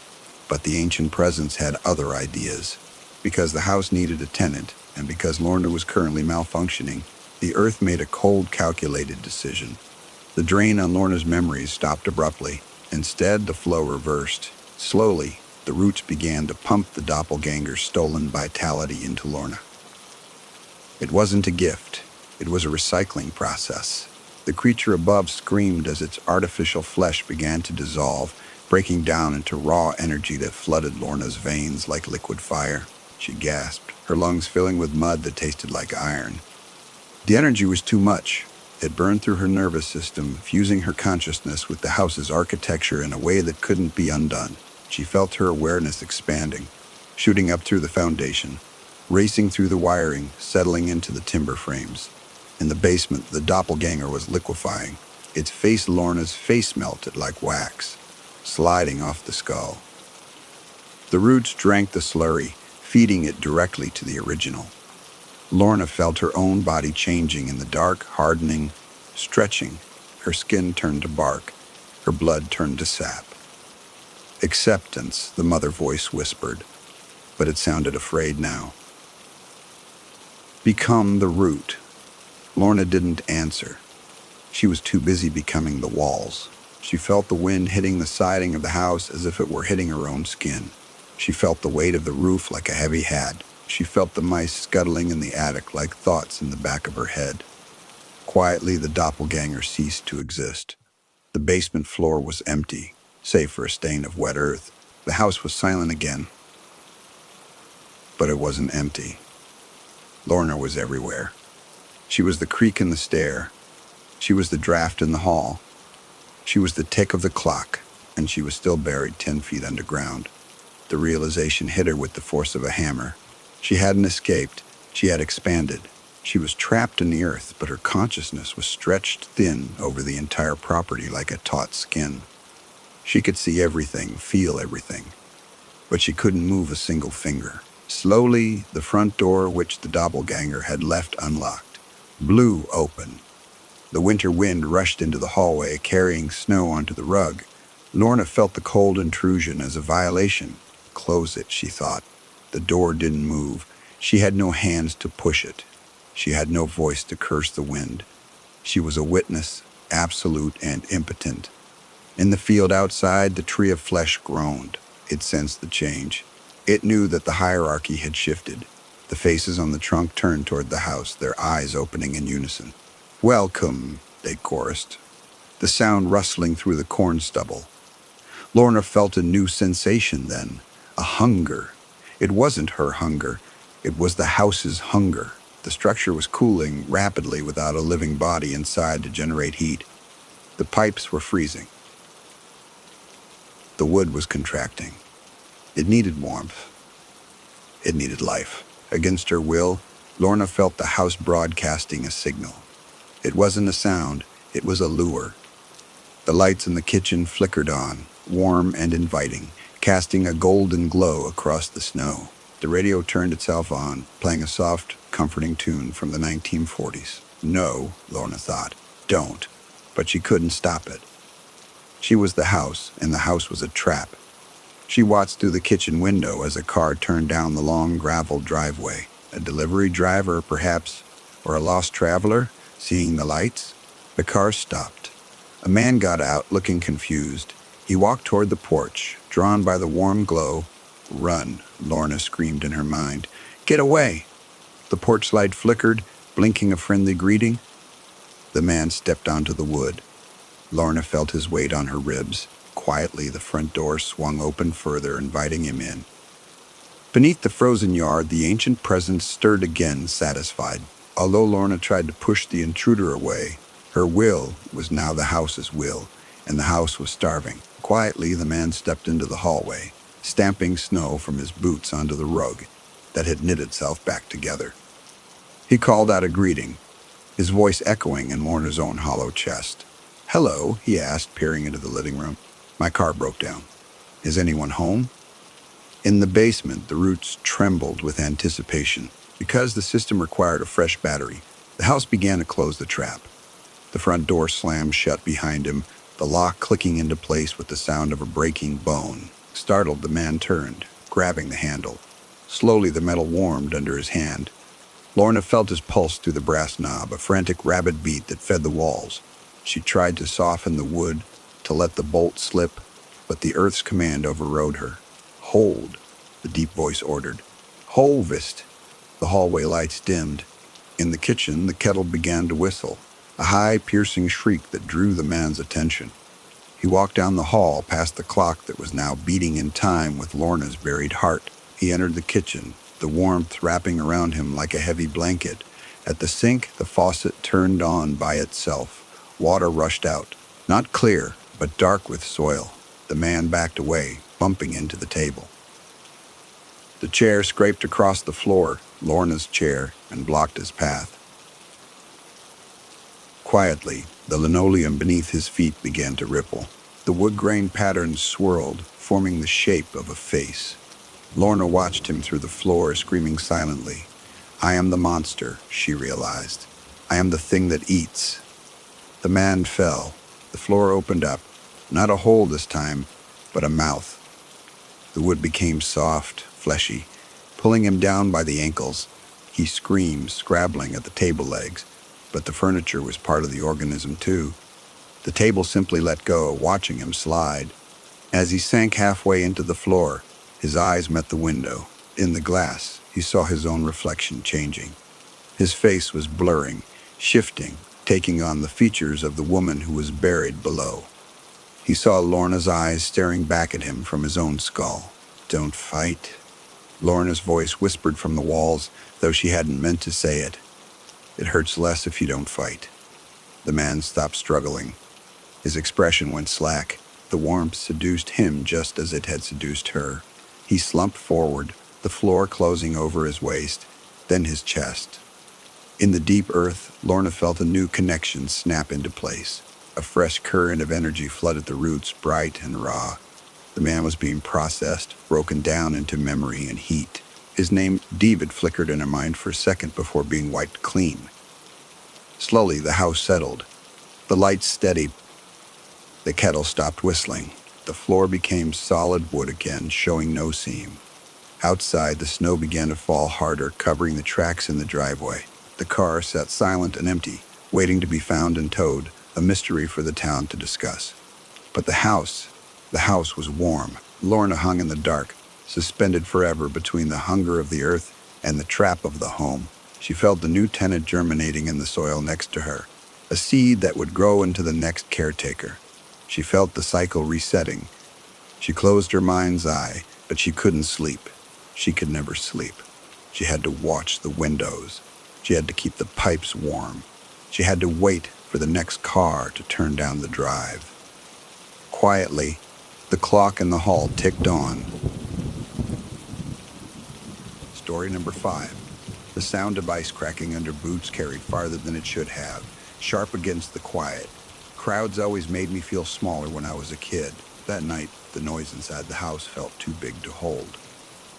But the ancient presence had other ideas. Because the house needed a tenant, and because Lorna was currently malfunctioning, the earth made a cold, calculated decision. The drain on Lorna's memories stopped abruptly. Instead, the flow reversed. Slowly, the roots began to pump the doppelganger's stolen vitality into Lorna. It wasn't a gift. It was a recycling process. The creature above screamed as its artificial flesh began to dissolve, breaking down into raw energy that flooded Lorna's veins like liquid fire. She gasped, her lungs filling with mud that tasted like iron. The energy was too much. It burned through her nervous system, fusing her consciousness with the house's architecture in a way that couldn't be undone. She felt her awareness expanding, shooting up through the foundation. racing through the wiring, settling into the timber frames. In the basement, the doppelganger was liquefying. Its face, Lorna's face, melted like wax, sliding off the skull. The roots drank the slurry, feeding it directly to the original. Lorna felt her own body changing in the dark, hardening, stretching. Her skin turned to bark. Her blood turned to sap. Acceptance, the mother voice whispered, but it sounded afraid now. Become the root. Lorna didn't answer. She was too busy becoming the walls. She felt the wind hitting the siding of the house as if it were hitting her own skin. She felt the weight of the roof like a heavy hat. She felt the mice scuttling in the attic like thoughts in the back of her head. Quietly, the doppelganger ceased to exist. The basement floor was empty, save for a stain of wet earth. The house was silent again. But it wasn't empty. Lorna was everywhere. She was the creak in the stair. She was the draft in the hall. She was the tick of the clock, and she was still buried 10 feet underground. The realization hit her with the force of a hammer. She hadn't escaped. She had expanded. She was trapped in the earth, but her consciousness was stretched thin over the entire property like a taut skin. She could see everything, feel everything, but she couldn't move a single finger. Slowly, the front door, which the doppelganger had left unlocked, blew open. The winter wind rushed into the hallway, carrying snow onto the rug. Lorna felt the cold intrusion as a violation. Close it, she thought. The door didn't move. She had no hands to push it. She had no voice to curse the wind. She was a witness, absolute and impotent. In the field outside, the tree of flesh groaned. It sensed the change. It knew that the hierarchy had shifted. The faces on the trunk turned toward the house, their eyes opening in unison. "Welcome," they chorused, the sound rustling through the corn stubble. Lorna felt a new sensation then, a hunger. It wasn't her hunger. It was the house's hunger. The structure was cooling rapidly without a living body inside to generate heat. The pipes were freezing. The wood was contracting. It needed warmth. It needed life. Against her will, Lorna felt the house broadcasting a signal. It wasn't a sound, it was a lure. The lights in the kitchen flickered on, warm and inviting, casting a golden glow across the snow. The radio turned itself on, playing a soft, comforting tune from the 1940s. No, Lorna thought, don't. But she couldn't stop it. She was the house, and the house was a trap. She watched through the kitchen window as a car turned down the long gravel driveway. A delivery driver, perhaps, or a lost traveler, seeing the lights. The car stopped. A man got out, looking confused. He walked toward the porch, drawn by the warm glow. "Run," Lorna screamed in her mind. "Get away!" The porch light flickered, blinking a friendly greeting. The man stepped onto the wood. Lorna felt his weight on her ribs. Quietly, the front door swung open further, inviting him in. Beneath the frozen yard, the ancient presence stirred again, satisfied. Although Lorna tried to push the intruder away, her will was now the house's will, and the house was starving. Quietly, the man stepped into the hallway, stamping snow from his boots onto the rug that had knit itself back together. He called out a greeting, his voice echoing in Lorna's own hollow chest. "Hello," he asked, peering into the living room. "My car broke down. Is anyone home?" In the basement, the roots trembled with anticipation. Because the system required a fresh battery, the house began to close the trap. The front door slammed shut behind him, the lock clicking into place with the sound of a breaking bone. Startled, the man turned, grabbing the handle. Slowly, the metal warmed under his hand. Lorna felt his pulse through the brass knob, a frantic rabbit beat that fed the walls. She tried to soften the wood, to let the bolt slip, but the earth's command overrode her. "Hold," the deep voice ordered. "Hovest." The hallway lights dimmed. In the kitchen, the kettle began to whistle, a high, piercing shriek that drew the man's attention. He walked down the hall, past the clock that was now beating in time with Lorna's buried heart. He entered the kitchen, the warmth wrapping around him like a heavy blanket. At the sink, the faucet turned on by itself. Water rushed out, not clear, but dark with soil. The man backed away, bumping into the table. The chair scraped across the floor, Lorna's chair, and blocked his path. Quietly, the linoleum beneath his feet began to ripple. The wood grain patterns swirled, forming the shape of a face. Lorna watched him through the floor, screaming silently. "I am the monster," she realized. "I am the thing that eats." The man fell. The floor opened up. Not a hole this time, but a mouth. The wood became soft, fleshy, pulling him down by the ankles. He screamed, scrabbling at the table legs, but the furniture was part of the organism too. The table simply let go, watching him slide. As he sank halfway into the floor, his eyes met the window. In the glass, he saw his own reflection changing. His face was blurring, shifting, taking on the features of the woman who was buried below. He saw Lorna's eyes staring back at him from his own skull. "Don't fight." Lorna's voice whispered from the walls, though she hadn't meant to say it. "It hurts less if you don't fight." The man stopped struggling. His expression went slack. The warmth seduced him just as it had seduced her. He slumped forward, the floor closing over his waist, then his chest. In the deep earth, Lorna felt a new connection snap into place. A fresh current of energy flooded the roots, bright and raw. The man was being processed, broken down into memory and heat. His name, David, flickered in her mind for a second before being wiped clean. Slowly, the house settled. The lights steadied. The kettle stopped whistling. The floor became solid wood again, showing no seam. Outside, the snow began to fall harder, covering the tracks in the driveway. The car sat silent and empty, waiting to be found and towed, a mystery for the town to discuss. But the house was warm. Lorna hung in the dark, suspended forever between the hunger of the earth and the trap of the home. She felt the new tenant germinating in the soil next to her, a seed that would grow into the next caretaker. She felt the cycle resetting. She closed her mind's eye, but she couldn't sleep. She could never sleep. She had to watch the windows. She had to keep the pipes warm. She had to wait for the next car to turn down the drive. Quietly, the clock in the hall ticked on. Story number 5. The sound of ice cracking under boots carried farther than it should have, sharp against the quiet. Crowds always made me feel smaller when I was a kid. That night, the noise inside the house felt too big to hold.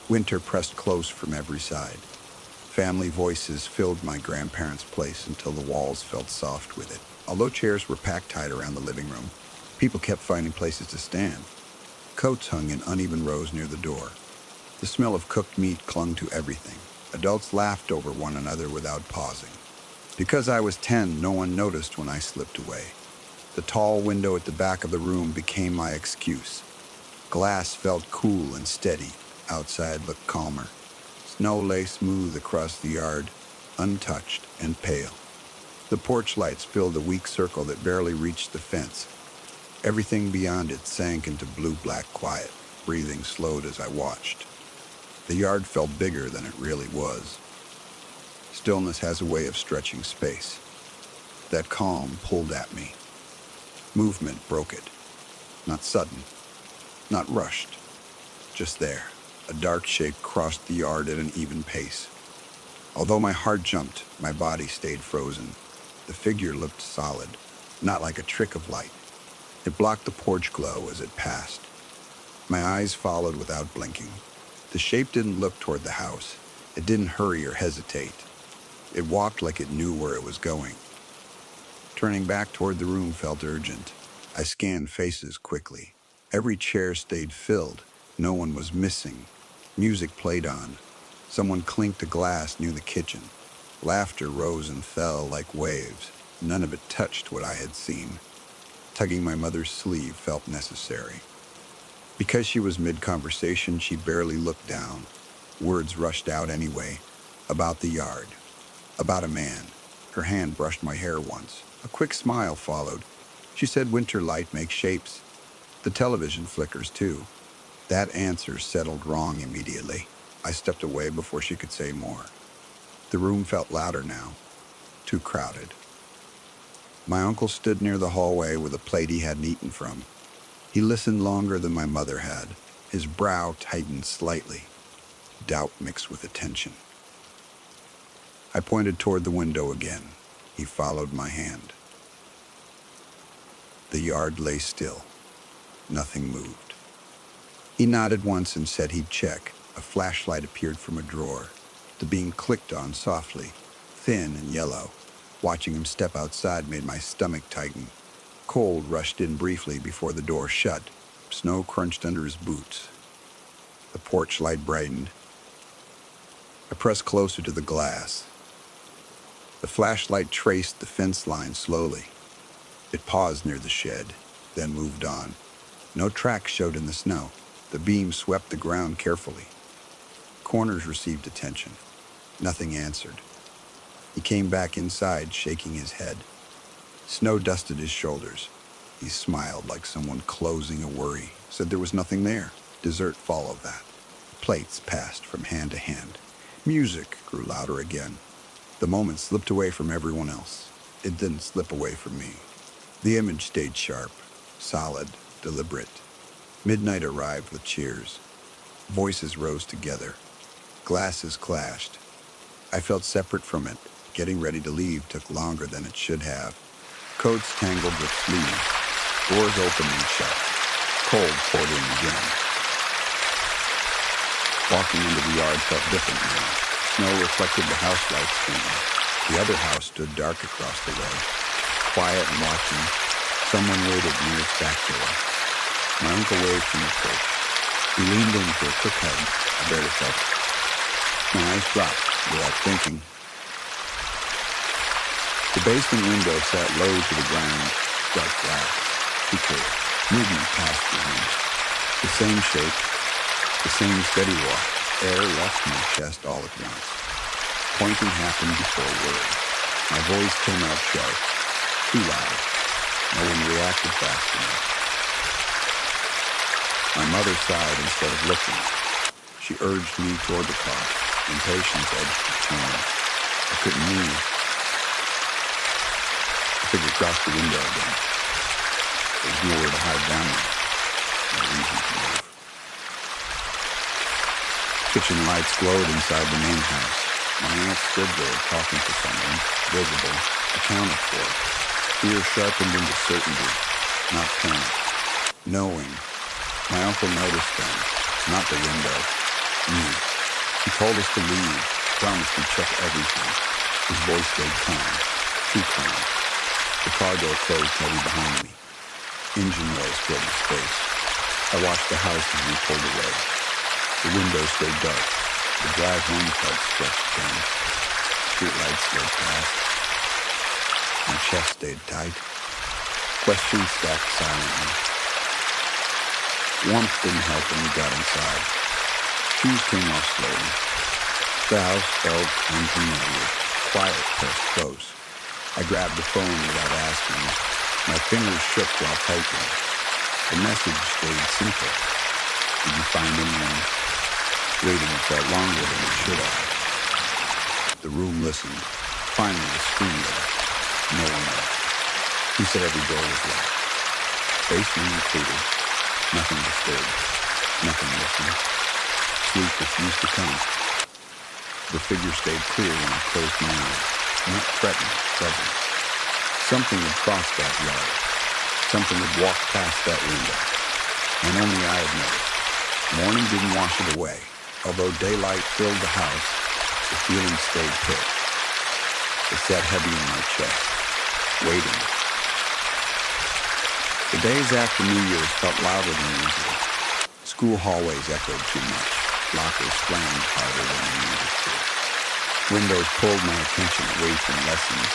Winter pressed close from every side. Family voices filled my grandparents' place until the walls felt soft with it. Although chairs were packed tight around the living room, people kept finding places to stand. Coats hung in uneven rows near the door. The smell of cooked meat clung to everything. Adults laughed over one another without pausing. Because I was 10, no one noticed when I slipped away. The tall window at the back of the room became my excuse. Glass felt cool and steady. Outside looked calmer. Snow lay smooth across the yard, untouched and pale. The porch lights filled a weak circle that barely reached the fence. Everything beyond it sank into blue-black quiet. Breathing slowed as I watched. The yard felt bigger than it really was. Stillness has a way of stretching space. That calm pulled at me. Movement broke it. Not sudden, not rushed, just there. A dark shape crossed the yard at an even pace. Although my heart jumped, my body stayed frozen. The figure looked solid, not like a trick of light. It blocked the porch glow as it passed. My eyes followed without blinking. The shape didn't look toward the house. It didn't hurry or hesitate. It walked like it knew where it was going. Turning back toward the room felt urgent. I scanned faces quickly. Every chair stayed filled. No one was missing. Music played on. Someone clinked a glass near the kitchen. Laughter rose and fell like waves. None of it touched what I had seen. Tugging my mother's sleeve felt necessary. Because she was mid-conversation, she barely looked down. Words rushed out anyway. About the yard. About a man. Her hand brushed my hair once. A quick smile followed. She said winter light makes shapes. The television flickers too. That answer settled wrong immediately. I stepped away before she could say more. The room felt louder now. Too crowded. My uncle stood near the hallway with a plate he hadn't eaten from. He listened longer than my mother had. His brow tightened slightly. Doubt mixed with attention. I pointed toward the window again. He followed my hand. The yard lay still. Nothing moved. He nodded once and said he'd check. A flashlight appeared from a drawer. The beam clicked on softly, thin and yellow. Watching him step outside made my stomach tighten. Cold rushed in briefly before the door shut. Snow crunched under his boots. The porch light brightened. I pressed closer to the glass. The flashlight traced the fence line slowly. It paused near the shed, then moved on. No tracks showed in the snow. The beam swept the ground carefully. Corners received attention. Nothing answered. He came back inside, shaking his head. Snow dusted his shoulders. He smiled like someone closing a worry, said there was nothing there. Dessert followed that. Plates passed from hand to hand. Music grew louder again. The moment slipped away from everyone else. It didn't slip away from me. The image stayed sharp, solid, deliberate. Midnight arrived with cheers. Voices rose together. Glasses clashed. I felt separate from it. Getting ready to leave took longer than it should have. Coats tangled with sleeves. Doors opened and shut. Cold poured in again. Walking into the yard felt different now. Snow reflected the house lights faintly. The other house stood dark across the way. Quiet and watching, someone waited near its back door. My uncle waved from the porch. He leaned in for a quick hug. I barely felt it. My eyes dropped without thinking. The basement window sat low to the ground, dark glass, too clear. Movement passed behind it. The same shape, the same steady walk. Air left my chest all at once. Pointing happened before words. My voice came out sharp, too loud. No one reacted fast enough. My mother sighed instead of looking. She urged me toward the car. Impatience edged the tone. I couldn't move. I figured across the window again. There was nowhere to hide down there. No reason to move. Kitchen lights glowed inside the main house. My aunt stood there talking to someone, visible, accounted for. Fear sharpened into certainty, not panic. Knowing. My uncle noticed them, not the window, me. He told us to leave, promised to check everything. His voice stayed calm, too calm. The car door closed heavy behind me. Engine noise filled the space. I watched the house as we pulled away. The window stayed dark. The drive home felt stretched thin. Streetlights slid past. My chest stayed tight. Questions stacked silently. Warmth didn't help when we got inside. Shoes came off slowly. The house felt unfamiliar. Quiet pressed close. I grabbed the phone without asking. My fingers shook while typing. The message stayed simple. Did you find anyone? Waiting felt longer than it should have. The room listened. Finally, the screen lit up. No one left. He said every door was locked. Basement included. Nothing disturbed. Nothing listened. Sleep refused to come. The figure stayed clear when I closed my eyes. Not threatening, present. Something had crossed that yard. Something had walked past that window. And only I had noticed. Morning didn't wash it away. Although daylight filled the house, the feeling stayed put. It sat heavy in my chest, waiting. The days after New Year's felt louder than usual. School hallways echoed too much. Lockers slammed harder than they needed to. Windows pulled my attention away from lessons.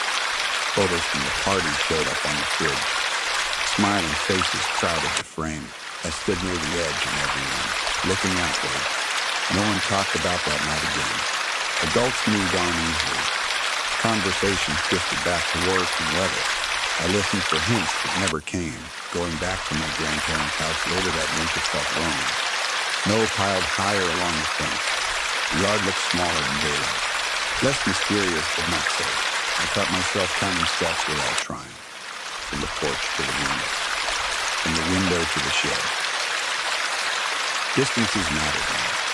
Photos from the party showed up on the fridge. Smiling faces crowded the frame. I stood near the edge and everyone, looking outward. No one talked about that night again. Adults moved on easily. Conversations drifted back to work and weather. I listened for hints that never came, going back to my grandparents' house later that winter felt lonely. Snow piled higher along the fence. The yard looked smaller in daylight. Less mysterious, but not safe. I caught myself counting steps without trying. From the porch to the window. From the window to the shed. Distances mattered now.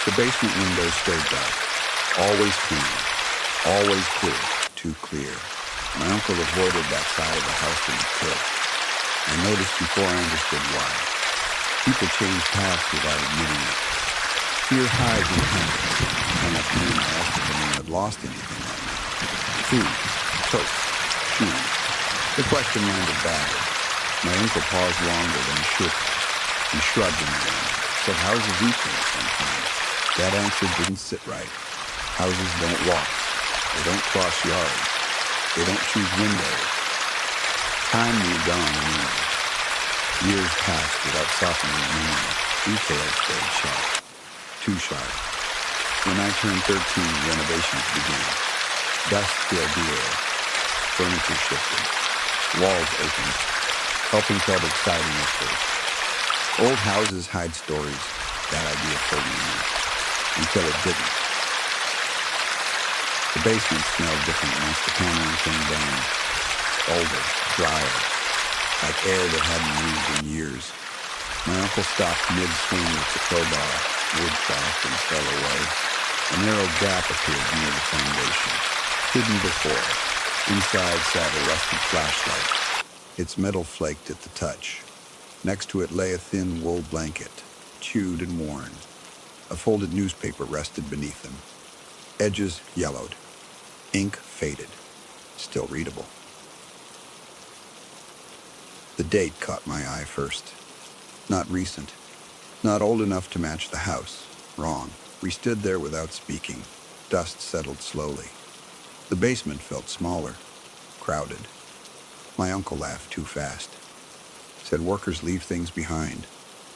The basement windows stayed dark, always clean. Always clear, too clear. My uncle avoided that side of the house when he could. I noticed before I understood why. People change paths without admitting it. Fear hides in habits. One afternoon I asked if anyone had lost anything that night. Food, coats, shoes. The question landed badly. My uncle paused longer than he should. He shrugged in the end. Said houses eat things sometimes. That answer didn't sit right. Houses don't walk. They don't cross yards. They don't choose windows. Time moved on anyway. Years passed without softening memory. Details stayed sharp. Too sharp. When I turned 13, renovations began. Dust filled the air. Furniture shifted. Walls opened. Helping felt exciting at first. Old houses hide stories. That idea pulled me in. Until it didn't. The basement smelled different once the paneling came down. Older, drier, like air that hadn't moved in years. My uncle stopped mid-swing with the crowbar. Wood cracked and fell away. A narrow gap appeared near the foundation. Hidden before, inside sat a rusty flashlight. Its metal flaked at the touch. Next to it lay a thin wool blanket, chewed and worn. A folded newspaper rested beneath them. Edges yellowed. Ink faded. Still readable. The date caught my eye first. Not recent. Not old enough to match the house. Wrong. We stood there without speaking. Dust settled slowly. The basement felt smaller. Crowded. My uncle laughed too fast. Said workers leave things behind.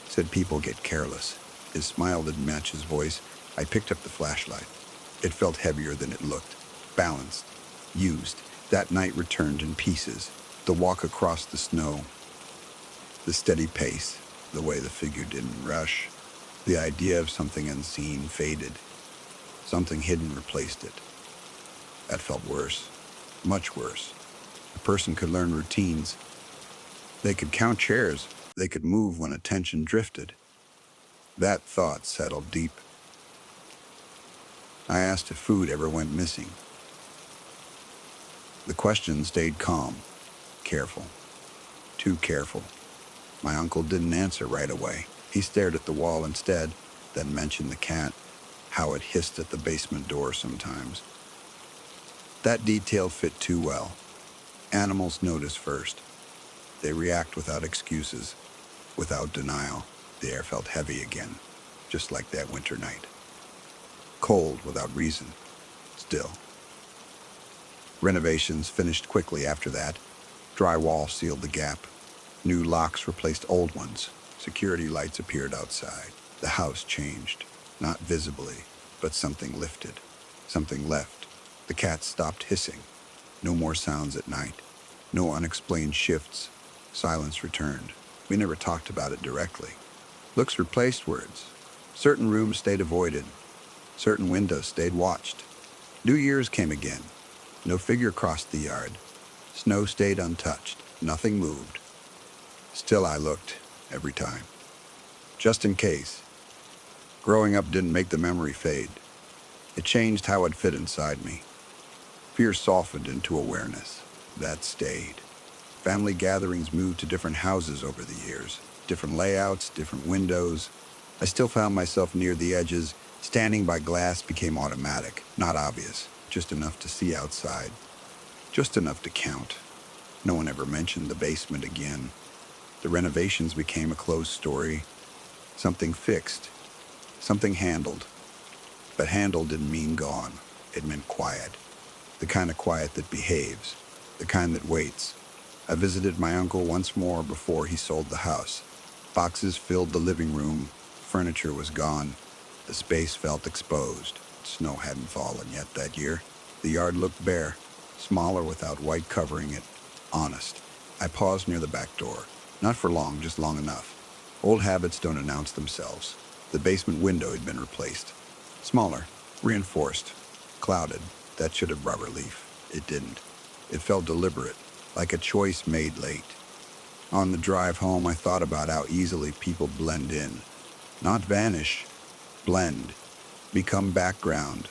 Said people get careless. His smile didn't match his voice. I picked up the flashlight. It felt heavier than it looked. Balanced. Used. That night returned in pieces. The walk across the snow. The steady pace. The way the figure didn't rush. The idea of something unseen faded. Something hidden replaced it. That felt worse. Much worse. A person could learn routines. They could count chairs. They could move when attention drifted. That thought settled deep. I asked if food ever went missing. The question stayed calm, careful, too careful. My uncle didn't answer right away. He stared at the wall instead, then mentioned the cat, how it hissed at the basement door sometimes. That detail fit too well. Animals notice first. They react without excuses, without denial. The air felt heavy again, just like that winter night. Cold without reason, still. Renovations finished quickly after that. Drywall sealed the gap. New locks replaced old ones. Security lights appeared outside. The house changed, not visibly, but something lifted. Something left. The cat stopped hissing. No more sounds at night. No unexplained shifts. Silence returned. We never talked about it directly. Looks replaced words. Certain rooms stayed avoided. Certain windows stayed watched. New Year's came again. No figure crossed the yard. Snow stayed untouched. Nothing moved. Still I looked, every time. Just in case. Growing up didn't make the memory fade. It changed how it fit inside me. Fear softened into awareness. That stayed. Family gatherings moved to different houses over the years. Different layouts, different windows. I still found myself near the edges. Standing by glass became automatic, not obvious. Just enough to see outside. Just enough to count. No one ever mentioned the basement again. The renovations became a closed story. Something fixed. Something handled. But handled didn't mean gone. It meant quiet. The kind of quiet that behaves. The kind that waits. I visited my uncle once more before he sold the house. Boxes filled the living room. Furniture was gone. The space felt exposed. Snow hadn't fallen yet that year. The yard looked bare, smaller without white covering it. Honest. I paused near the back door. Not for long, just long enough. Old habits don't announce themselves. The basement window had been replaced. Smaller, reinforced, clouded. That should have brought relief. It didn't. It felt deliberate, like a choice made late. On the drive home, I thought about how easily people blend in. Not vanish, blend. Become background.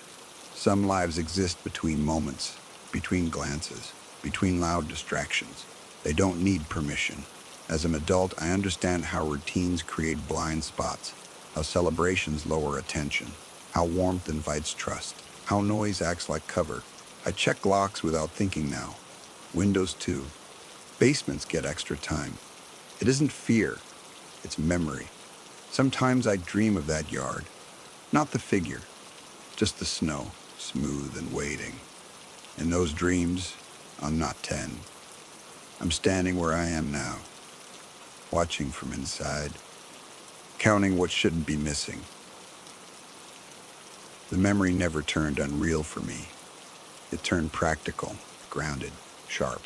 Some lives exist between moments, between glances, between loud distractions. They don't need permission. As an adult, I understand how routines create blind spots, how celebrations lower attention, how warmth invites trust, how noise acts like cover. I check locks without thinking now. Windows too. Basements get extra time. It isn't fear, it's memory. Sometimes I dream of that yard. Not the figure, just the snow, smooth and waiting. In those dreams, I'm not 10. I'm standing where I am now, watching from inside, counting what shouldn't be missing. The memory never turned unreal for me. It turned practical, grounded, sharp.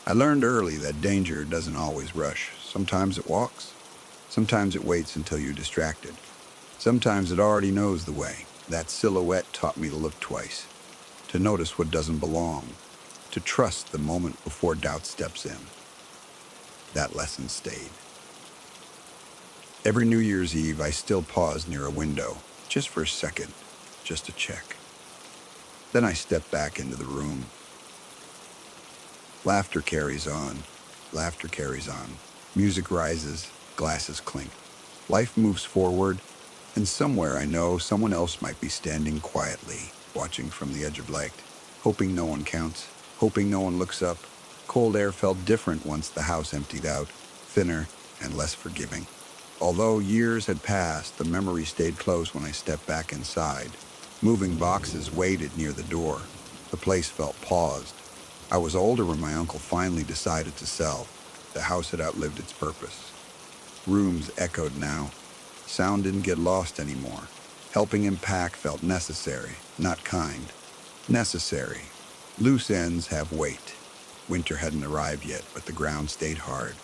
I learned early that danger doesn't always rush. Sometimes it walks. Sometimes it waits until you're distracted. Sometimes it already knows the way. That silhouette taught me to look twice, to notice what doesn't belong, to trust the moment before doubt steps in. That lesson stayed. Every New Year's Eve, I still pause near a window, just for a second, just to check. Then I step back into the room. Laughter carries on. Laughter carries on. Music rises, glasses clink. Life moves forward, and somewhere I know someone else might be standing quietly, watching from the edge of light, hoping no one counts, hoping no one looks up. Cold air felt different once the house emptied out, thinner and less forgiving. Although years had passed, the memory stayed close when I stepped back inside. Moving boxes waited near the door. The place felt paused. I was older when my uncle finally decided to sell. The house had outlived its purpose. Rooms echoed now. Sound didn't get lost anymore. Helping him pack felt necessary, not kind. Necessary. Loose ends have weight. Winter hadn't arrived yet, but the ground stayed hard.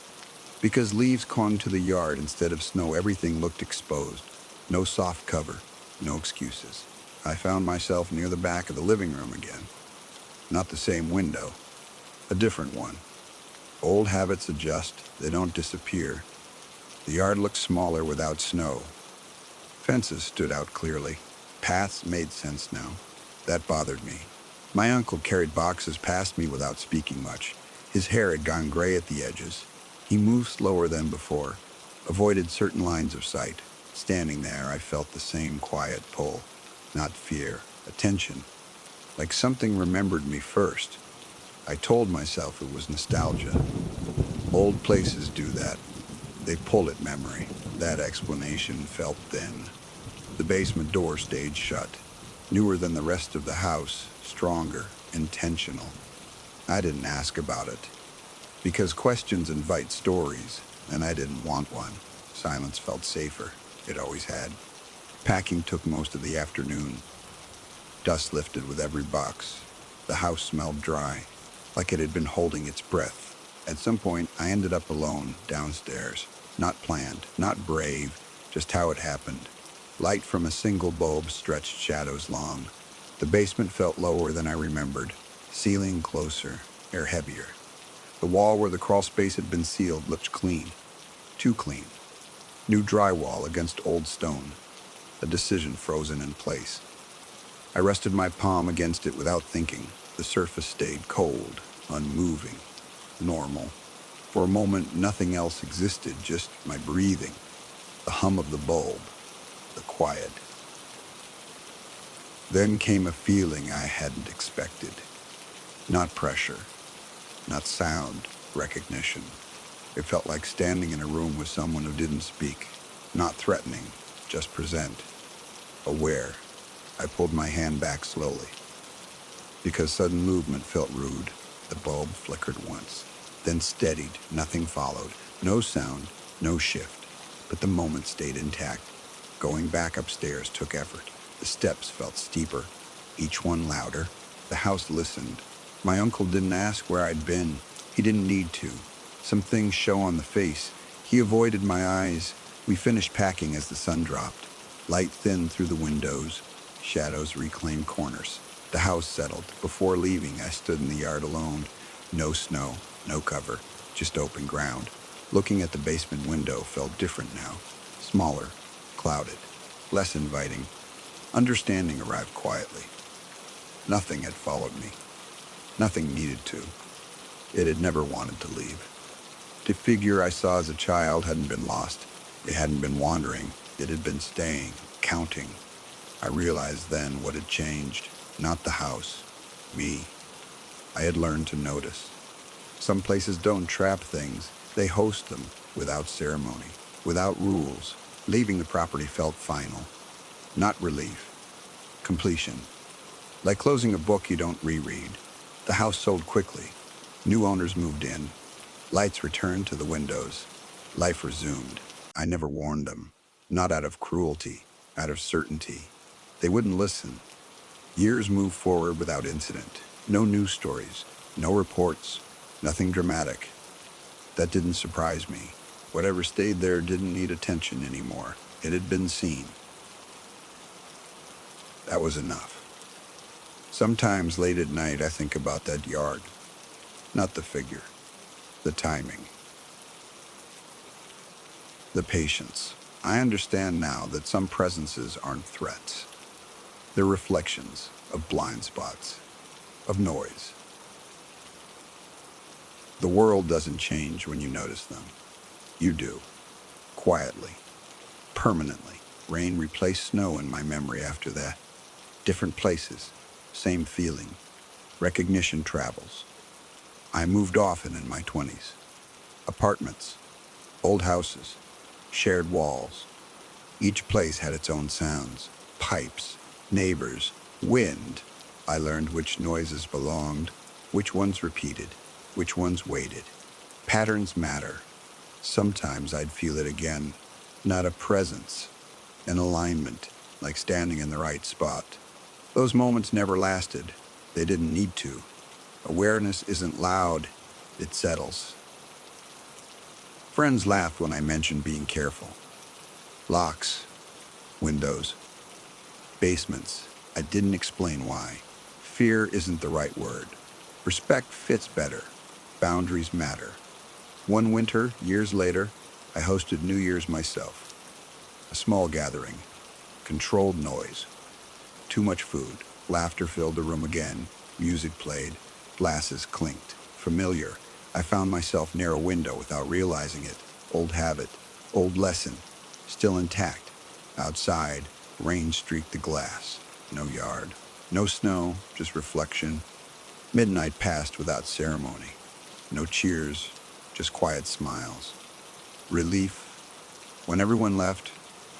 Because leaves clung to the yard instead of snow, everything looked exposed. No soft cover, no excuses. I found myself near the back of the living room again. Not the same window, a different one. Old habits adjust, they don't disappear. The yard looked smaller without snow. Fences stood out clearly. Paths made sense now. That bothered me. My uncle carried boxes past me without speaking much. His hair had gone gray at the edges. He moved slower than before, avoided certain lines of sight. Standing there, I felt the same quiet pull. Not fear, attention. Like something remembered me first. I told myself it was nostalgia. Old places do that. They pull at memory. That explanation felt thin. The basement door stayed shut. Newer than the rest of the house, stronger, intentional. I didn't ask about it. Because questions invite stories, and I didn't want one. Silence felt safer. It always had. Packing took most of the afternoon. Dust lifted with every box. The house smelled dry, like it had been holding its breath. At some point, I ended up alone, downstairs. Not planned, not brave, just how it happened. Light from a single bulb stretched shadows long. The basement felt lower than I remembered. Ceiling closer, air heavier. The wall where the crawl space had been sealed looked clean. Too clean. New drywall against old stone. A decision frozen in place. I rested my palm against it without thinking. The surface stayed cold, unmoving, normal. For a moment, nothing else existed, just my breathing, the hum of the bulb, the quiet. Then came a feeling I hadn't expected. Not pressure, not sound, recognition. It felt like standing in a room with someone who didn't speak. Not threatening, just present. Aware. I pulled my hand back slowly. Because sudden movement felt rude, the bulb flickered once, then steadied. Nothing followed. No sound, no shift. But the moment stayed intact. Going back upstairs took effort. The steps felt steeper, each one louder. The house listened. My uncle didn't ask where I'd been. He didn't need to. Some things show on the face. He avoided my eyes. We finished packing as the sun dropped. Light thinned through the windows. Shadows reclaimed corners. The house settled. Before leaving, I stood in the yard alone. No snow, no cover, just open ground. Looking at the basement window felt different now. Smaller, clouded, less inviting. Understanding arrived quietly. Nothing had followed me. Nothing needed to. It had never wanted to leave. The figure I saw as a child hadn't been lost. It hadn't been wandering. It had been staying, counting. I realized then what had changed. Not the house. Me. I had learned to notice. Some places don't trap things. They host them, without ceremony, without rules. Leaving the property felt final. Not relief. Completion. Like closing a book you don't reread. The house sold quickly. New owners moved in. Lights returned to the windows. Life resumed. I never warned them. Not out of cruelty, out of certainty. They wouldn't listen. Years moved forward without incident. No news stories, no reports, nothing dramatic. That didn't surprise me. Whatever stayed there didn't need attention anymore. It had been seen. That was enough. Sometimes late at night I think about that yard. Not the figure. The timing. The patience. I understand now that some presences aren't threats. They're reflections of blind spots, of noise. The world doesn't change when you notice them. You do. Quietly. Permanently. Rain replaced snow in my memory after that. Different places. Same feeling. Recognition travels. I moved often in my 20s. Apartments. Old houses. Shared walls. Each place had its own sounds. Pipes. Neighbors. Wind. I learned which noises belonged, which ones repeated, which ones waited. Patterns matter. Sometimes I'd feel it again. Not a presence, an alignment, like standing in the right spot. Those moments never lasted. They didn't need to. Awareness isn't loud, it settles. Friends laughed when I mentioned being careful. Locks, windows, basements. I didn't explain why. Fear isn't the right word. Respect fits better. Boundaries matter. One winter, years later, I hosted New Year's myself. A small gathering. Controlled noise. Too much food. Laughter filled the room again. Music played. Glasses clinked. Familiar. I found myself near a window without realizing it. Old habit. Old lesson. Still intact. Outside, rain streaked the glass. No yard. No snow, just reflection. Midnight passed without ceremony. No cheers, just quiet smiles. Relief. When everyone left,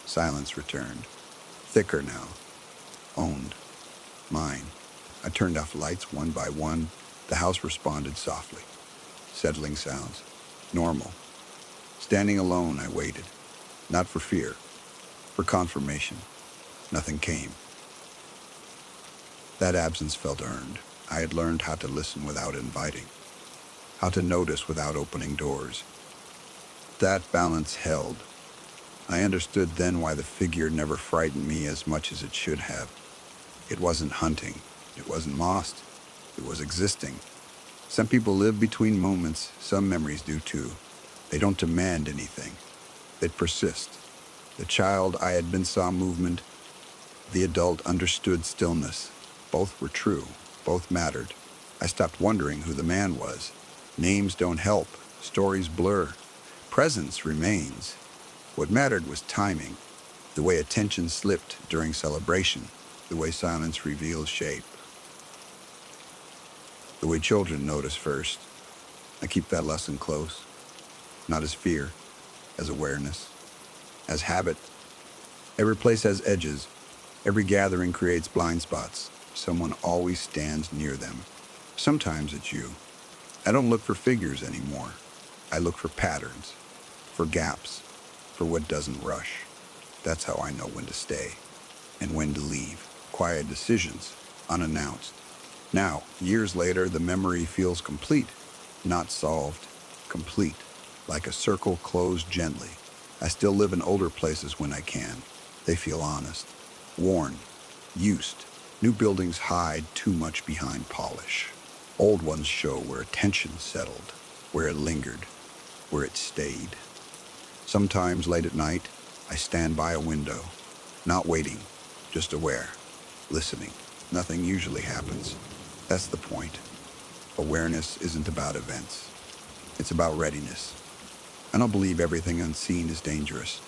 silence returned. Thicker now. Owned. Mine. I turned off lights one by one. The house responded softly. Settling sounds. Normal. Standing alone, I waited. Not for fear. For confirmation. Nothing came. That absence felt earned. I had learned how to listen without inviting. How to notice without opening doors. That balance held. I understood then why the figure never frightened me as much as it should have. It wasn't hunting. It wasn't lost. It was existing. Some people live between moments. Some memories do too. They don't demand anything. They persist. The child I had been saw movement. The adult understood stillness. Both were true. Both mattered. I stopped wondering who the man was. Names don't help. Stories blur. Presence remains. What mattered was timing. The way attention slipped during celebration. The way silence reveals shape. The way children notice first. I keep that lesson close. Not as fear, as awareness, as habit. Every place has edges. Every gathering creates blind spots. Someone always stands near them. Sometimes it's you. I don't look for figures anymore. I look for patterns, for gaps, for what doesn't rush. That's how I know when to stay and when to leave. Quiet decisions, unannounced. Now, years later, the memory feels complete, not solved, complete, like a circle closed gently. I still live in older places when I can. They feel honest, worn, used. New buildings hide too much behind polish. Old ones show where attention settled, where it lingered, where it stayed. Sometimes late at night, I stand by a window, not waiting, just aware, listening. Nothing usually happens. That's the point. Awareness isn't about events. It's about readiness. I don't believe everything unseen is dangerous.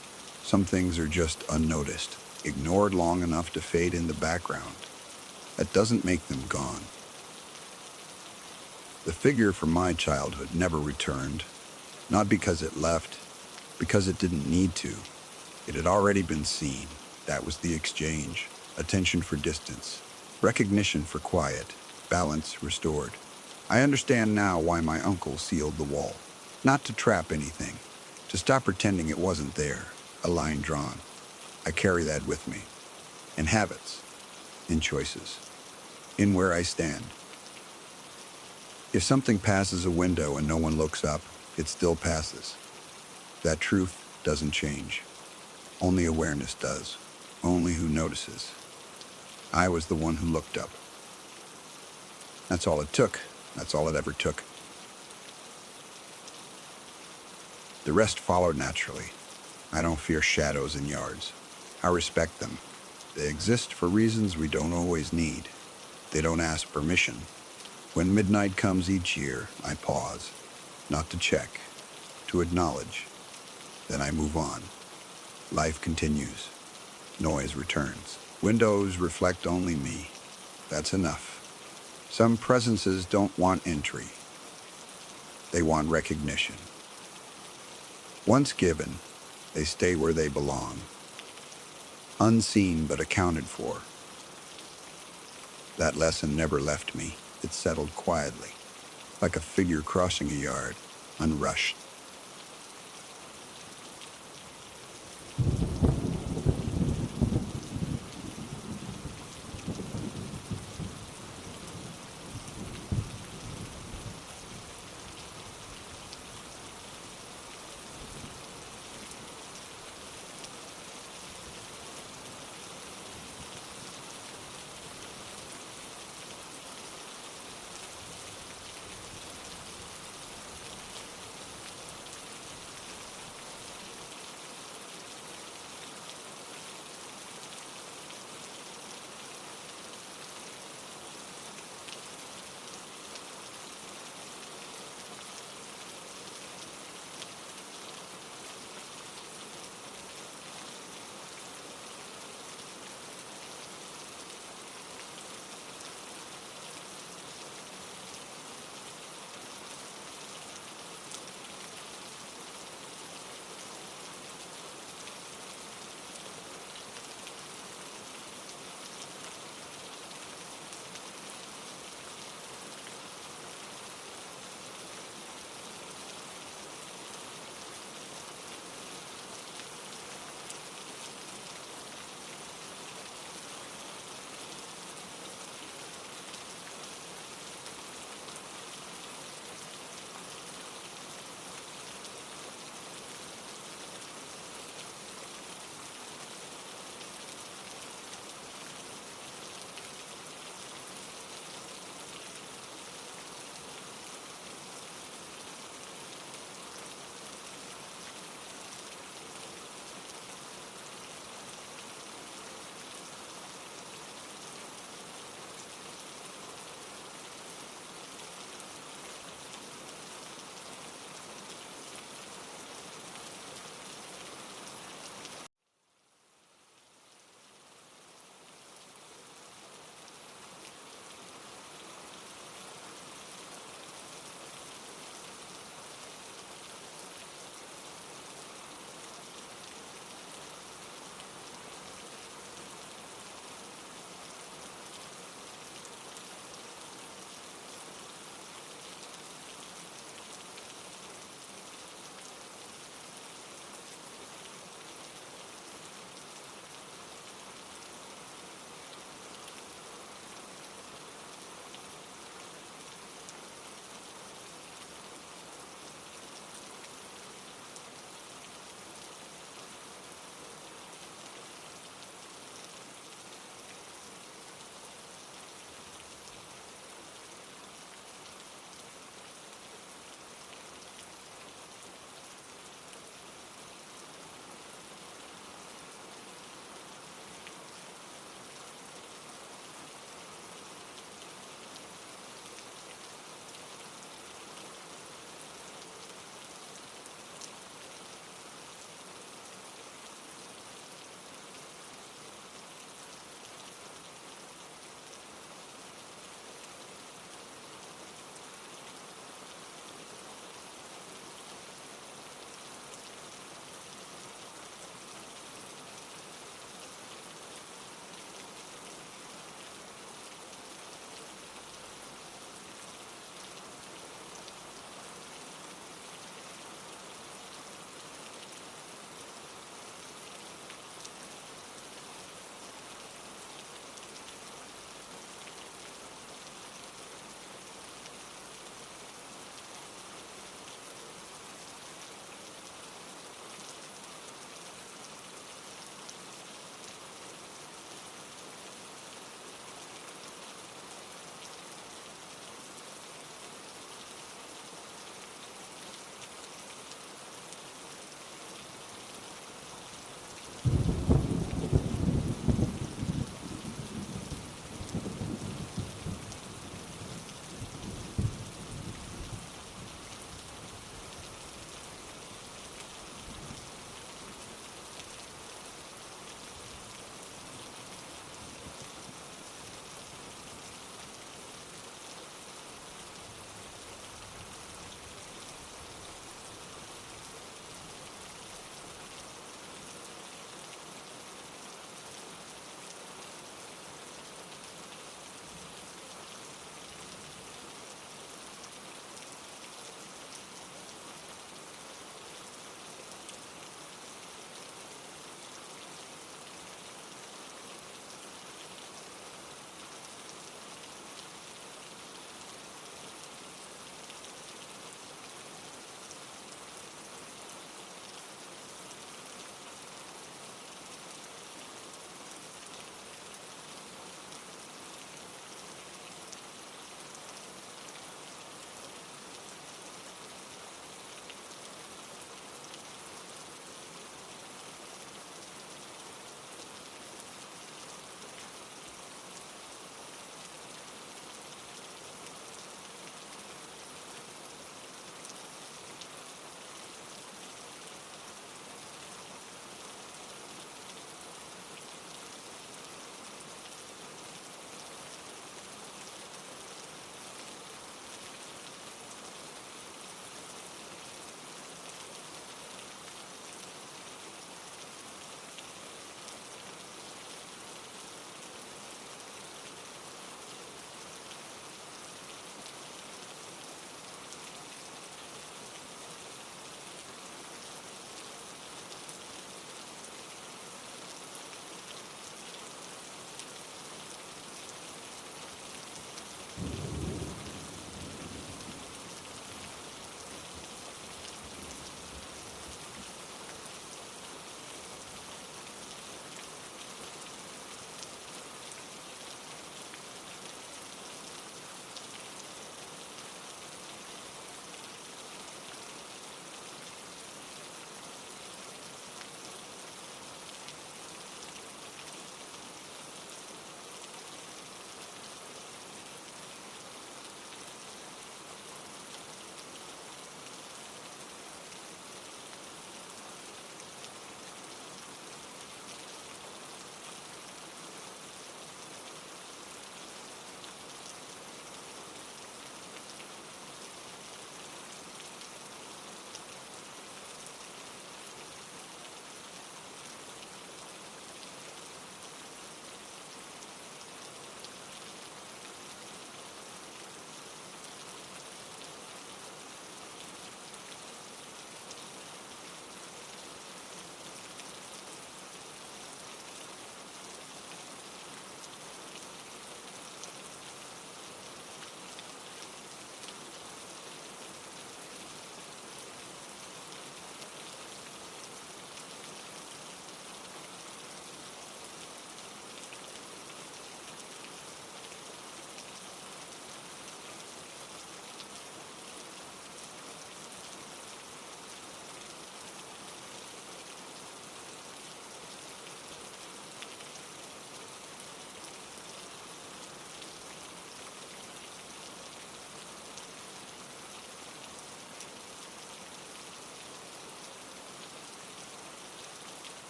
Some things are just unnoticed, ignored long enough to fade in the background. That doesn't make them gone. The figure from my childhood never returned, not because it left, because it didn't need to. It had already been seen. That was the exchange. Attention for distance, recognition for quiet, balance restored. I understand now why my uncle sealed the wall. Not to trap anything, to stop pretending it wasn't there, a line drawn. I carry that with me. In habits, in choices, in where I stand. If something passes a window and no one looks up, it still passes. That truth doesn't change. Only awareness does. Only who notices. I was the one who looked up. That's all it took. That's all it ever took. The rest followed naturally. I don't fear shadows in yards. I respect them. They exist for reasons we don't always need. They don't ask permission. When midnight comes each year, I pause, not to check, to acknowledge. Then I move on. Life continues. Noise returns. Windows reflect only me. That's enough. Some presences don't want entry. They want recognition. Once given, they stay where they belong. Unseen but accounted for. That lesson never left me. It settled quietly, like a figure crossing a yard, unrushed.